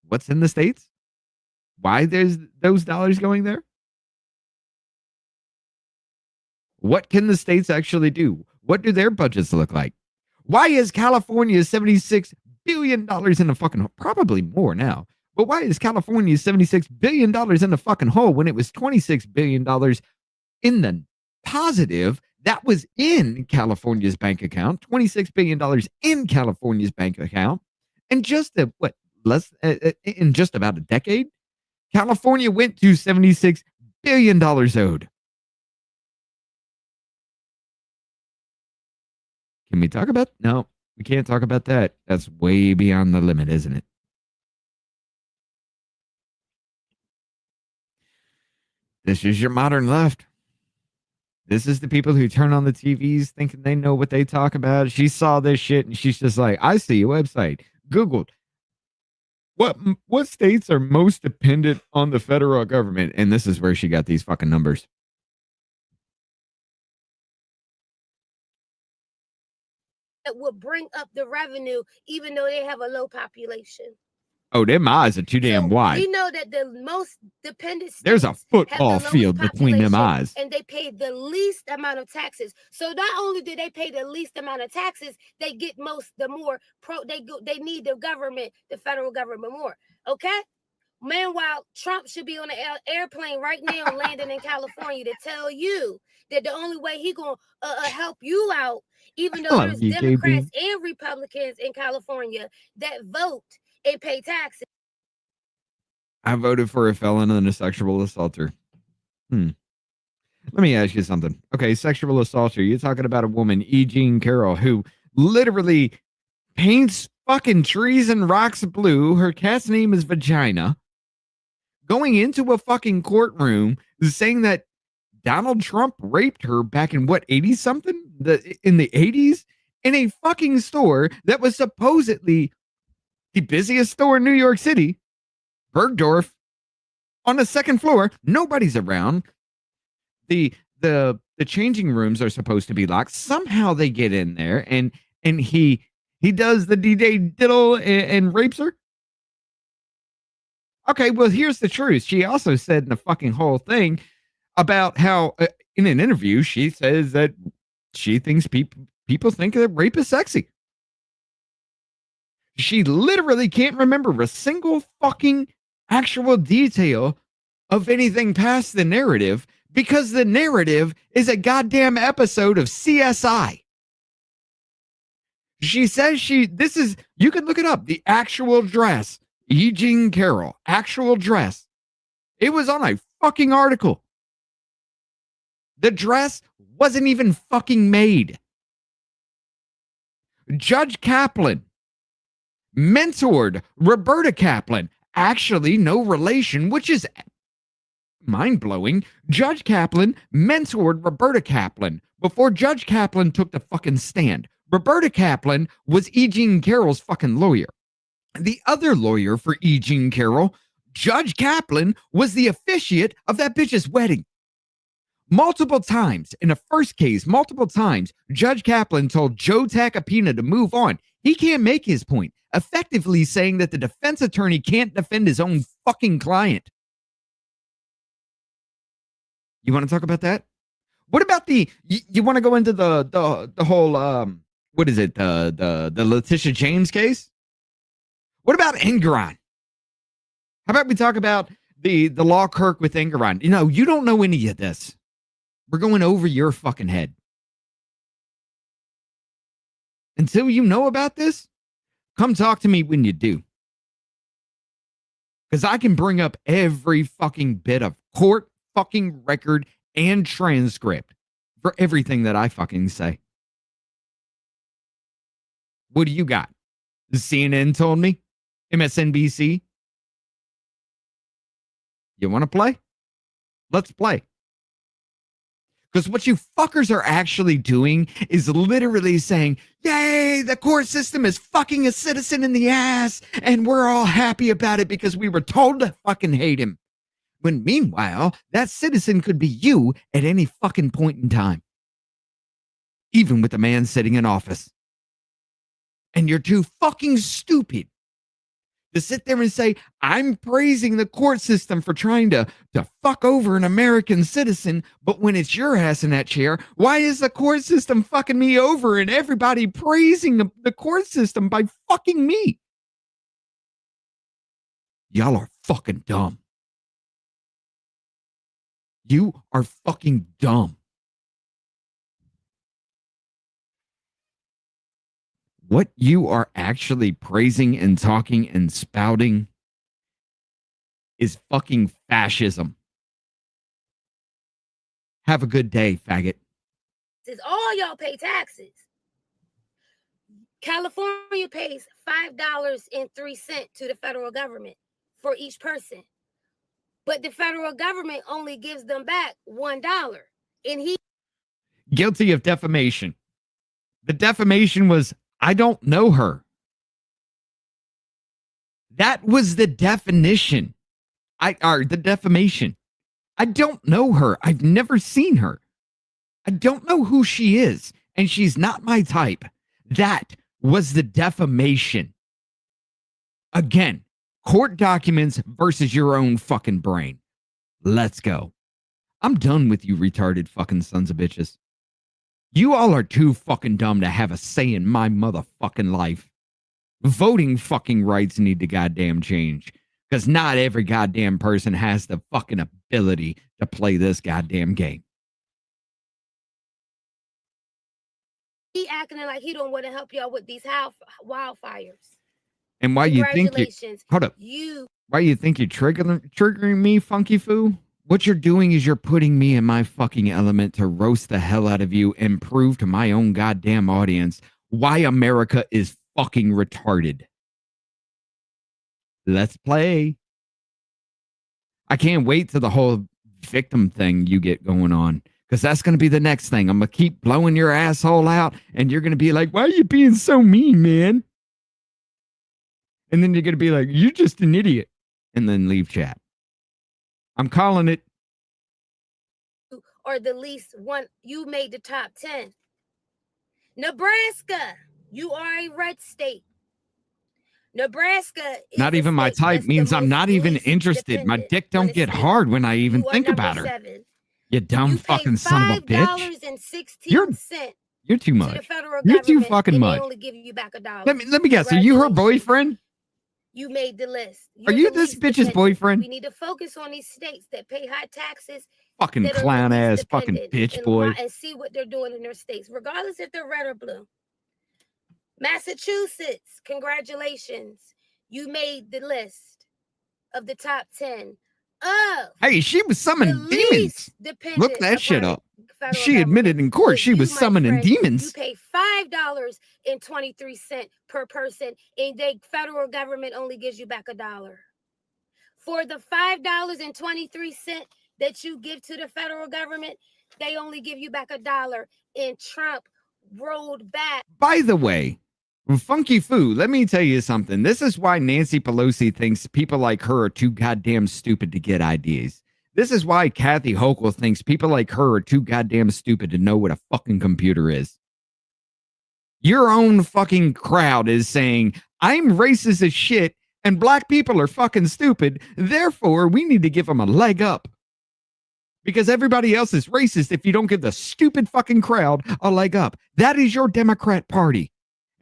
what's in the states? Why there's those dollars going there? What can the states actually do? What do their budgets look like? Why is California $76 billion in the fucking, probably more now, but why is California $76 billion in the fucking hole when it was $26 billion in the positive that was in California's bank account, $26 billion in California's bank account, and just in just about a decade, California went to $76 billion owed. Can we talk about? No, we can't talk about that. That's way beyond the limit, isn't it? This is your modern left. This is the people who turn on the TVs thinking they know what they talk about. She saw this shit and she's just like, I see a website. Googled what states are most dependent on the federal government, and this is where she got these fucking numbers. That would bring up the revenue, even though they have a low population. Oh, them eyes are too damn wide. We know that the most dependent states there's a football field between them eyes, and they pay the least amount of taxes. So not only do they pay the least amount of taxes, they get they need the government, the federal government more. Okay. Meanwhile, Trump should be on an airplane right now, landing in California, to tell you that the only way he gonna help you out, even though there's Democrats and Republicans in California that vote and pay taxes. I voted for a felon and a sexual assaulter. Let me ask you something. Okay, sexual assaulter. You're talking about a woman, E. Jean Carroll, who literally paints fucking trees and rocks blue. Her cat's name is Vagina. Going into a fucking courtroom saying that Donald Trump raped her back in what, 80 something? In the 80s? In a fucking store that was supposedly the busiest store in New York City, Bergdorf, on the second floor. Nobody's around. The changing rooms are supposed to be locked. Somehow they get in there and he does the DJ diddle and rapes her. Okay, well, here's the truth. She also said in the fucking whole thing about how in an interview she says that she thinks people think that rape is sexy. She literally can't remember a single fucking actual detail of anything past the narrative because the narrative is a goddamn episode of CSI. She says you can look it up, the actual dress, E. Jean Carroll, actual dress. It was on a fucking article. The dress wasn't even fucking made. Judge Kaplan mentored Roberta Kaplan, actually no relation, which is mind-blowing. Judge Kaplan mentored Roberta Kaplan before Judge Kaplan took the fucking stand. Roberta Kaplan was E. Jean Carroll's fucking lawyer. The other lawyer for E. Jean Carroll, Judge Kaplan, was the officiate of that bitch's wedding. Multiple times, in the first case, Judge Kaplan told Joe Tacopina to move on. He can't make his point, effectively saying that the defense attorney can't defend his own fucking client. You want to talk about that? What about you want to go into the whole, what is it, the Letitia James case? What about Engeron? How about we talk about the law Kirk with Engeron? You don't know any of this. We're going over your fucking head. Until you know about this, come talk to me when you do. Because I can bring up every fucking bit of court fucking record and transcript for everything that I fucking say. What do you got? CNN told me? MSNBC? You want to play? Let's play. Because what you fuckers are actually doing is literally saying, yay, the court system is fucking a citizen in the ass, and we're all happy about it because we were told to fucking hate him. When meanwhile, that citizen could be you at any fucking point in time. Even with the man sitting in office. And you're too fucking stupid to sit there and say, I'm praising the court system for trying to fuck over an American citizen, but when it's your ass in that chair, why is the court system fucking me over and everybody praising the court system by fucking me? Y'all are fucking dumb. You are fucking dumb. What you are actually praising and talking and spouting is fucking fascism. Have a good day, faggot. Says all y'all pay taxes. California pays $5.03 to the federal government for each person. But the federal government only gives them back $1. And he guilty of defamation. The defamation was, I don't know her. That was the definition. The defamation. I don't know her. I've never seen her. I don't know who she is, and she's not my type. That was the defamation. Again, court documents versus your own fucking brain. Let's go. I'm done with you retarded fucking sons of bitches. You all are too fucking dumb to have a say in my motherfucking life. Voting fucking rights need to goddamn change. Because not every goddamn person has the fucking ability to play this goddamn game. He acting like he don't want to help y'all with these wildfires. And why you think Congratulations. Hold up. You Why you think you're triggering me, Funky Foo? What you're doing is you're putting me in my fucking element to roast the hell out of you and prove to my own goddamn audience why America is fucking retarded. Let's play. I can't wait to the whole victim thing you get going on, because that's going to be the next thing. I'm going to keep blowing your asshole out, and you're going to be like, why are you being so mean, man? And then you're going to be like, you're just an idiot. And then leave chat. I'm calling it. Or the least one, you made the top 10. Nebraska, you are a red state. Nebraska is not even my type means I'm not even interested. My dick don't get hard when I even think about her. 7. You dumb fucking son of a bitch. You're too much. You're too fucking much. Only give you back $1. Let me guess. Are you her boyfriend? You made the list. Are you this bitch's boyfriend? We need to focus on these states that pay high taxes. Fucking clown ass fucking bitch boy. And see what they're doing in their states, regardless if they're red or blue. Massachusetts, congratulations. You made the list of the top 10 of. Hey, she was summoning demons. Look that shit up. She admitted in court she was summoning demons. You pay $5.23 per person, and the federal government only gives you back $1. For the $5.23 that you give to the federal government, they only give you back $1. And Trump rolled back. By the way, Funky Foo, let me tell you something. This is why Nancy Pelosi thinks people like her are too goddamn stupid to get ideas. This is why Kathy Hochul thinks people like her are too goddamn stupid to know what a fucking computer is. Your own fucking crowd is saying, I'm racist as shit and black people are fucking stupid. Therefore, we need to give them a leg up. Because everybody else is racist if you don't give the stupid fucking crowd a leg up. That is your Democrat Party.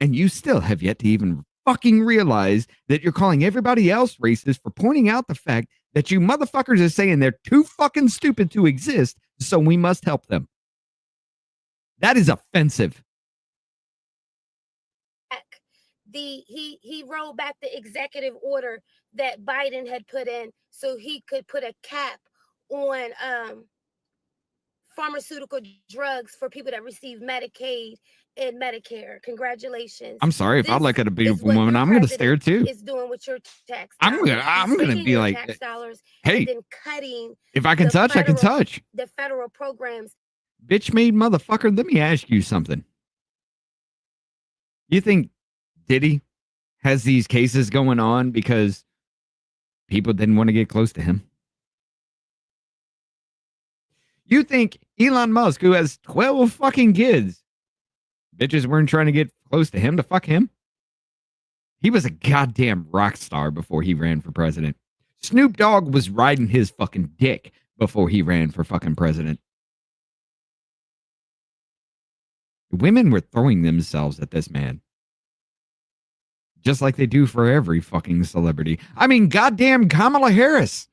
And you still have yet to even fucking realize that you're calling everybody else racist for pointing out the fact that you motherfuckers are saying they're too fucking stupid to exist, so we must help them. That is offensive. He rolled back the executive order that Biden had put in so he could put a cap on pharmaceutical drugs for people that receive Medicaid and Medicare. Congratulations. I'm sorry if I look at a beautiful woman, I'm going to stare too. Is doing with your tax. I'm going to be like, tax dollars, hey, and then cutting. If I can touch, I can touch. The federal programs. Bitch made motherfucker. Let me ask you something. You think Diddy has these cases going on because people didn't want to get close to him? You think Elon Musk, who has 12 fucking kids, bitches weren't trying to get close to him to fuck him? He was a goddamn rock star before he ran for president. Snoop Dogg was riding his fucking dick before he ran for fucking president. Women were throwing themselves at this man. Just like they do for every fucking celebrity. I mean, goddamn Kamala Harris.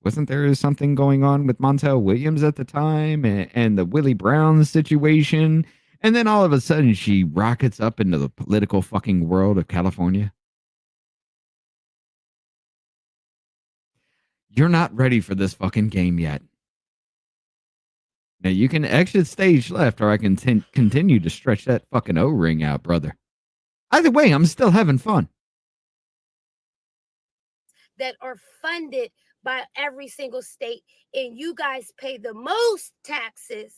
Wasn't there something going on with Montel Williams at the time and the Willie Brown situation? And then all of a sudden she rockets up into the political fucking world of California. You're not ready for this fucking game yet. Now you can exit stage left or I can continue to stretch that fucking O-ring out, brother. Either way, I'm still having fun. That are funded by every single state, and you guys pay the most taxes.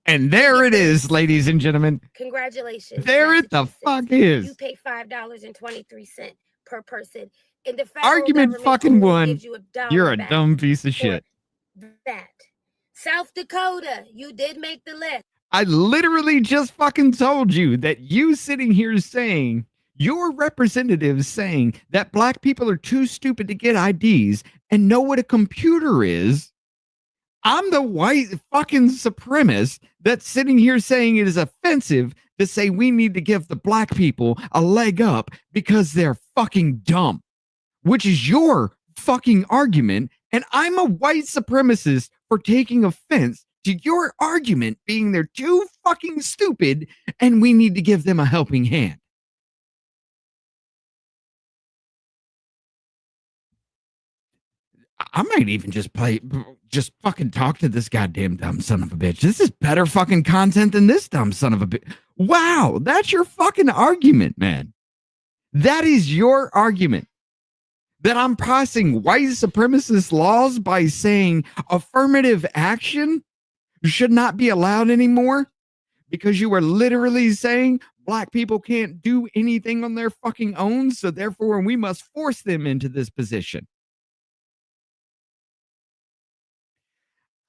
And there it is, ladies and gentlemen. Congratulations. There it the fuck is. You pay $5.23 per person. And the argument fucking won. You're a dumb piece of shit. That. South Dakota, you did make the list. I literally just fucking told you that you sitting here saying, your representatives saying that black people are too stupid to get IDs and know what a computer is. I'm the white fucking supremacist that's sitting here saying it is offensive to say we need to give the black people a leg up because they're fucking dumb, which is your fucking argument. And I'm a white supremacist for taking offense to your argument being they're too fucking stupid and we need to give them a helping hand. I might even just fucking talk to this goddamn dumb son of a bitch. This is better fucking content than this dumb son of a bitch. Wow, that's your fucking argument, man. That is your argument. That I'm passing white supremacist laws by saying affirmative action should not be allowed anymore because you are literally saying black people can't do anything on their fucking own, so therefore we must force them into this position.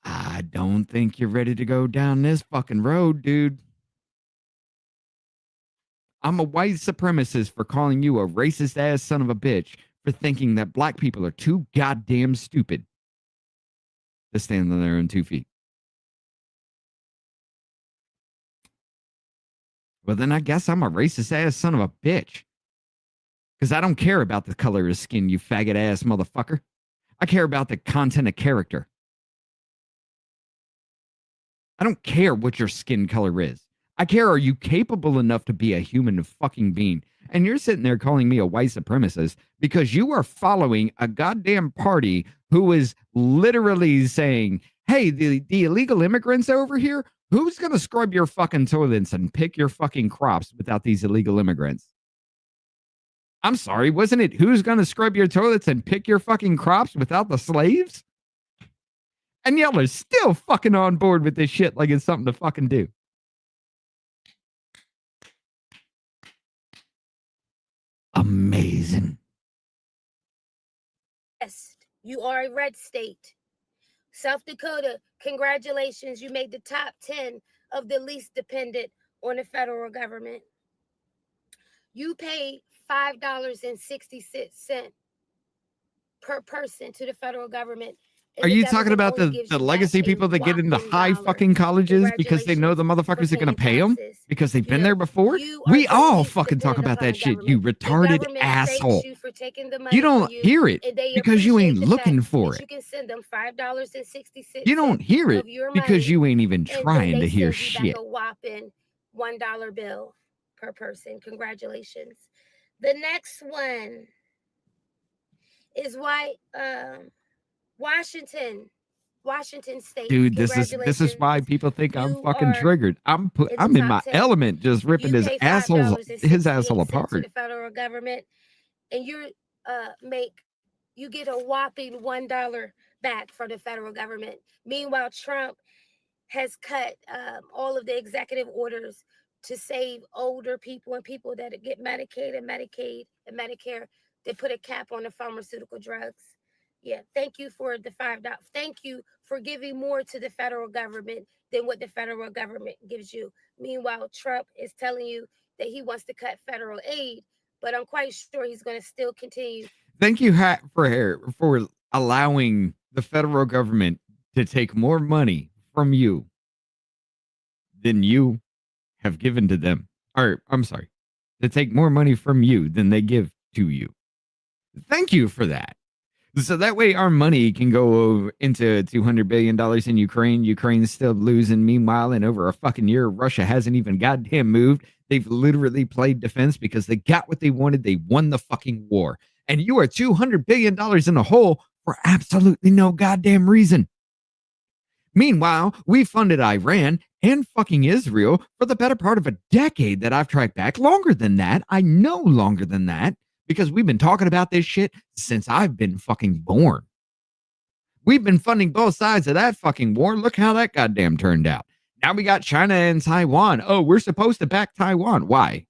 I don't think you're ready to go down this fucking road, dude. I'm a white supremacist for calling you a racist ass son of a bitch for thinking that black people are too goddamn stupid to stand on their own 2 feet. Well, then I guess I'm a racist ass son of a bitch. Because I don't care about the color of skin, you faggot ass motherfucker. I care about the content of character. I don't care what your skin color is. I care, are you capable enough to be a human fucking being? And you're sitting there calling me a white supremacist because you are following a goddamn party who is literally saying, hey, the illegal immigrants over here, who's going to scrub your fucking toilets and pick your fucking crops without these illegal immigrants? I'm sorry, wasn't it who's going to scrub your toilets and pick your fucking crops without the slaves? And y'all are still fucking on board with this shit like it's something to fucking do. Amazing. Yes, you are a red state. South Dakota, congratulations. You made the top 10 of the least dependent on the federal government. You pay $5.66 per person to the federal government. Are you talking about the legacy people that get into high fucking colleges because they know the motherfuckers are going to pay them because they've been there before? We all fucking talk about that shit, you retarded asshole. You don't hear it because you ain't looking for it. You can send them $5.66. You don't hear it because you ain't even trying to hear shit. A whopping $1 bill per person. Congratulations. The next one is why Washington State. Dude, this is why people think I'm fucking triggered. I'm in my element just ripping his asshole apart. To the federal government, and you get a whopping $1 back from the federal government. Meanwhile, Trump has cut all of the executive orders to save older people and people that get Medicaid and Medicare. They put a cap on the pharmaceutical drugs. Yeah, thank you for the $5. Thank you for giving more to the federal government than what the federal government gives you. Meanwhile, Trump is telling you that he wants to cut federal aid, but I'm quite sure he's going to still continue. Thank you for allowing the federal government to take more money from you than you have given to them. Or, I'm sorry, to take more money from you than they give to you. Thank you for that. So that way our money can go into $200 billion in Ukraine. Ukraine's still losing. Meanwhile, in over a fucking year, Russia hasn't even goddamn moved. They've literally played defense because they got what they wanted. They won the fucking war. And you are $200 billion in a hole for absolutely no goddamn reason. Meanwhile, we funded Iran and fucking Israel for the better part of a decade that I've tracked back. Longer than that. I know longer than that. Because we've been talking about this shit since I've been fucking born. We've been funding both sides of that fucking war. Look how that goddamn turned out. Now we got China and Taiwan. Oh, we're supposed to back Taiwan. Why?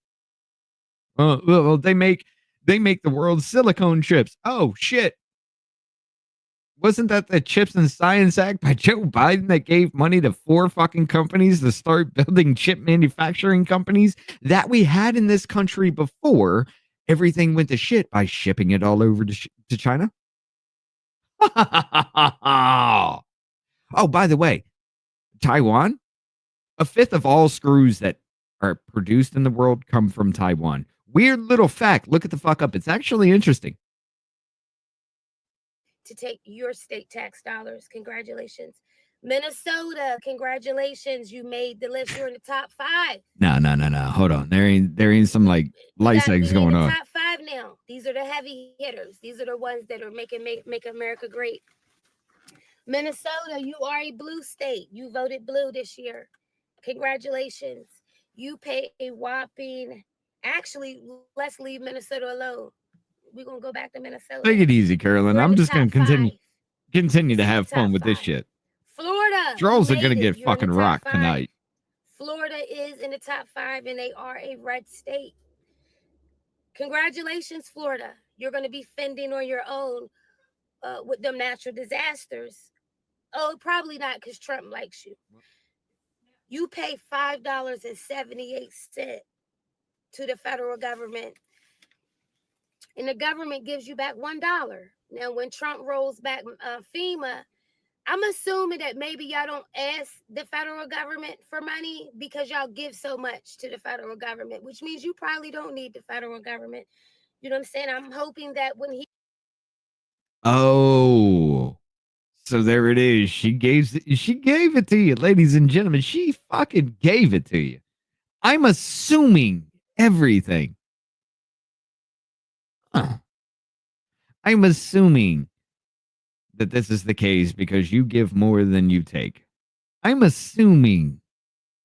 Well, they make the world's silicone chips. Oh, shit. Wasn't that the Chips and Science Act by Joe Biden that gave money to 4 fucking companies to start building chip manufacturing companies that we had in this country before everything went to shit by shipping it all over to China? Oh, by the way, Taiwan, a fifth of all screws that are produced in the world come from Taiwan. Weird little fact. Look at the fuck up. It's actually interesting. To take your state tax dollars. Congratulations. Minnesota, congratulations. You made the list. You're in the top 5. No. Hold on. There ain't some like lice eggs going on. Top 5 now. These are the heavy hitters. These are the ones that are make America great. Minnesota, you are a blue state. You voted blue this year. Congratulations. You pay a whopping, actually, let's leave Minnesota alone. We're going to go back to Minnesota. Take it easy, Carolyn. I'm just going to continue to have fun with this shit. Florida. Trolls are going to get fucking rocked tonight. Florida is in the top 5, and they are a red state. Congratulations, Florida. You're going to be fending on your own with them natural disasters. Oh, probably not, because Trump likes you. You pay $5.78 to the federal government, and the government gives you back $1. Now, when Trump rolls back FEMA, I'm assuming that maybe y'all don't ask the federal government for money because y'all give so much to the federal government, which means you probably don't need the federal government. You know what I'm saying? I'm hoping that when he... Oh, so there it is. She gave it to you, ladies and gentlemen. She fucking gave it to you. I'm assuming everything. Huh. I'm assuming that this is the case because you give more than you take. I'm assuming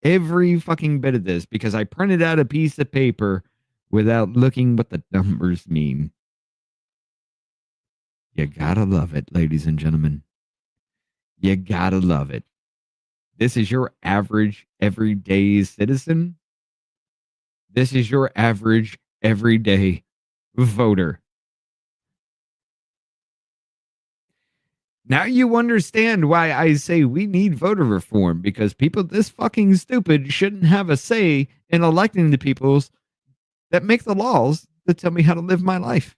every fucking bit of this because I printed out a piece of paper without looking what the numbers mean. You gotta love it, ladies and gentlemen. You gotta love it. This is your average everyday citizen. This is your average everyday voter. Now you understand why I say we need voter reform, because people this fucking stupid shouldn't have a say in electing the peoples that make the laws that tell me how to live my life.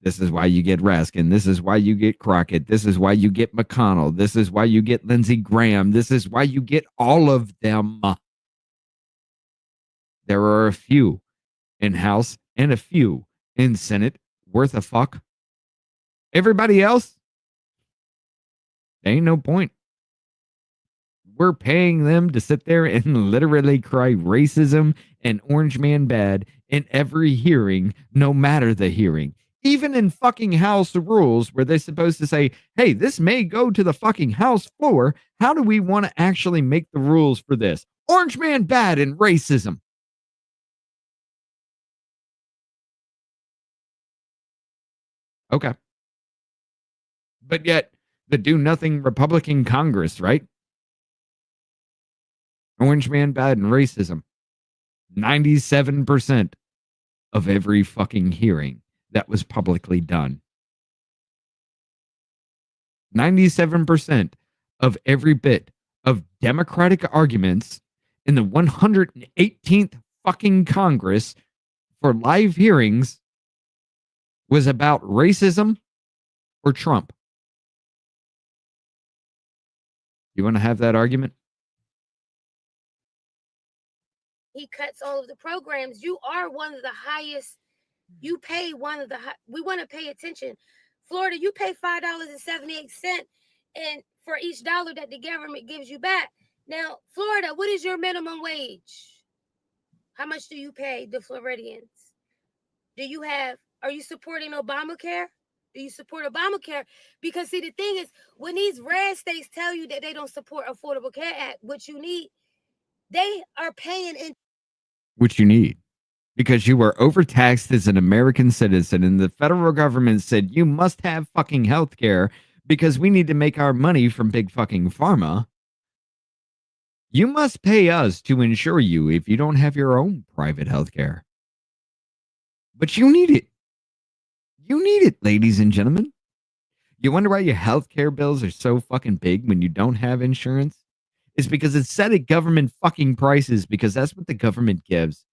This is why you get Raskin. This is why you get Crockett. This is why you get McConnell. This is why you get Lindsey Graham. This is why you get all of them. There are a few in House and a few in Senate worth a fuck. Everybody else, ain't no point. We're paying them to sit there and literally cry racism and orange man bad in every hearing, no matter the hearing. Even in fucking House rules where they're supposed to say, hey, this may go to the fucking House floor. How do we want to actually make the rules for this? Orange man bad and racism. Okay. But yet, the do-nothing Republican Congress, right? Orange man bad and racism. 97% of every fucking hearing that was publicly done. 97% of every bit of Democratic arguments in the 118th fucking Congress for live hearings was about racism or Trump. You want to have that argument? He cuts all of the programs. You are one of the highest. You pay one of the we want to pay attention. Florida, you pay $5.78 and for each dollar that the government gives you back. Now, Florida, what is your minimum wage? How much do you pay the Floridians? Are you supporting Obamacare? Do you support Obamacare? Because see, the thing is, when these red states tell you that they don't support Affordable Care Act, what you need, they are paying in. Which you need. Because you were overtaxed as an American citizen, and the federal government said you must have fucking health care because we need to make our money from big fucking pharma. You must pay us to insure you if you don't have your own private health care. But you need it. You need it, ladies and gentlemen. You wonder why your health care bills are so fucking big when you don't have insurance? It's because it's set at government fucking prices, because that's what the government gives.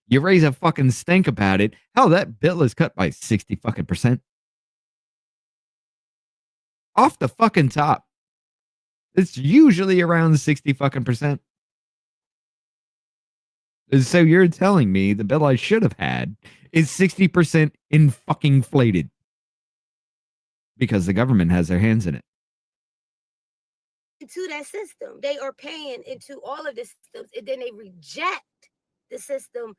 You raise a fucking stink about it. Hell, that bill is cut by 60 fucking %. Off the fucking top. It's usually around 60 fucking %. So you're telling me the bill I should have had is 60% in fucking inflated because the government has their hands in it. Into that system. They are paying into all of the systems, and then they reject the system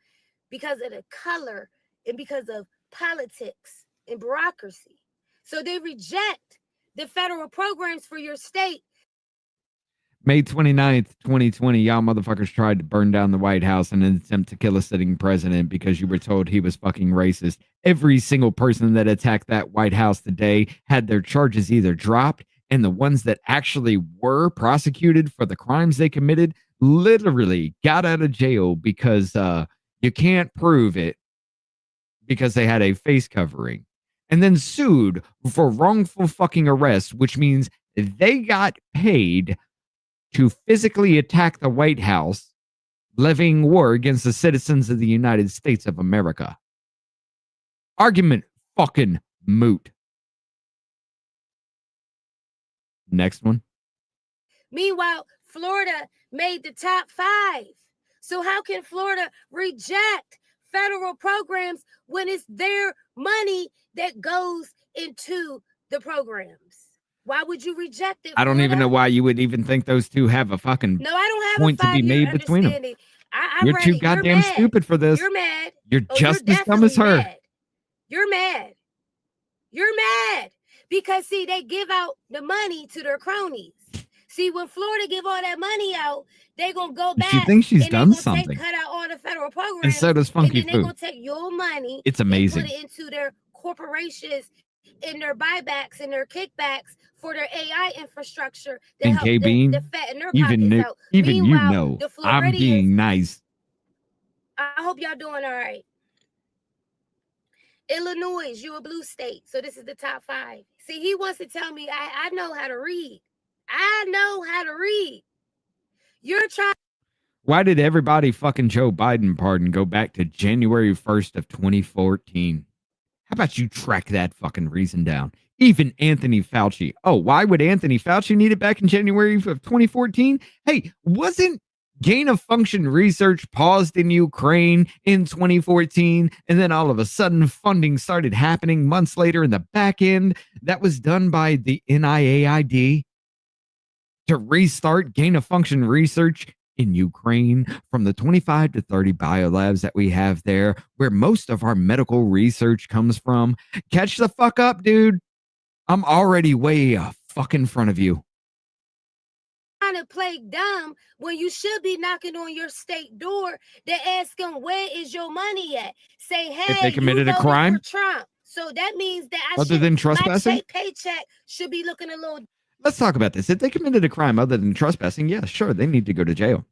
because of the color and because of politics and bureaucracy. So they reject the federal programs for your state. May 29th, 2020, y'all motherfuckers tried to burn down the White House in an attempt to kill a sitting president because you were told he was fucking racist. Every single person that attacked that White House today had their charges either dropped, and the ones that actually were prosecuted for the crimes they committed literally got out of jail because you can't prove it because they had a face covering, and then sued for wrongful fucking arrest, which means they got paid to physically attack the White House, levying war against the citizens of the United States of America. Argument fucking moot. Next one. Meanwhile, Florida made the top 5. So how can Florida reject federal programs when it's their money that goes into the programs? Why would you reject it? I don't even know why you would even think those two have a fucking no, I don't have point a to be made between them. You're too goddamn stupid for this. You're mad. You're just as dumb as her. Mad. You're mad. You're mad. Because, see, they give out the money to their cronies. See, when Florida give all that money out, they're going to go back. She thinks she's done something. Cut out all the federal programs. And so does Funky and then Food. They're going to take your money. It's amazing. And put it into their corporations, in their buybacks and their kickbacks for their AI infrastructure. And K-Bean, even you know, I'm being nice. I hope y'all doing all right. Illinois, you a blue state. So this is the top 5. See, he wants to tell me I know how to read. I know how to read. You're trying. Why did everybody fucking Joe Biden pardon go back to January 1st of 2014? How about you track that fucking reason down? Even Anthony Fauci. Oh, why would Anthony Fauci need it back in January of 2014? Hey, wasn't gain of function research paused in Ukraine in 2014? And then all of a sudden funding started happening months later in the back end. That was done by the NIAID to restart gain of function research in Ukraine from the 25 to 30 biolabs that we have there, where most of our medical research comes from. Catch the fuck up, dude. I'm already way fuck in front of you. Trying to play dumb when you should be knocking on your state door to ask them, where is your money at? Say, hey, if they committed a crime, for Trump. So that means that other than trespassing, my paycheck should be looking a little. Let's talk about this. If they committed a crime other than trespassing, yeah, sure, they need to go to jail.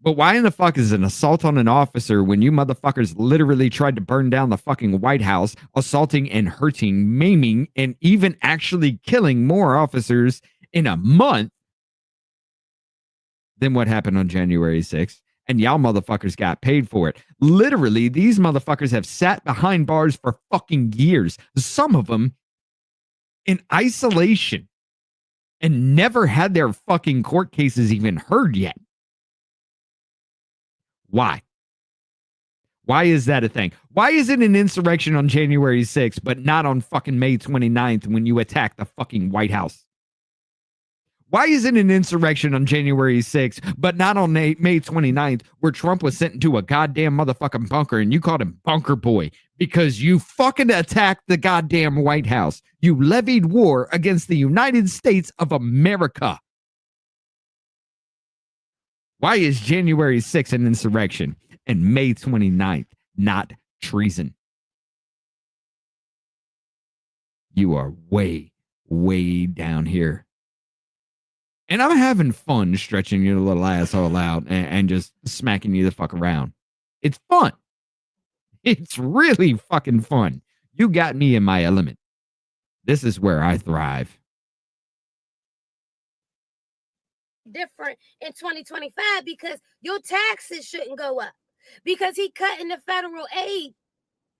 But why in the fuck is an assault on an officer when you motherfuckers literally tried to burn down the fucking White House, assaulting and hurting, maiming, and even actually killing more officers in a month than what happened on January 6th? And y'all motherfuckers got paid for it. Literally, these motherfuckers have sat behind bars for fucking years. Some of them in isolation and never had their fucking court cases even heard yet. Why? Why is that a thing? Why is it an insurrection on January 6th, but not on fucking May 29th when you attack the fucking White House? Why is it an insurrection on January 6th, but not on May 29th, where Trump was sent into a goddamn motherfucking bunker and you called him Bunker Boy because you fucking attacked the goddamn White House? You levied war against the United States of America. Why is January 6th an insurrection and May 29th not treason? You are way, way down here. And I'm having fun stretching your little asshole out and just smacking you the fuck around. It's fun. It's really fucking fun. You got me in my element. This is where I thrive. Different in 2025 because your taxes shouldn't go up because he cutting the federal aid.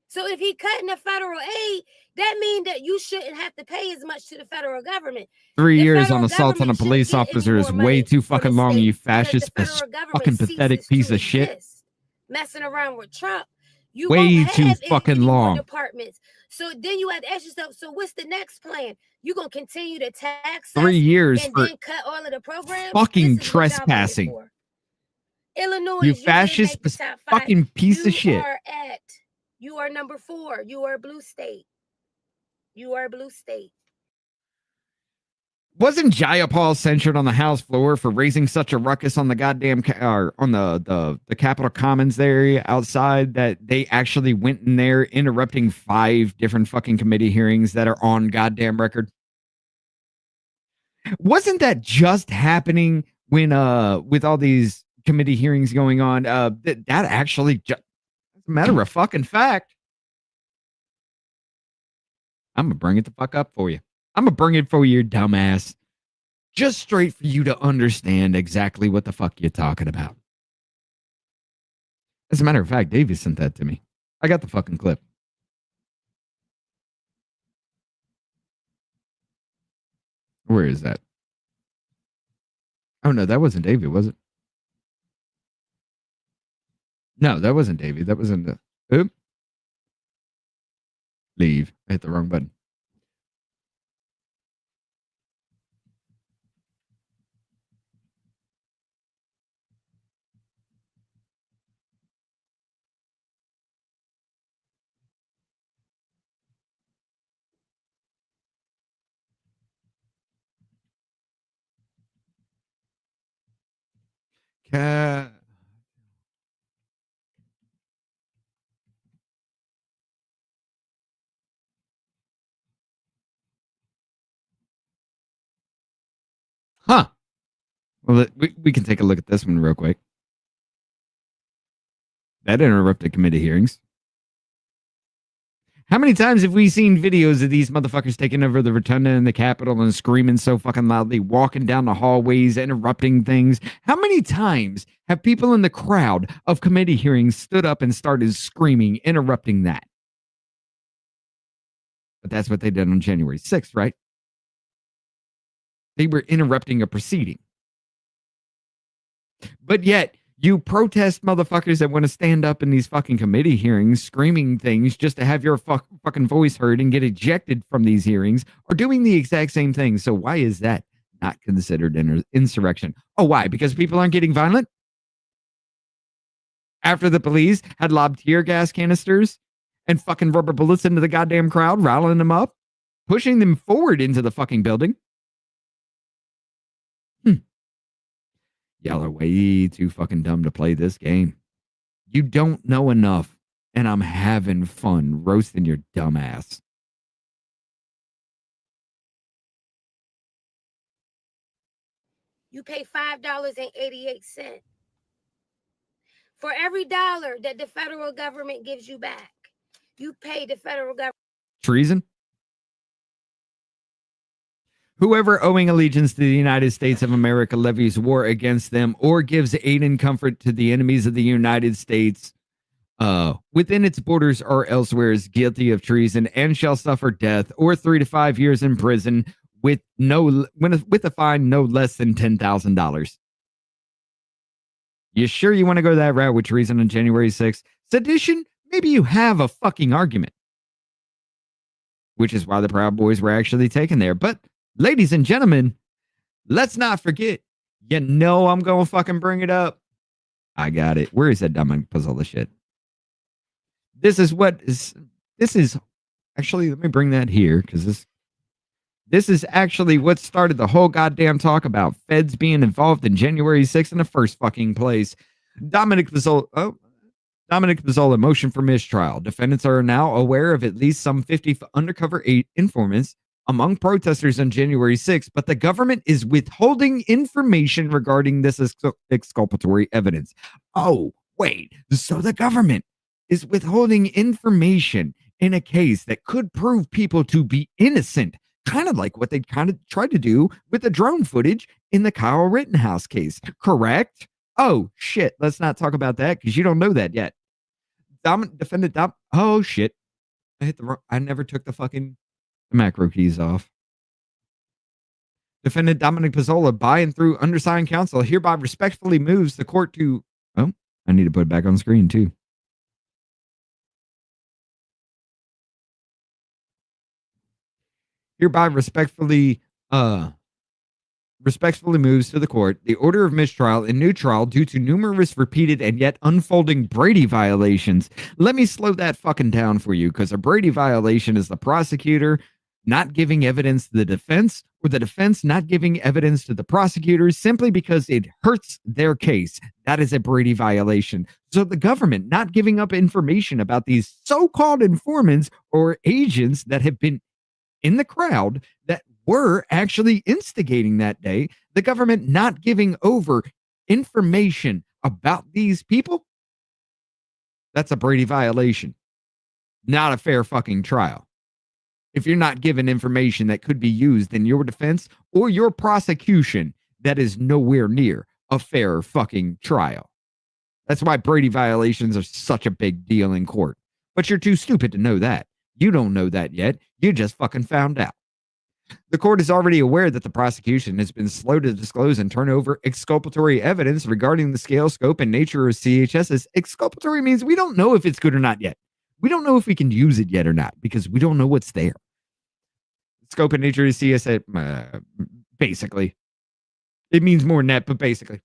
So if he cutting the federal aid, that means that you shouldn't have to pay as much to the federal government. 3 years on assault on a police officer is way too fucking long, you fascist, fucking pathetic piece of shit. Messing around with Trump. You way too fucking long. Departments. So then you have to ask yourself, so what's the next plan? You gonna continue to tax 3 years and for then cut all of the programs? Fucking trespassing. Illinois, you fascist fucking piece of shit. You are number 4. You are a blue state. You are a blue state. Wasn't Jayapal censured on the House floor for raising such a ruckus on the goddamn on the Capitol Commons there outside that they actually went in there interrupting 5 different fucking committee hearings that are on goddamn record? Wasn't that just happening when with all these committee hearings going on? That actually as a matter of fucking fact. I'm gonna bring it the fuck up for you. I'm gonna bring it for your dumbass. Just straight for you to understand exactly what the fuck you're talking about. As a matter of fact, Davey sent that to me. I got the fucking clip. Where is that? Oh no, that wasn't Davey, was it? No, that wasn't Davey. That wasn't the. Oop. Leave. I hit the wrong button. Cat. Huh. Well, we can take a look at this one real quick. That interrupted committee hearings. How many times have we seen videos of these motherfuckers taking over the rotunda in the Capitol and screaming so fucking loudly, walking down the hallways, interrupting things? How many times have people in the crowd of committee hearings stood up and started screaming, interrupting that? But that's what they did on January 6th, right? They were interrupting a proceeding. But yet, you protest motherfuckers that want to stand up in these fucking committee hearings, screaming things just to have your fucking voice heard and get ejected from these hearings, are doing the exact same thing. So why is that not considered insurrection? Oh, why? Because people aren't getting violent? After the police had lobbed tear gas canisters and fucking rubber bullets into the goddamn crowd, riling them up, pushing them forward into the fucking building. Y'all are way too fucking dumb to play this game. You don't know enough, and I'm having fun roasting your dumb ass. You pay $5.88 for every dollar that the federal government gives you back. You pay the federal government. Treason? Whoever owing allegiance to the United States of America levies war against them or gives aid and comfort to the enemies of the United States within its borders or elsewhere is guilty of treason and shall suffer death or 3 to 5 years in prison with a fine no less than $10,000. You sure you want to go that route with treason on January 6th? Sedition? Maybe you have a fucking argument. Which is why the Proud Boys were actually taken there. But ladies and gentlemen, let's not forget. You know I'm going to fucking bring it up. I got it. Where is that dumb puzzle of shit? This is actually, let me bring that here because this is actually what started the whole goddamn talk about feds being involved in January 6th in the first fucking place. Dominic Pizzola motion for mistrial. Defendants are now aware of at least some 50 undercover informants among protesters on January 6th, but the government is withholding information regarding this exculpatory evidence. Oh, wait. So the government is withholding information in a case that could prove people to be innocent, kind of like what they kind of tried to do with the drone footage in the Kyle Rittenhouse case, correct? Oh, shit. Let's not talk about that because you don't know that yet. Oh, shit. I never took the fucking macro keys off. Defendant Dominic Pizzola, by and through undersigned counsel, hereby respectfully moves the court to... Oh, I need to put it back on screen, too. Hereby respectfully moves to the court the order of mistrial and new trial due to numerous repeated and yet unfolding Brady violations. Let me slow that fucking down for you, because a Brady violation is the prosecutor not giving evidence to the defense, or the defense not giving evidence to the prosecutors simply because it hurts their case. That is a Brady violation. So the government not giving up information about these so-called informants or agents that have been in the crowd that were actually instigating that day, the government not giving over information about these people, that's a Brady violation. Not a fair fucking trial. If you're not given information that could be used in your defense or your prosecution, that is nowhere near a fair fucking trial. That's why Brady violations are such a big deal in court. But you're too stupid to know that. You don't know that yet. You just fucking found out. The court is already aware that the prosecution has been slow to disclose and turn over exculpatory evidence regarding the scale, scope, and nature of CHSs. Exculpatory means we don't know if it's good or not yet. We don't know if we can use it yet or not because we don't know what's there. Scope and nature of CSS, basically. It means more than that, but basically.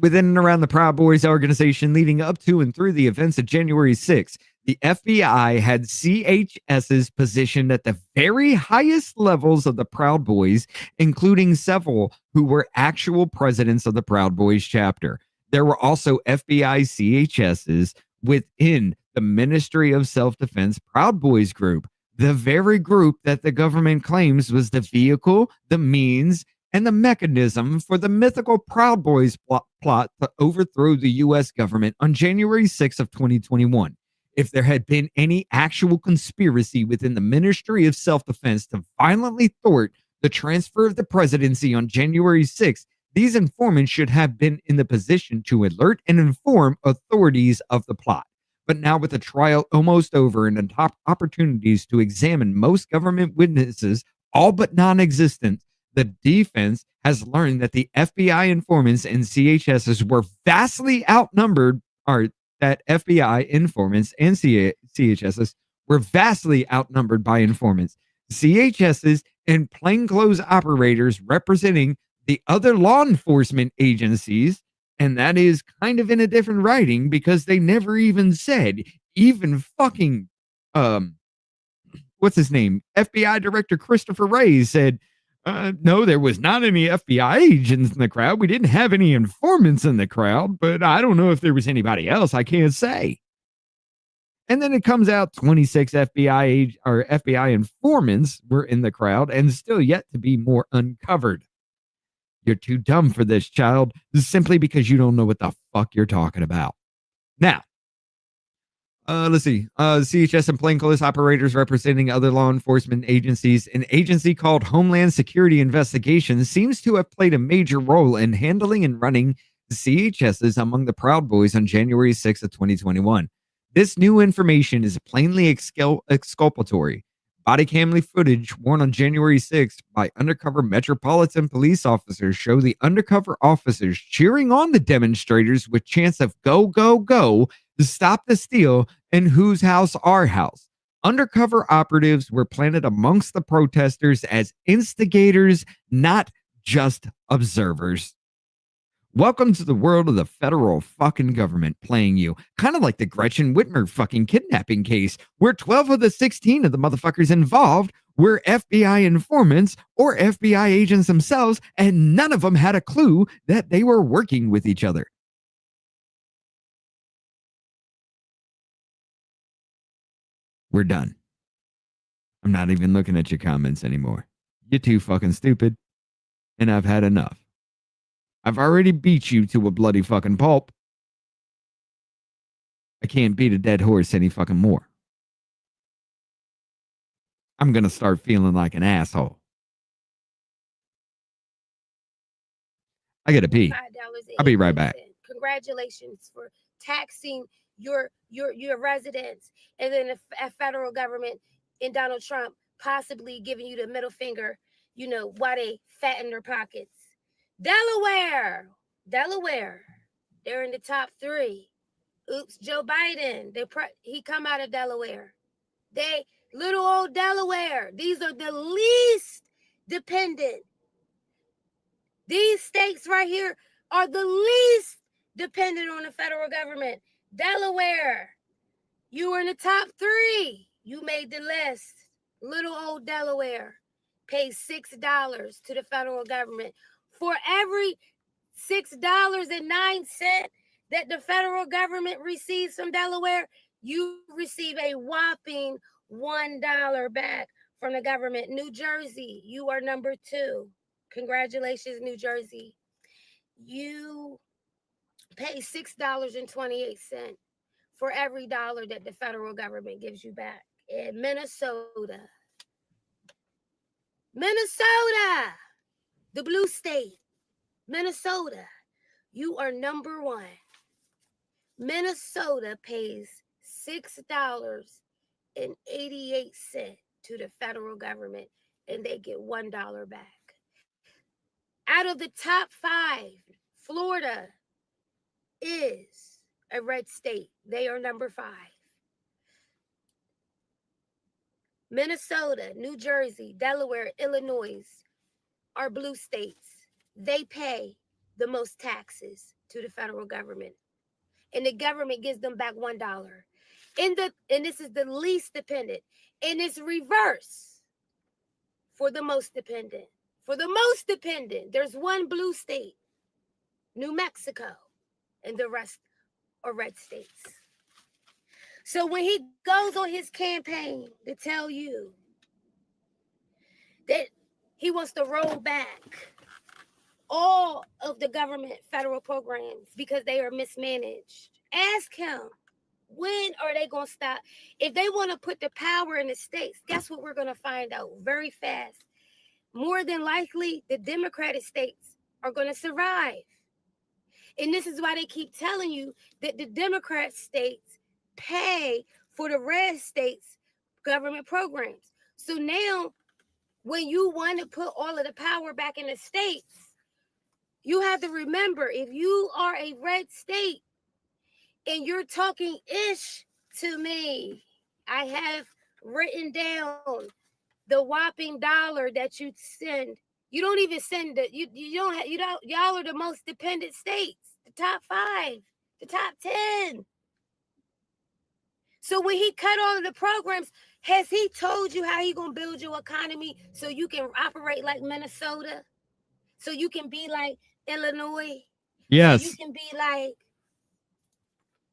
Within and around the Proud Boys organization leading up to and through the events of January 6th, the FBI had CHSs positioned at the very highest levels of the Proud Boys, including several who were actual presidents of the Proud Boys chapter. There were also FBI CHSs within the Ministry of Self-Defense Proud Boys group, the very group that the government claims was the vehicle, the means, and the mechanism for the mythical Proud Boys plot to overthrow the U.S. government on January 6th of 2021. If there had been any actual conspiracy within the Ministry of Self-Defense to violently thwart the transfer of the presidency on January 6th, these informants should have been in the position to alert and inform authorities of the plot. But now with the trial almost over and the top opportunities to examine most government witnesses, all but non-existent, the defense has learned that the FBI informants and CHSs were vastly outnumbered, or that FBI informants and CHSs were vastly outnumbered by informants. CHSs and plainclothes operators representing the other law enforcement agencies, and that is kind of in a different writing because they never even said, even fucking, what's his name? FBI Director Christopher Wray said, no, there was not any FBI agents in the crowd. We didn't have any informants in the crowd, but I don't know if there was anybody else. I can't say. And then it comes out 26 FBI informants were in the crowd and still yet to be more uncovered. You're too dumb for this, child, simply because you don't know what the fuck you're talking about. Now, let's see. CHS and plainclothes operators representing other law enforcement agencies. An agency called Homeland Security Investigations seems to have played a major role in handling and running CHSs among the Proud Boys on January 6th of 2021. This new information is plainly exculpatory. Body cam footage worn on January 6th by undercover Metropolitan Police officers show the undercover officers cheering on the demonstrators with chants of "Go, go, go" to stop the steal and "Whose house, our house." Undercover operatives were planted amongst the protesters as instigators, not just observers. Welcome to the world of the federal fucking government playing you. Kind of like the Gretchen Whitmer fucking kidnapping case, where 12 of the 16 of the motherfuckers involved were FBI informants or FBI agents themselves, and none of them had a clue that they were working with each other. We're done. I'm not even looking at your comments anymore. You're too fucking stupid, and I've had enough. I've already beat you to a bloody fucking pulp. I can't beat a dead horse any fucking more. I'm gonna start feeling like an asshole. I gotta pee. I'll be right back. Congratulations for taxing your residents, and then a federal government and Donald Trump possibly giving you the middle finger, while they fatten their pockets. Delaware, they're in the top 3. Oops, Joe Biden, he come out of Delaware. Little old Delaware, these are the least dependent. These states right here are the least dependent on the federal government. Delaware, you were in the top 3. You made the list. Little old Delaware pays $6 to the federal government. For every $6.09 that the federal government receives from Delaware, you receive a whopping $1 back from the government. New Jersey, you are number 2. Congratulations, New Jersey. You pay $6.28 for every dollar that the federal government gives you back. In Minnesota, the blue state, Minnesota, you are number 1. Minnesota pays $6.88 to the federal government, and they get $1 back. Out of the top 5, Florida is a red state. They are number 5. Minnesota, New Jersey, Delaware, Illinois are blue states. They pay the most taxes to the federal government, and the government gives them back $1. And this is the least dependent, and it's reverse for the most dependent. For the most dependent, there's one blue state, New Mexico, and the rest are red states. So when he goes on his campaign to tell you that he wants to roll back all of the government federal programs because they are mismanaged, ask him, when are they going to stop? If they want to put the power in the states, guess what we're going to find out very fast? More than likely, the Democratic states are going to survive. And this is why they keep telling you that the Democrat states pay for the red states' government programs. So now, when you want to put all of the power back in the states, you have to remember, if you are a red state and you're talking ish to me, I have written down the whopping dollar that you send. You don't even send it. Y'all are the most dependent states, the top 5, the top 10. So when he cut all of the programs, has he told you how he gonna build your economy so you can operate like Minnesota? So you can be like Illinois? Yes. So you can be like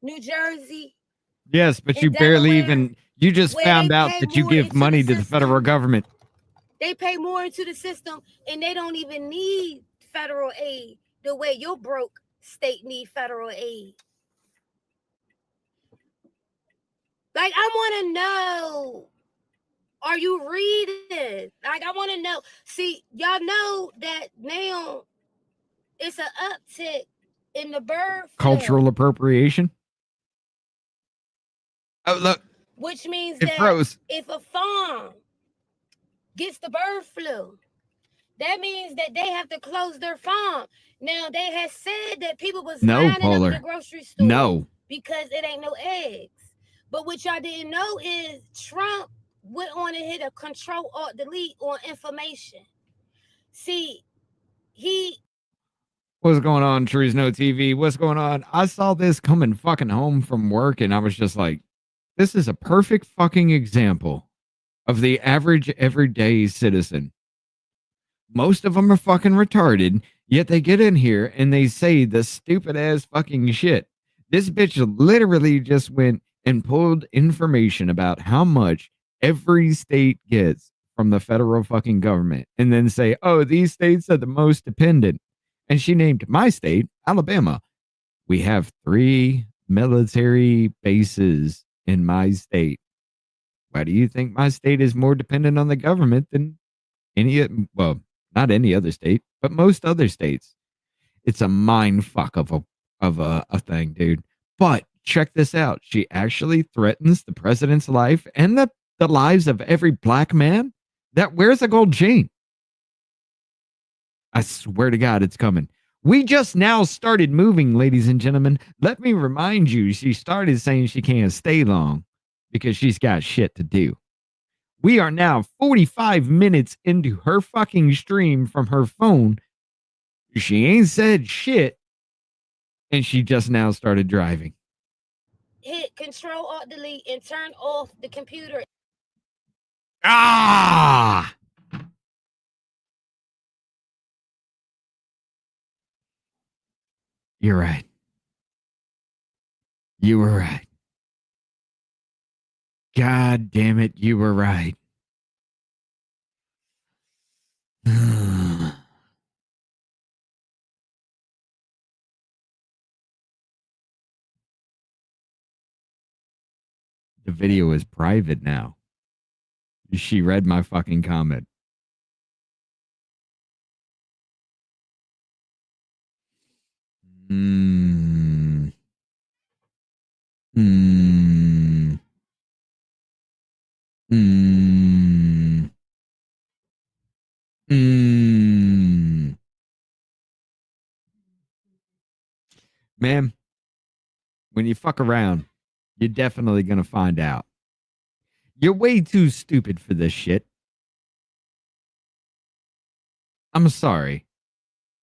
New Jersey? Yes, but you barely even, you just found out that you give money to the federal government. They pay more into the system, and they don't even need federal aid the way your broke state need federal aid. Like, I want to know, are you reading? Like, I want to know. See, y'all know that now it's an uptick in the bird flu. Cultural appropriation? Oh, look. Which means it that froze. If a farm gets the bird flu, that means that they have to close their farm. Now, they had said that people was lining up at the grocery store because it ain't no eggs. But what y'all didn't know is Trump went on and hit a Control-Alt-Delete on information. See, What's going on, Trees No TV? What's going on? I saw this coming fucking home from work, and I was just like, this is a perfect fucking example of the average everyday citizen. Most of them are fucking retarded, yet they get in here and they say the stupid ass fucking shit. This bitch literally just went and pulled information about how much every state gets from the federal fucking government and then say, oh, these states are the most dependent. And she named my state, Alabama. We have 3 military bases in my state. Why do you think my state is more dependent on the government than well, not any other state, but most other states? It's a mind fuck of a thing, dude. But check this out. She actually threatens the president's life and the lives of every black man that wears a gold chain. I swear to God, it's coming. We just now started moving, ladies and gentlemen. Let me remind you, she started saying she can't stay long because she's got shit to do. We are now 45 minutes into her fucking stream from her phone. She ain't said shit, and she just now started driving. Hit Control-Alt-Delete and turn off the computer. Ah! You're right. You were right. God damn it, you were right. The video is private now. She read my fucking comment. Mm. Mm. Mm. Mm. Ma'am, when you fuck around, you're definitely going to find out. You're way too stupid for this shit. I'm sorry.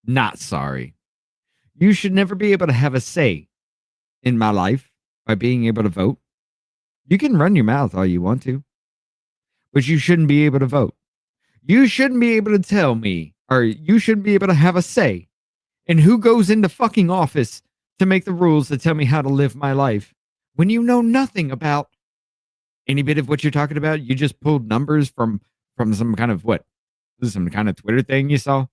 Not sorry. You should never be able to have a say in my life by being able to vote. You can run your mouth all you want to, but you shouldn't be able to vote. You shouldn't be able to tell me, or you shouldn't be able to have a say in who goes into fucking office to make the rules that tell me how to live my life when you know nothing about any bit of what you're talking about. You just pulled numbers from some kind of what? This is some kind of Twitter thing you saw,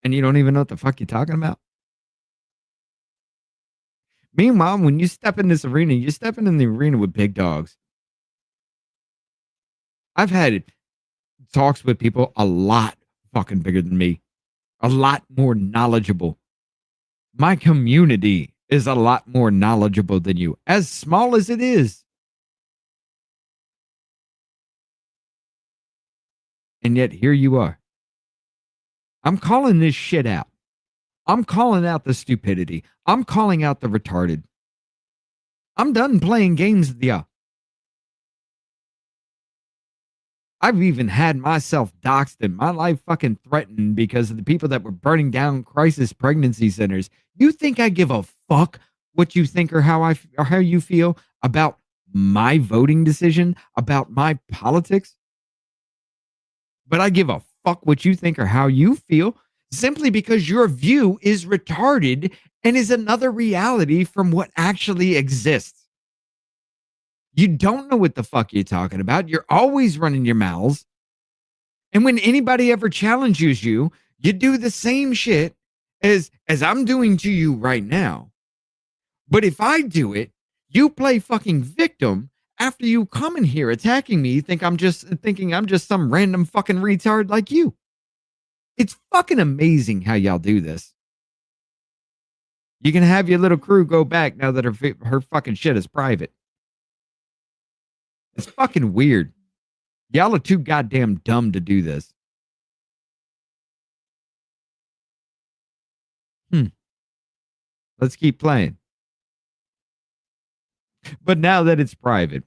and you don't even know what the fuck you're talking about. Meanwhile, when you step in this arena, you're stepping in the arena with big dogs. I've had talks with people a lot fucking bigger than me, a lot more knowledgeable. My community is a lot more knowledgeable than you, as small as it is. And yet here you are. I'm calling this shit out. I'm calling out the stupidity. I'm calling out the retarded. I'm done playing games with y'all. I've even had myself doxxed and my life fucking threatened because of the people that were burning down crisis pregnancy centers. You think I give a fuck what you think or how you feel about my voting decision, about my politics? But I give a fuck what you think or how you feel simply because your view is retarded and is another reality from what actually exists. You don't know what the fuck you're talking about. You're always running your mouths. And when anybody ever challenges you, you do the same shit as I'm doing to you right now. But if I do it, you play fucking victim after you come in here attacking me, thinking I'm just some random fucking retard like you. It's fucking amazing how y'all do this. You can have your little crew go back now that her fucking shit is private. It's fucking weird. Y'all are too goddamn dumb to do this. Let's keep playing. But now that it's private,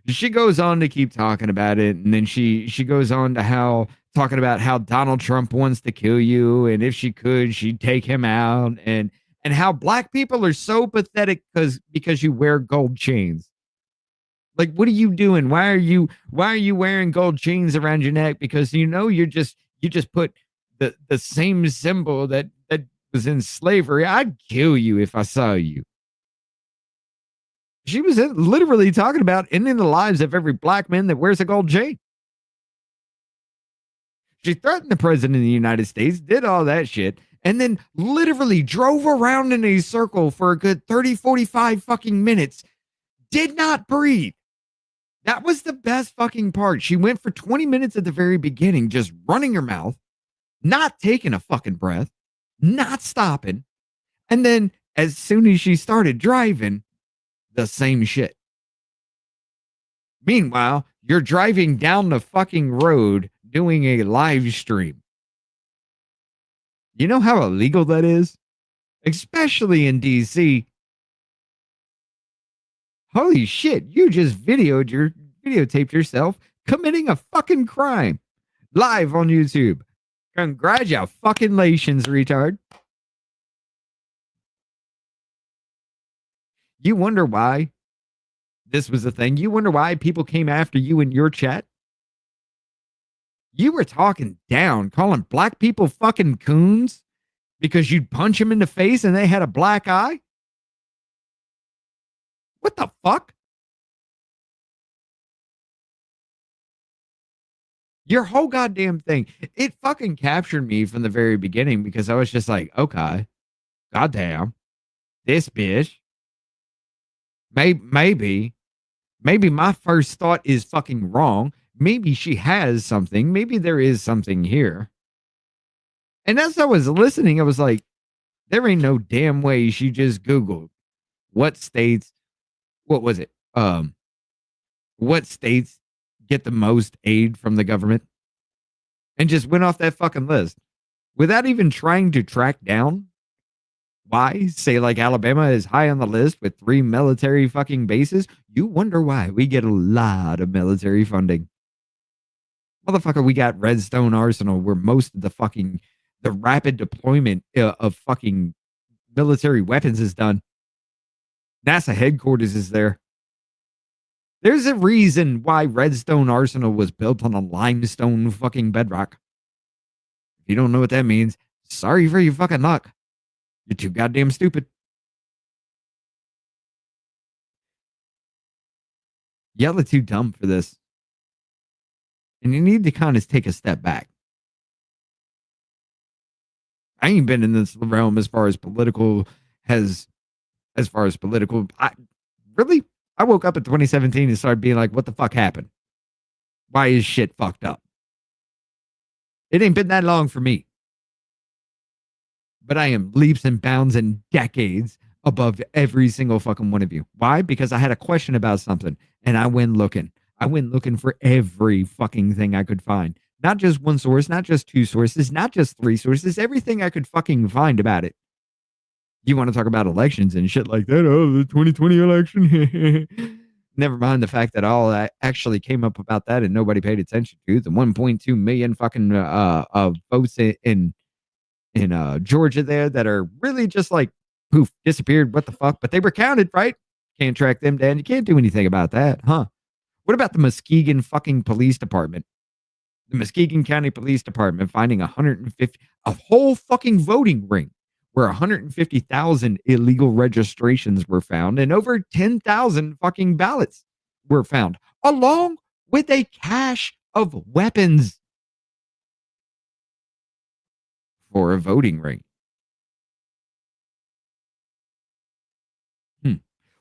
she goes on to keep talking about it, and then she goes on to talking about how Donald Trump wants to kill you, and if she could, she'd take him out, and how black people are so pathetic because you wear gold chains. Like, what are you doing? Why are you wearing gold chains around your neck? Because you just put the same symbol that was in slavery. I'd kill you if I saw you. She was literally talking about ending the lives of every black man that wears a gold chain. She threatened the president of the United States, did all that shit, and then literally drove around in a circle for a good 30, 45 fucking minutes. Did not breathe. That was the best fucking part. She went for 20 minutes at the very beginning, just running her mouth, not taking a fucking breath, not stopping. And then as soon as she started driving, the same shit. Meanwhile, you're driving down the fucking road doing a live stream. You know how illegal that is? Especially in DC. Holy shit, you just videotaped yourself committing a fucking crime live on YouTube. Congratulations, retard. You wonder why this was a thing? You wonder why people came after you in your chat? You were talking down, calling black people fucking coons because you'd punch them in the face and they had a black eye? What the fuck? Your whole goddamn thing. It fucking captured me from the very beginning because I was just like, okay, goddamn, this bitch. Maybe my first thought is fucking wrong. Maybe she has something. Maybe there is something here. And as I was listening, I was like, there ain't no damn way she just Googled what states, what was it? What states get the most aid from the government and just went off that fucking list without even trying to track down why, say, like Alabama is high on the list with 3 military fucking bases. You wonder why we get a lot of military funding. Motherfucker, we got Redstone Arsenal where most of the rapid deployment of fucking military weapons is done. NASA headquarters is there. There's a reason why Redstone Arsenal was built on a limestone fucking bedrock. If you don't know what that means, sorry for your fucking luck. You're too goddamn stupid. Y'all are too dumb for this. And you need to kind of take a step back. I ain't been in this realm as far as political. I woke up in 2017 and started being like, what the fuck happened? Why is shit fucked up? It ain't been that long for me. But I am leaps and bounds and decades above every single fucking one of you. Why? Because I had a question about something and I went looking. I went looking for every fucking thing I could find. Not just one source, not just 2 sources, not just 3 sources, everything I could fucking find about it. You want to talk about elections and shit like that? Oh, the 2020 election. Never mind the fact that all that actually came up about that and nobody paid attention to the 1.2 million fucking votes in Georgia there that are really just like poof, disappeared. What the fuck? But they were counted, right? Can't track them down. You can't do anything about that, huh? What about the Muskegon fucking police department? The Muskegon County Police Department finding 150, a whole fucking voting ring where 150,000 illegal registrations were found and over 10,000 fucking ballots were found, along with a cache of weapons for a voting ring.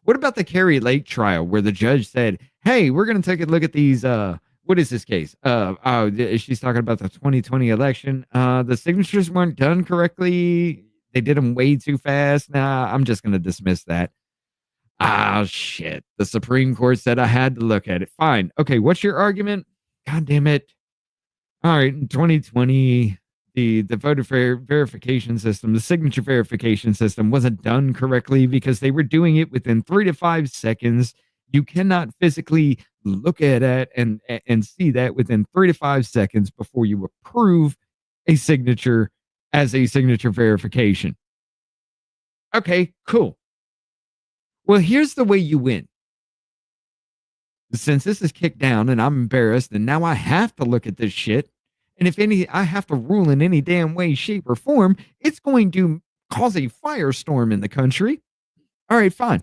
What about the Kerry Lake trial where the judge said, hey, we're going to take a look at these, what is this case? She's talking about the 2020 election. The signatures weren't done correctly. They did them way too fast. Nah, I'm just going to dismiss that. Ah, shit. The Supreme Court said I had to look at it. Fine. Okay, what's your argument? God damn it. All right, in 2020, the voter verification system, the signature verification system wasn't done correctly because they were doing it within 3 to 5 seconds. You cannot physically look at it and see that within 3 to 5 seconds before you approve a signature as a signature verification. Okay, cool. Well, here's the way you win. Since this is kicked down and I'm embarrassed and now I have to look at this shit, and if I have to rule in any damn way, shape, or form, it's going to cause a firestorm in the country. All right, fine.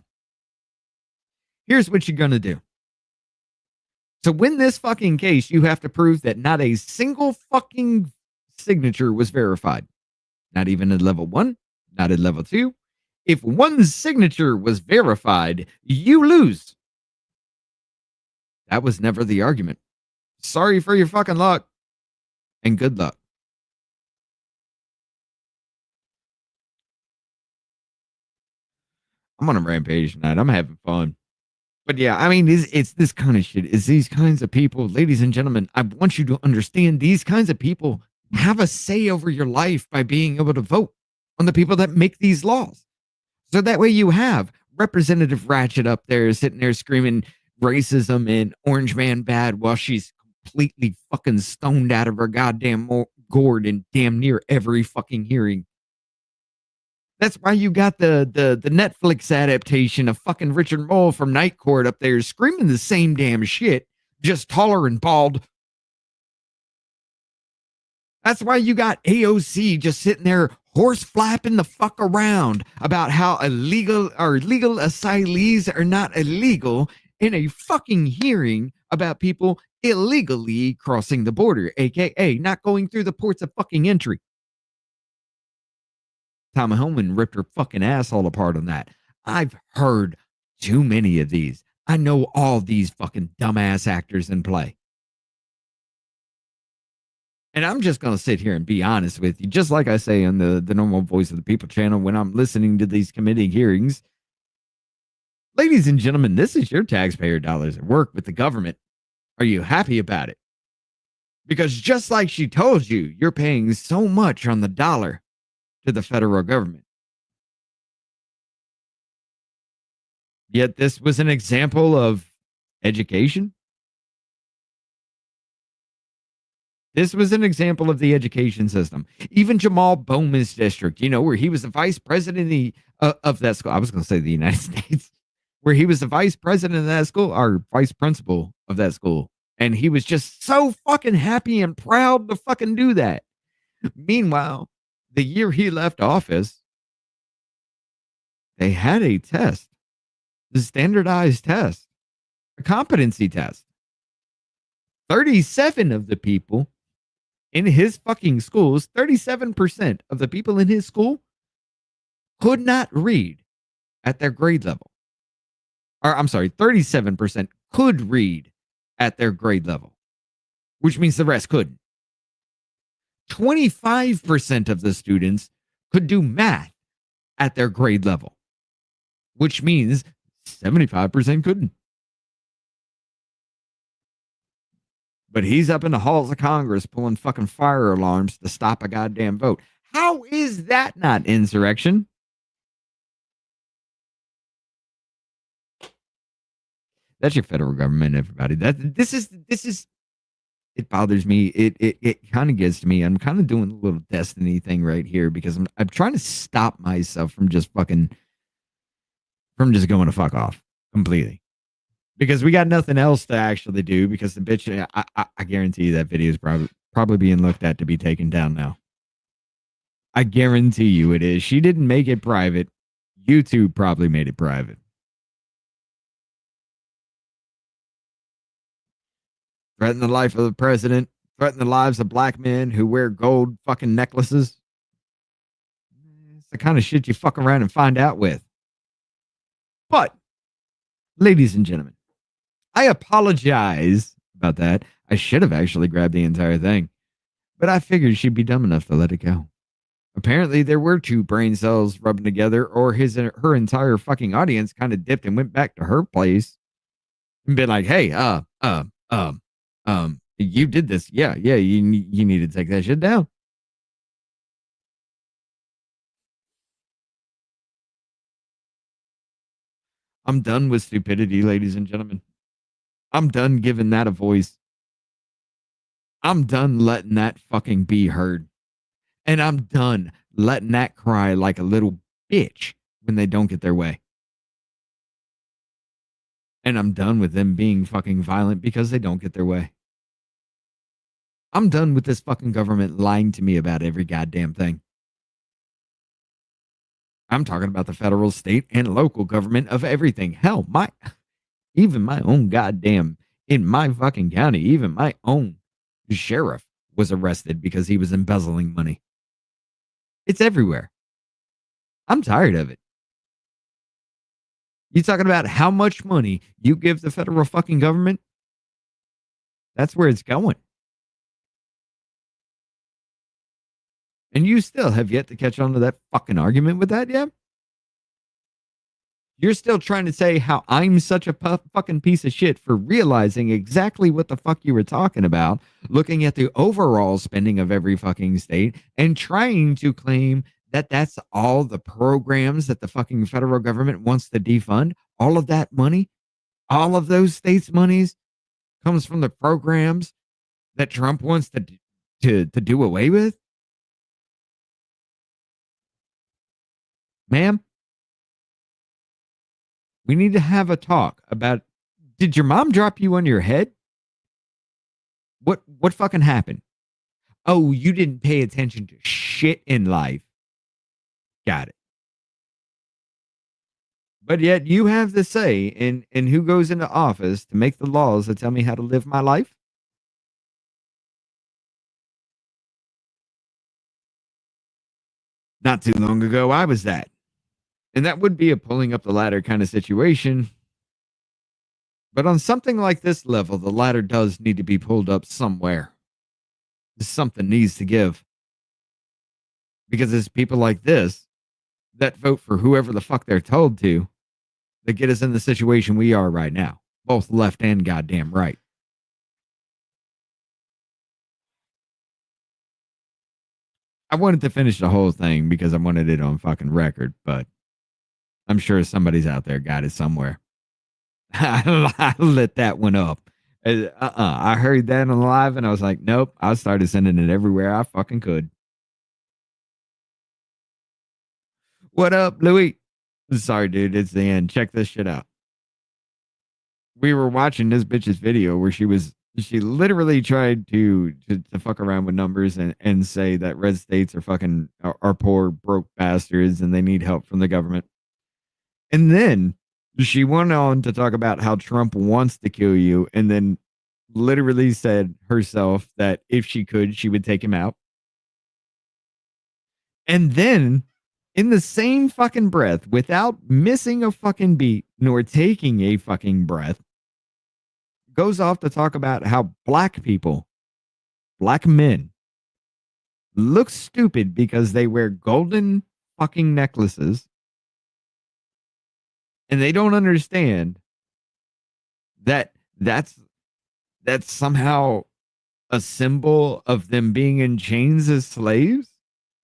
Here's what you're going to do. To win this fucking case, you have to prove that not a single fucking signature was verified. Not even at level 1, not at level 2. If one signature was verified, you lose. That was never the argument. Sorry for your fucking luck. And good luck. I'm on a rampage tonight. I'm having fun. But yeah, I mean, it's this kind of shit. It's these kinds of people, ladies and gentlemen, I want you to understand these kinds of people have a say over your life by being able to vote on the people that make these laws. So that way you have Representative Ratchet up there sitting there screaming racism and Orange Man bad while she's completely fucking stoned out of her goddamn gourd in damn near every fucking hearing. That's why you got the Netflix adaptation of fucking Richard Mole from Night Court up there screaming the same damn shit, just taller and bald. That's why you got AOC just sitting there horse flapping the fuck around about how illegal or legal asylees are not illegal in a fucking hearing about people illegally crossing the border, aka not going through the ports of fucking entry. Tom Hellman ripped her fucking asshole apart on that. I've heard too many of these. I know all these fucking dumbass actors in play. And I'm just going to sit here and be honest with you, just like I say on the normal Voice of the People channel when I'm listening to these committee hearings. Ladies and gentlemen, this is your taxpayer dollars at work with the government. Are you happy about it? Because just like she told you, you're paying so much on the dollar to the federal government. Yet this was an example of education. This was an example of the education system. Even Jamal Bowman's district, where he was the vice president of that school. I was going to say the United States, where he was the vice president of that school, or vice principal of that school. And he was just so fucking happy and proud to fucking do that. Meanwhile, the year he left office, they had a test, the standardized test, a competency test. 37 of the people in his fucking schools, 37% of the people in his school could not read at their grade level. Or I'm sorry, 37% could read at their grade level, which means the rest couldn't. 25% of the students could do math at their grade level, which means 75% couldn't. But he's up in the halls of Congress pulling fucking fire alarms to stop a goddamn vote. How is that not insurrection? That's your federal government, everybody. This is it bothers me. It kind of gets to me. I'm kind of doing a little destiny thing right here because I'm trying to stop myself from just going to fuck off completely. Because we got nothing else to actually do because the bitch, I guarantee you that video is probably being looked at to be taken down now. I guarantee you it is. She didn't make it private. YouTube probably made it private. Threaten the life of the president. Threaten the lives of black men who wear gold fucking necklaces. It's the kind of shit you fuck around and find out with. But, ladies and gentlemen, I apologize about that. I should have actually grabbed the entire thing, but I figured she'd be dumb enough to let it go. Apparently, there were two brain cells rubbing together, or her entire fucking audience kind of dipped and went back to her place and been like, "Hey, you did this. Yeah, you need to take that shit down." I'm done with stupidity, ladies and gentlemen. I'm done giving that a voice. I'm done letting that fucking be heard. And I'm done letting that cry like a little bitch when they don't get their way. And I'm done with them being fucking violent because they don't get their way. I'm done with this fucking government lying to me about every goddamn thing. I'm talking about the federal, state, and local government of everything. Hell, even my own goddamn, in my fucking county, even my own sheriff was arrested because he was embezzling money. It's everywhere. I'm tired of it. You talking about how much money you give the federal fucking government? That's where it's going. And you still have yet to catch on to that fucking argument with that, yeah? You're still trying to say how I'm such a fucking piece of shit for realizing exactly what the fuck you were talking about, looking at the overall spending of every fucking state and trying to claim that that's all the programs that the fucking federal government wants to defund. All of that money, all of those states' monies comes from the programs that Trump wants to do away with. Ma'am, we need to have a talk about, did your mom drop you on your head? What fucking happened? Oh, you didn't pay attention to shit in life. Got it. But yet you have the say in who goes into office to make the laws that tell me how to live my life? Not too long ago, I was that. And that would be a pulling up the ladder kind of situation. But on something like this level, the ladder does need to be pulled up somewhere. Something needs to give. Because it's people like this that vote for whoever the fuck they're told to that get us in the situation we are right now, both left and goddamn right. I wanted to finish the whole thing because I wanted it on fucking record, but I'm sure somebody's out there got it somewhere. I lit that one up. I heard that on live and I was like, nope. I started sending it everywhere I fucking could. What up, Louis? Sorry, dude. It's the end. Check this shit out. We were watching this bitch's video where she literally tried to fuck around with numbers and say that red states are fucking are poor, broke bastards and they need help from the government. And then she went on to talk about how Trump wants to kill you and then literally said herself that if she could, she would take him out. And then in the same fucking breath, without missing a fucking beat nor taking a fucking breath, goes off to talk about how black people, black men, look stupid because they wear golden fucking necklaces and they don't understand that that's somehow a symbol of them being in chains as slaves,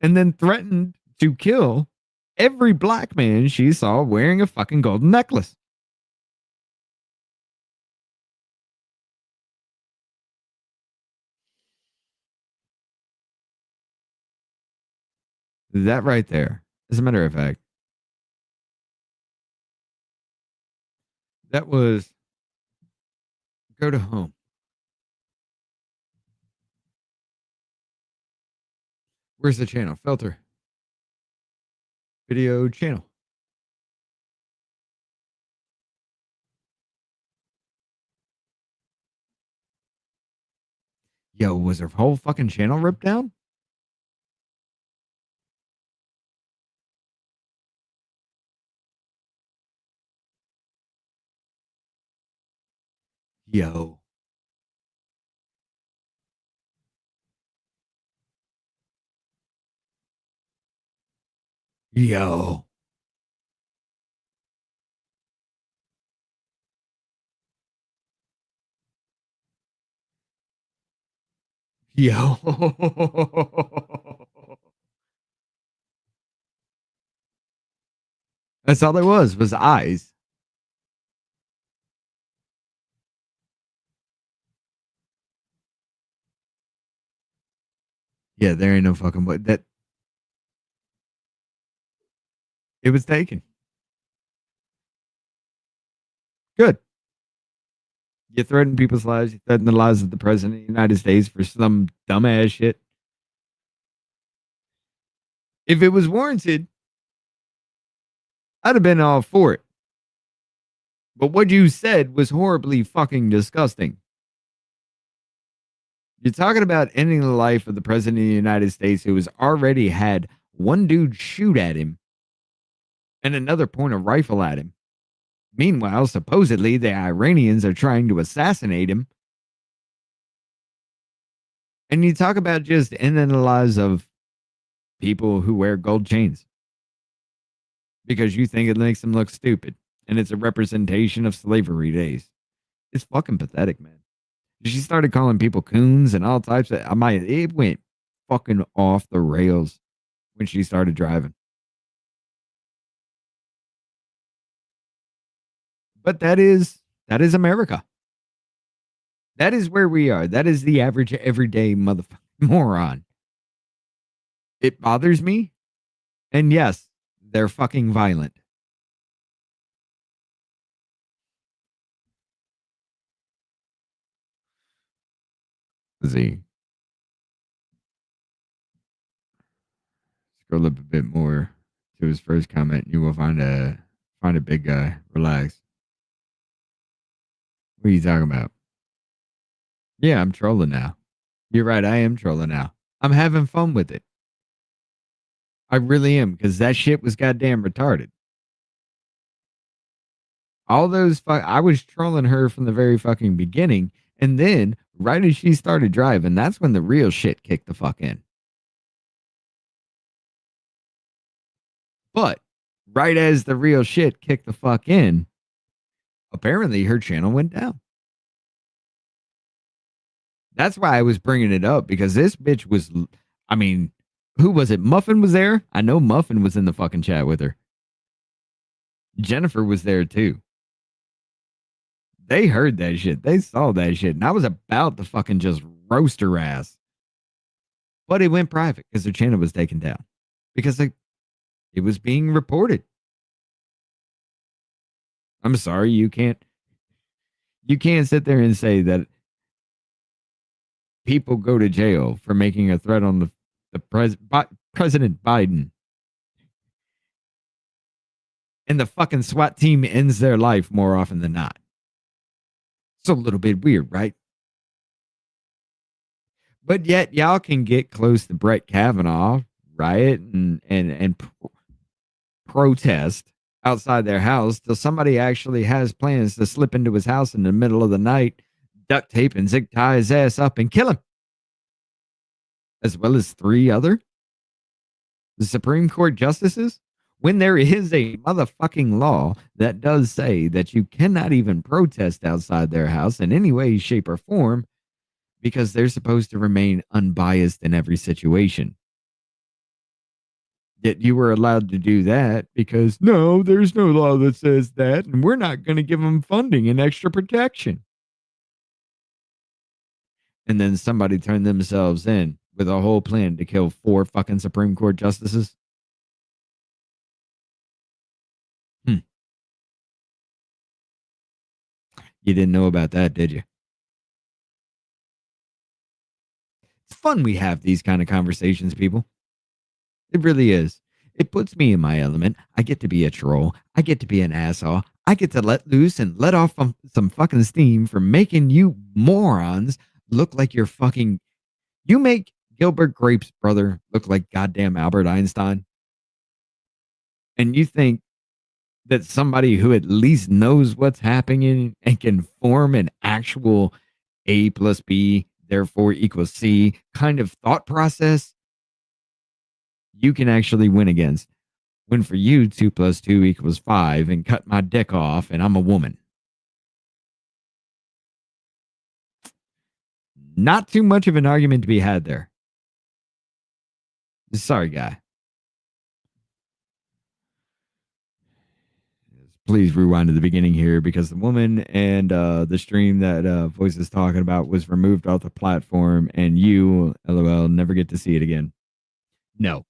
and then threatened to kill every black man she saw wearing a fucking golden necklace. That right there, as a matter of fact, that was go to home. Where's the channel? Filter. Video channel. Yo, was her whole fucking channel ripped down? Yo. Yo. Yo. That's all there was eyes. Yeah, there ain't no fucking way. That it was taken. Good. You threaten people's lives. You threaten the lives of the president of the United States for some dumbass shit. If it was warranted, I'd have been all for it. But what you said was horribly fucking disgusting. You're talking about ending the life of the president of the United States who has already had one dude shoot at him and another point a rifle at him. Meanwhile, supposedly the Iranians are trying to assassinate him. And you talk about just ending the lives of people who wear gold chains because you think it makes them look stupid and it's a representation of slavery days. It's fucking pathetic, man. She started calling people coons and all types of. It went fucking off the rails when she started driving. But that is America. That is where we are. That is the average everyday motherfucking moron. It bothers me. And yes, they're fucking violent. Z. scroll up a bit more to his first comment. You will find a big guy. Relax. What are you talking about? Yeah, I'm trolling now. You're right. I am trolling now. I'm having fun with it. I really am, because that shit was goddamn retarded. All those I was trolling her from the very fucking beginning, and then right as she started driving, that's when the real shit kicked the fuck in. But right as the real shit kicked the fuck in, apparently her channel went down. That's why I was bringing it up, because this bitch was, I mean, who was it? Muffin was there? I know Muffin was in the fucking chat with her. Jennifer was there too. They heard that shit. They saw that shit. And I was about to fucking just roast her ass. But it went private because their channel was taken down. Because it was being reported. I'm sorry, you can't sit there and say that people go to jail for making a threat on the President Biden. And the fucking SWAT team ends their life more often than not. It's a little bit weird, right? But yet y'all can get close to Brett Kavanaugh, riot and protest outside their house till somebody actually has plans to slip into his house in the middle of the night, duct tape and zig tie his ass up and kill him. As well as 3 other the Supreme Court justices, when there is a motherfucking law that does say that you cannot even protest outside their house in any way, shape, or form, because they're supposed to remain unbiased in every situation. Yet you were allowed to do that because, no, there's no law that says that, and we're not going to give them funding and extra protection. And then somebody turned themselves in with a whole plan to kill 4 fucking Supreme Court justices. You didn't know about that, did you? It's fun we have these kind of conversations, people. It really is. It puts me in my element. I get to be a troll. I get to be an asshole. I get to let loose and let off some fucking steam for making you morons look like you're fucking... You make Gilbert Grape's brother look like goddamn Albert Einstein. And you think that somebody who at least knows what's happening and can form an actual A plus B, therefore equals C kind of thought process, you can actually win against. When for you, 2 plus 2 equals 5 and cut my dick off and I'm a woman. Not too much of an argument to be had there. Sorry, guy. Please rewind to the beginning here, because the woman and the stream that Voice is talking about was removed off the platform, and you, LOL, never get to see it again. No.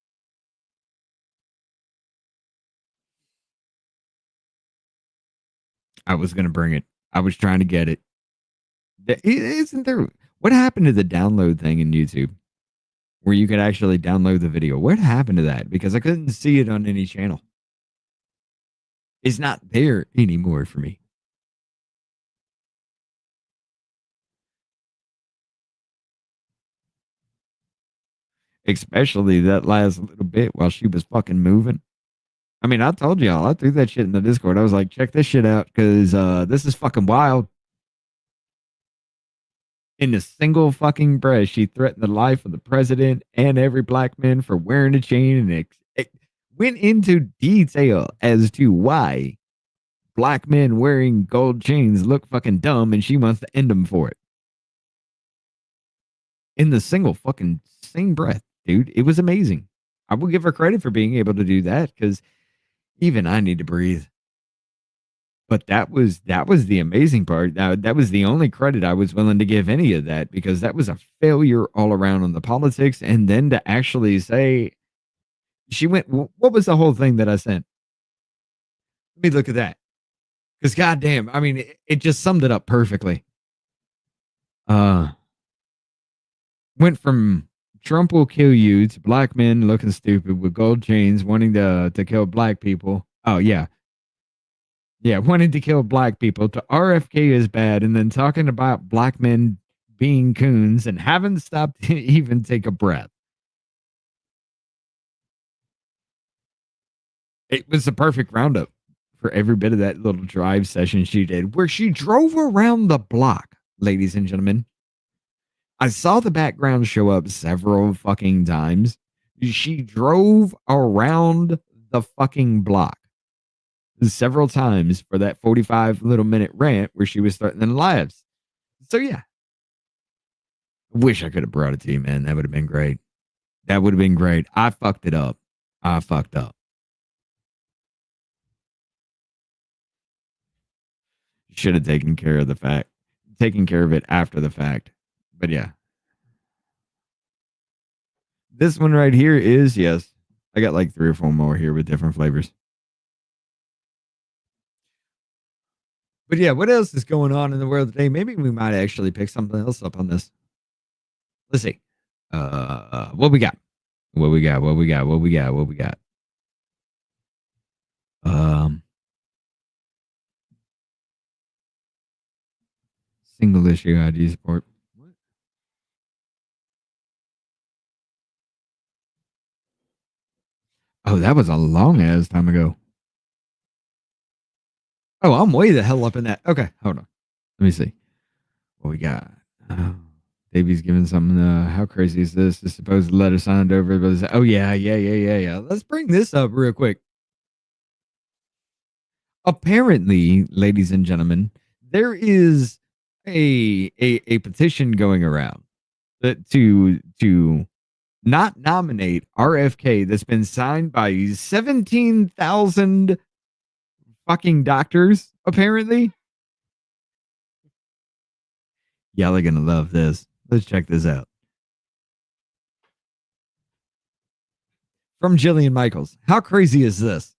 I was going to bring it. I was trying to get it. Isn't there... What happened to the download thing in YouTube? Where you could actually download the video. What happened to that? Because I couldn't see it on any channel. It's not there anymore for me. Especially that last little bit while she was fucking moving. I mean, I told y'all, I threw that shit in the Discord. I was like, check this shit out, because this is fucking wild. In a single fucking breath, she threatened the life of the president and every black man for wearing a chain, and it went into detail as to why black men wearing gold chains look fucking dumb, and she wants to end them for it. In the single fucking same breath, dude. It was amazing. I will give her credit for being able to do that, because even I need to breathe. But that was the amazing part. Now, that was the only credit I was willing to give any of that, because that was a failure all around on the politics. And then to actually say, she went, what was the whole thing that I sent? Let me look at that. Because goddamn, I mean, it just summed it up perfectly. Went from Trump will kill you to black men looking stupid with gold chains wanting to kill black people. Oh, yeah. Yeah, wanting to kill black people to RFK is bad, and then talking about black men being coons and haven't stopped to even take a breath. It was the perfect roundup for every bit of that little drive session she did, where she drove around the block, ladies and gentlemen. I saw the background show up several fucking times. She drove around the fucking block several times for that 45 little minute rant where she was threatening lives. So yeah, I wish I could have brought it to you, man. That would have been great. That would have been great. I fucked it up. I fucked up. Should have taken care of it after the fact. But yeah. This one right here is, yes. I got like 3 or 4 more here with different flavors. But yeah, what else is going on in the world today? Maybe we might actually pick something else up on this. Let's see. What we got? What we got? Single issue ID support. What? Oh, that was a long ass time ago. Oh, I'm way the hell up in that. Okay, hold on. Let me see. What we got? Oh, Davy's giving something. How crazy is this? The supposed letter signed over. Oh, yeah. Let's bring this up real quick. Apparently, ladies and gentlemen, there is a petition going around to not nominate RFK that's been signed by 17,000 fucking doctors, apparently. Y'all are going to love this. Let's check this out. From Jillian Michaels. How crazy is this?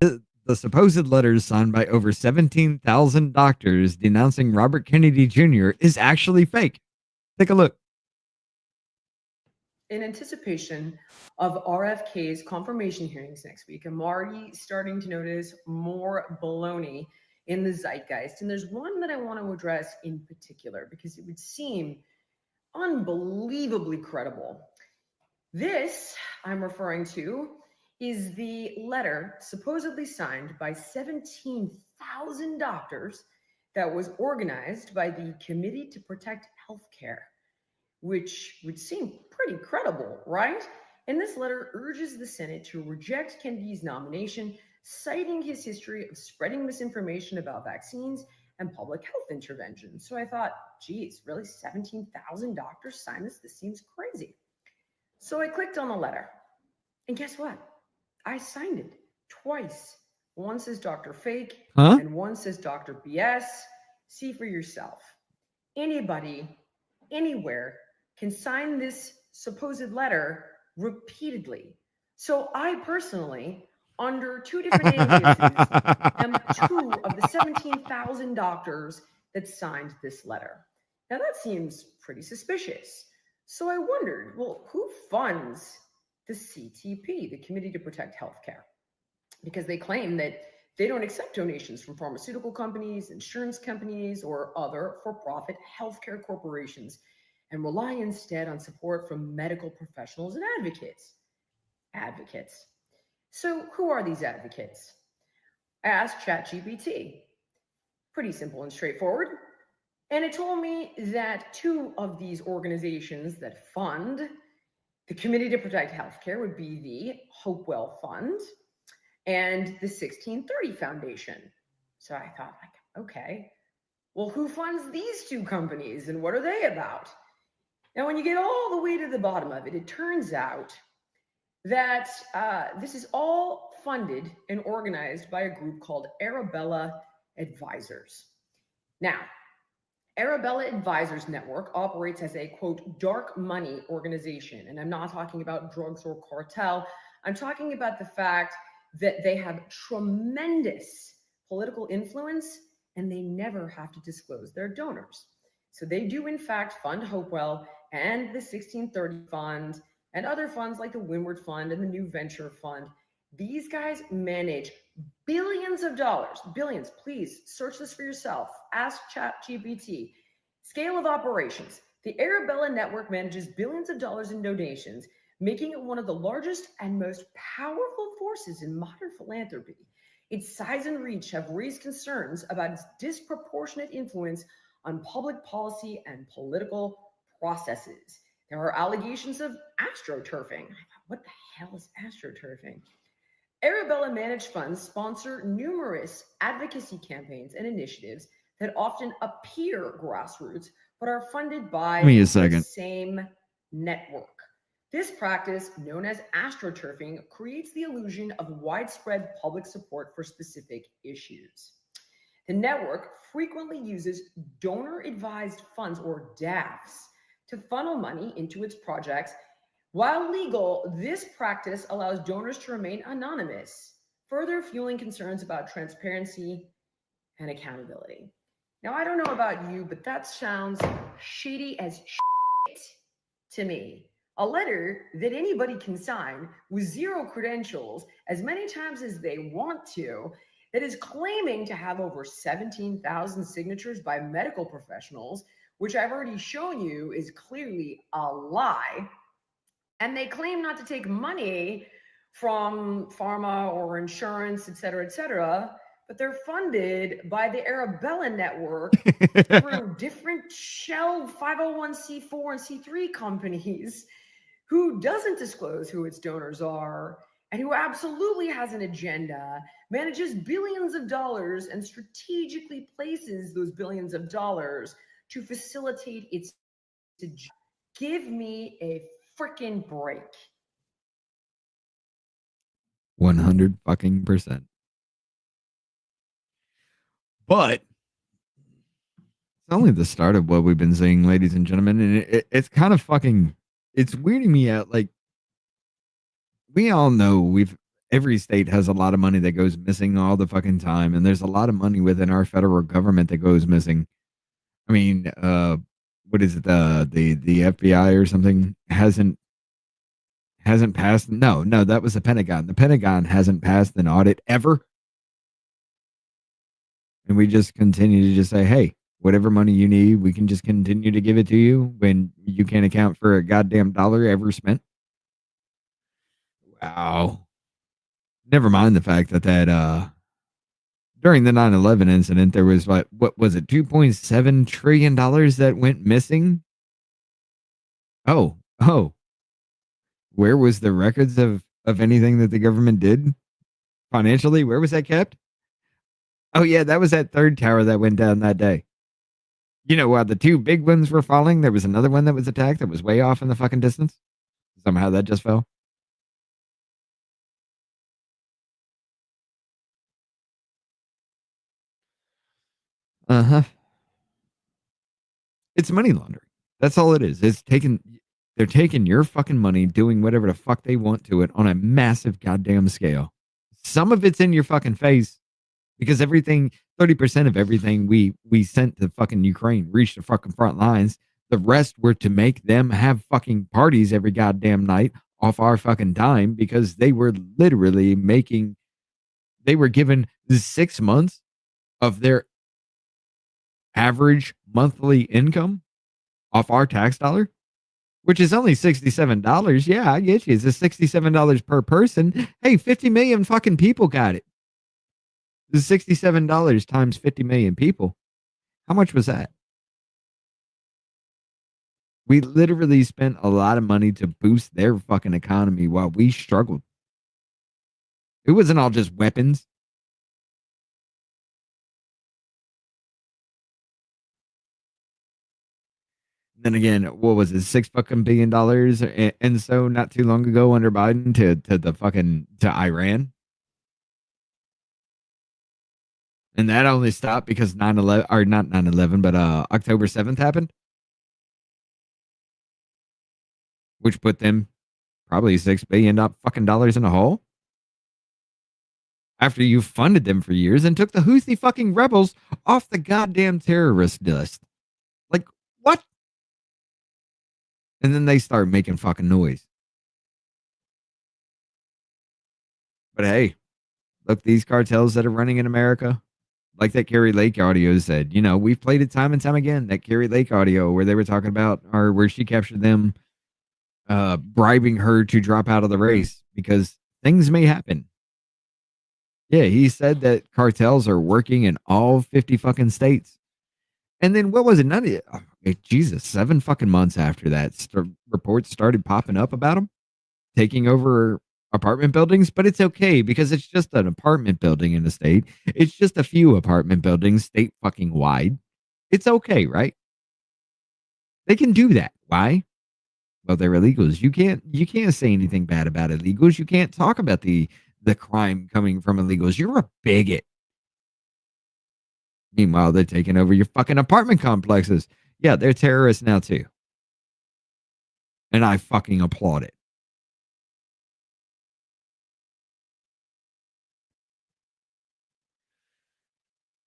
The supposed letters signed by over 17,000 doctors denouncing Robert Kennedy Jr. is actually fake. Take a look. In anticipation of RFK's confirmation hearings next week, I'm already starting to notice more baloney in the zeitgeist. And there's one that I want to address in particular because it would seem unbelievably credible. This I'm referring to is the letter supposedly signed by 17,000 doctors that was organized by the Committee to Protect Healthcare, which would seem pretty credible, right? And this letter urges the Senate to reject Kennedy's nomination, citing his history of spreading misinformation about vaccines and public health intervention. So I thought, geez, really 17,000 doctors signed this? This seems crazy. So I clicked on the letter, and guess what? I signed it twice. One says Dr. Fake, and one says Dr. BS. See for yourself. Anybody, anywhere, can sign this supposed letter repeatedly. So I personally, under 2 different aliases, am 2 of the 17,000 doctors that signed this letter. Now that seems pretty suspicious. So I wondered, well, who funds the CTP, the Committee to Protect Healthcare? Because they claim that they don't accept donations from pharmaceutical companies, insurance companies, or other for-profit healthcare corporations, and rely instead on support from medical professionals and advocates. So who are these advocates? I asked ChatGPT. Pretty simple and straightforward. And it told me that 2 of these organizations that fund the Committee to Protect Healthcare would be the Hopewell Fund and the 1630 Foundation. So I thought, okay, well, who funds these 2 companies and what are they about? Now, when you get all the way to the bottom of it, it turns out that this is all funded and organized by a group called Arabella Advisors. Now, Arabella Advisors Network operates as a, quote, dark money organization. And I'm not talking about drugs or cartel. I'm talking about the fact that they have tremendous political influence and they never have to disclose their donors. So they do, in fact, fund Hopewell and the 1630 Fund and other funds like the Windward Fund and the New Venture Fund. These guys manage billions of dollars, billions. Please search this for yourself. Ask ChatGPT. Scale of operations. The Arabella Network manages billions of dollars in donations, making it one of the largest and most powerful forces in modern philanthropy. Its size and reach have raised concerns about its disproportionate influence on public policy and political processes. There are allegations of astroturfing. What the hell is astroturfing? Arabella managed funds sponsor numerous advocacy campaigns and initiatives that often appear grassroots but are funded by the same network. This practice, known as astroturfing, creates the illusion of widespread public support for specific issues. The network frequently uses donor-advised funds, or DAFs, to funnel money into its projects. While legal, this practice allows donors to remain anonymous, further fueling concerns about transparency and accountability. Now, I don't know about you, but that sounds shady as shit to me. A letter that anybody can sign with zero credentials as many times as they want to, that is claiming to have over 17,000 signatures by medical professionals, which I've already shown you is clearly a lie. And they claim not to take money from pharma or insurance, et cetera, but they're funded by the Arabella Network through different shell 501c4 and c3 companies who doesn't disclose who its donors are and who absolutely has an agenda, manages billions of dollars, and strategically places those billions of dollars to facilitate its agenda. Give me a freaking break. 100 fucking percent. But it's only the start of what we've been seeing, ladies and gentlemen, and it's kind of fucking, it's weirding me out. Like, we all know every state has a lot of money that goes missing all the fucking time, and there's a lot of money within our federal government that goes missing. I mean, what is it? The FBI or something hasn't passed. No, that was the Pentagon. The Pentagon hasn't passed an audit ever. And we just continue to just say, hey, whatever money you need, we can just continue to give it to you when you can't account for a goddamn dollar ever spent. Wow. Never mind the fact that during the 9/11 incident, there was what was it, $2.7 trillion that went missing? Oh. Where was the records of anything that the government did financially? Where was that kept? Oh, yeah, that was that third tower that went down that day. You know, while the two big ones were falling, there was another one that was attacked that was way off in the fucking distance. Somehow that just fell. Uh-huh. It's money laundering. That's all it is. They're taking your fucking money, doing whatever the fuck they want to it on a massive goddamn scale. Some of it's in your fucking face because 30% of everything we sent to fucking Ukraine reached the fucking front lines. The rest were to make them have fucking parties every goddamn night off our fucking dime because they were literally they were given 6 months of their average monthly income off our tax dollar, which is only $67. Yeah, I get you. It's $67 per person. Hey, 50 million fucking people got it. This is $67 times 50 million people. How much was that? We literally spent a lot of money to boost their fucking economy while we struggled. It wasn't all just weapons. Then again, what was it, $6 billion? And so not too long ago under Biden to Iran. And that only stopped because 9/11, or not 9/11, but October 7th happened. Which put them probably $6 billion fucking dollars in a hole. After you funded them for years and took the Houthi fucking rebels off the goddamn terrorist list. Like, what? And then they start making fucking noise. But hey, look, these cartels that are running in America, like that Carrie Lake audio said, we've played it time and time again. That Carrie Lake audio where they were talking about, or where she captured them bribing her to drop out of the race because things may happen. Yeah, he said that cartels are working in all 50 fucking states. And then what was it? Jesus, 7 fucking months after that, reports started popping up about them taking over apartment buildings. But it's okay because it's just an apartment building in the state. It's just a few apartment buildings state fucking wide. It's okay, right? They can do that. Why? Well, they're illegals. You can't say anything bad about illegals. You can't talk about the crime coming from illegals. You're a bigot. Meanwhile, they're taking over your fucking apartment complexes. Yeah, they're terrorists now too. And I fucking applaud it.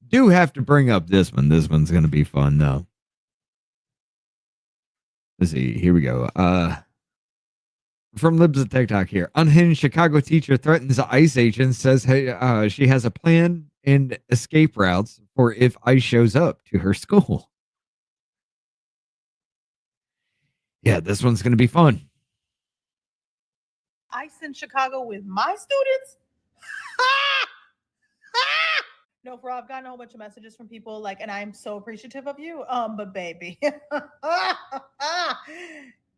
Do have to bring up this one. This one's going to be fun though. Let's see. Here we go. From Libs of TikTok here. Unhinged Chicago teacher threatens ICE agents, says hey, she has a plan and escape routes for if ICE shows up to her school. Yeah, this one's going to be fun. ICE in Chicago with my students? No, bro, I've gotten a whole bunch of messages from people like, and I'm so appreciative of you. But baby,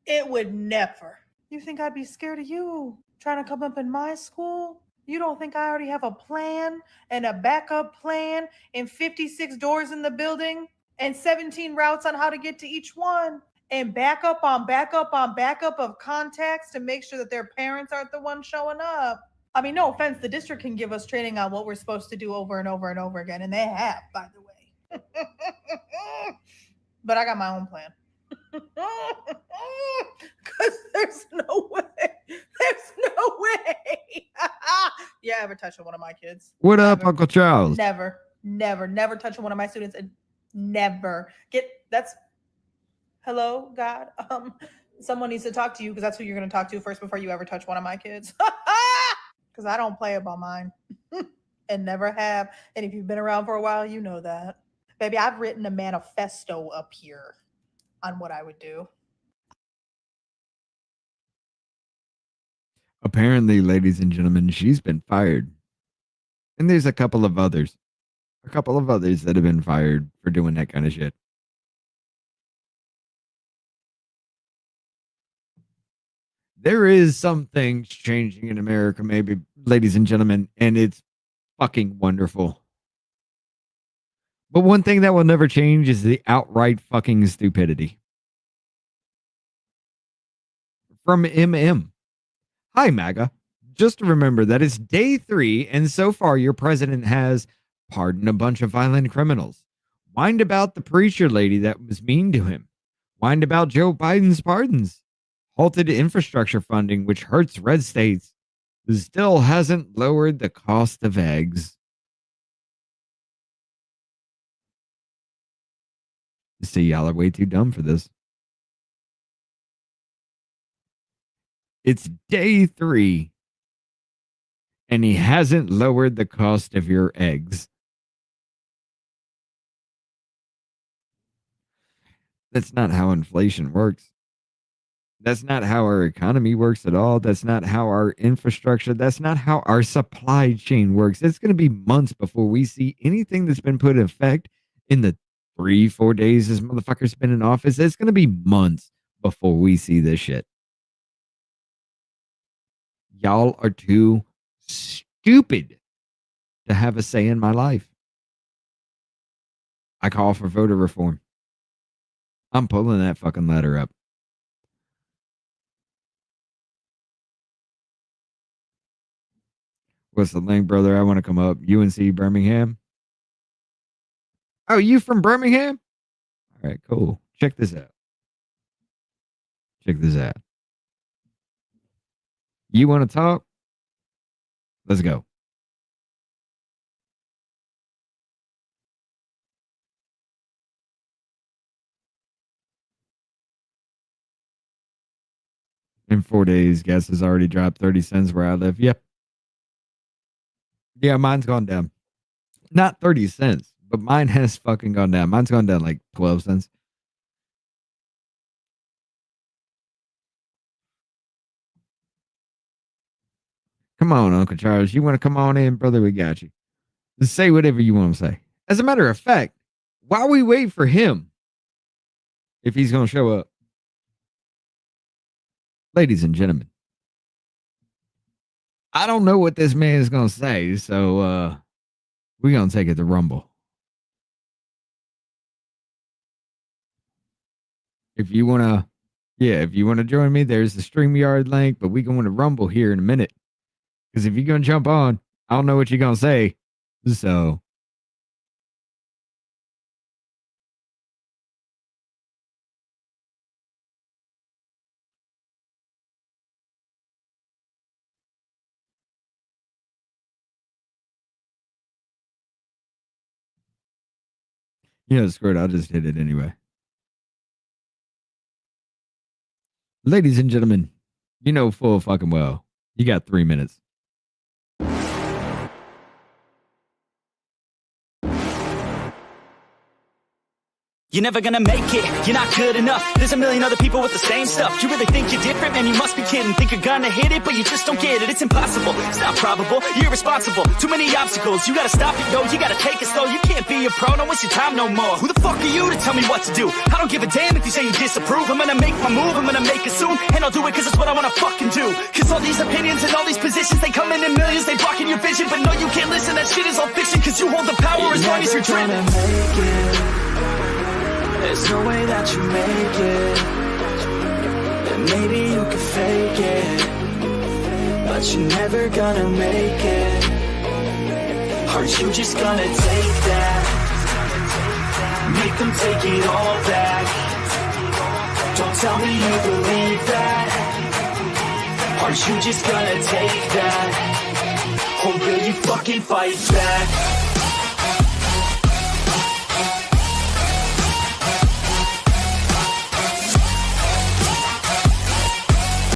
it would never. You think I'd be scared of you trying to come up in my school? You don't think I already have a plan and a backup plan and 56 doors in the building and 17 routes on how to get to each one and backup on backup on backup of contacts to make sure that their parents aren't the ones showing up? I mean, no offense, the district can give us training on what we're supposed to do over and over and over again, and they have, by the way. But I got my own plan. Because there's no way. There's no way. Yeah, ever touching one of my kids. What never, up, Uncle Charles? Never touching one of my students, and never that's hello, God. Someone needs to talk to you because that's who you're going to talk to first before you ever touch one of my kids. Because I don't play about mine and never have. And if you've been around for a while, you know that. Baby, I've written a manifesto up here on what I would do. Apparently, ladies and gentlemen, she's been fired. And there's a couple of others that have been fired for doing that kind of shit. There is some things changing in America, maybe, ladies and gentlemen, and it's fucking wonderful. But one thing that will never change is the outright fucking stupidity. From MM. Hi, MAGA. Just remember that it's day 3, and so far your president has pardoned a bunch of violent criminals, whined about the preacher lady that was mean to him, whined about Joe Biden's pardons, halted infrastructure funding, which hurts red states, still hasn't lowered the cost of eggs. See, y'all are way too dumb for this. It's day 3, and he hasn't lowered the cost of your eggs. That's not how inflation works. That's not how our economy works at all. That's not how our infrastructure, that's not how our supply chain works. It's going to be months before we see anything that's been put in effect in the 3-4 days this motherfucker's been in office. It's going to be months before we see this shit. Y'all are too stupid to have a say in my life. I call for voter reform. I'm pulling that fucking ladder up. What's the link, brother? I want to come up. UNC Birmingham. Oh, you from Birmingham? All right, cool. Check this out. You want to talk? Let's go. In 4 days, gas has already dropped 30 cents where I live. Yep. Yeah, mine's gone down. Not 30 cents, but mine has fucking gone down. Mine's gone down like 12 cents. Come on, Uncle Charles. You want to come on in, brother? We got you. Just say whatever you want to say. As a matter of fact, while we wait for him, if he's going to show up, ladies and gentlemen, I don't know what this man is going to say, so we're going to take it to Rumble. If you want to join me, there's the StreamYard link, but we're going to Rumble here in a minute. Because if you're going to jump on, I don't know what you're going to say. So. Yeah, screw it. I'll just hit it anyway. Ladies and gentlemen, you know full fucking well, you got 3 minutes. You're never gonna make it, you're not good enough. There's a million other people with the same stuff. You really think you're different? Man, you must be kidding. Think you're gonna hit it, but you just don't get it. It's impossible, it's not probable, you're irresponsible. Too many obstacles, you gotta stop it, yo. You gotta take it slow, you can't be a pro. Don't waste your time no more. Who the fuck are you to tell me what to do? I don't give a damn if you say you disapprove. I'm gonna make my move, I'm gonna make it soon. And I'll do it cause it's what I wanna fucking do. Cause all these opinions and all these positions, they come in millions, they blocking your vision. But no, you can't listen, that shit is all fiction. Cause you hold the power as long as you're dreaming. There's no way that you make it. And maybe you can fake it, but you're never gonna make it. Are you just gonna take that? Make them take it all back. Don't tell me you believe that. Are you just gonna take that? Or will you fucking fight back?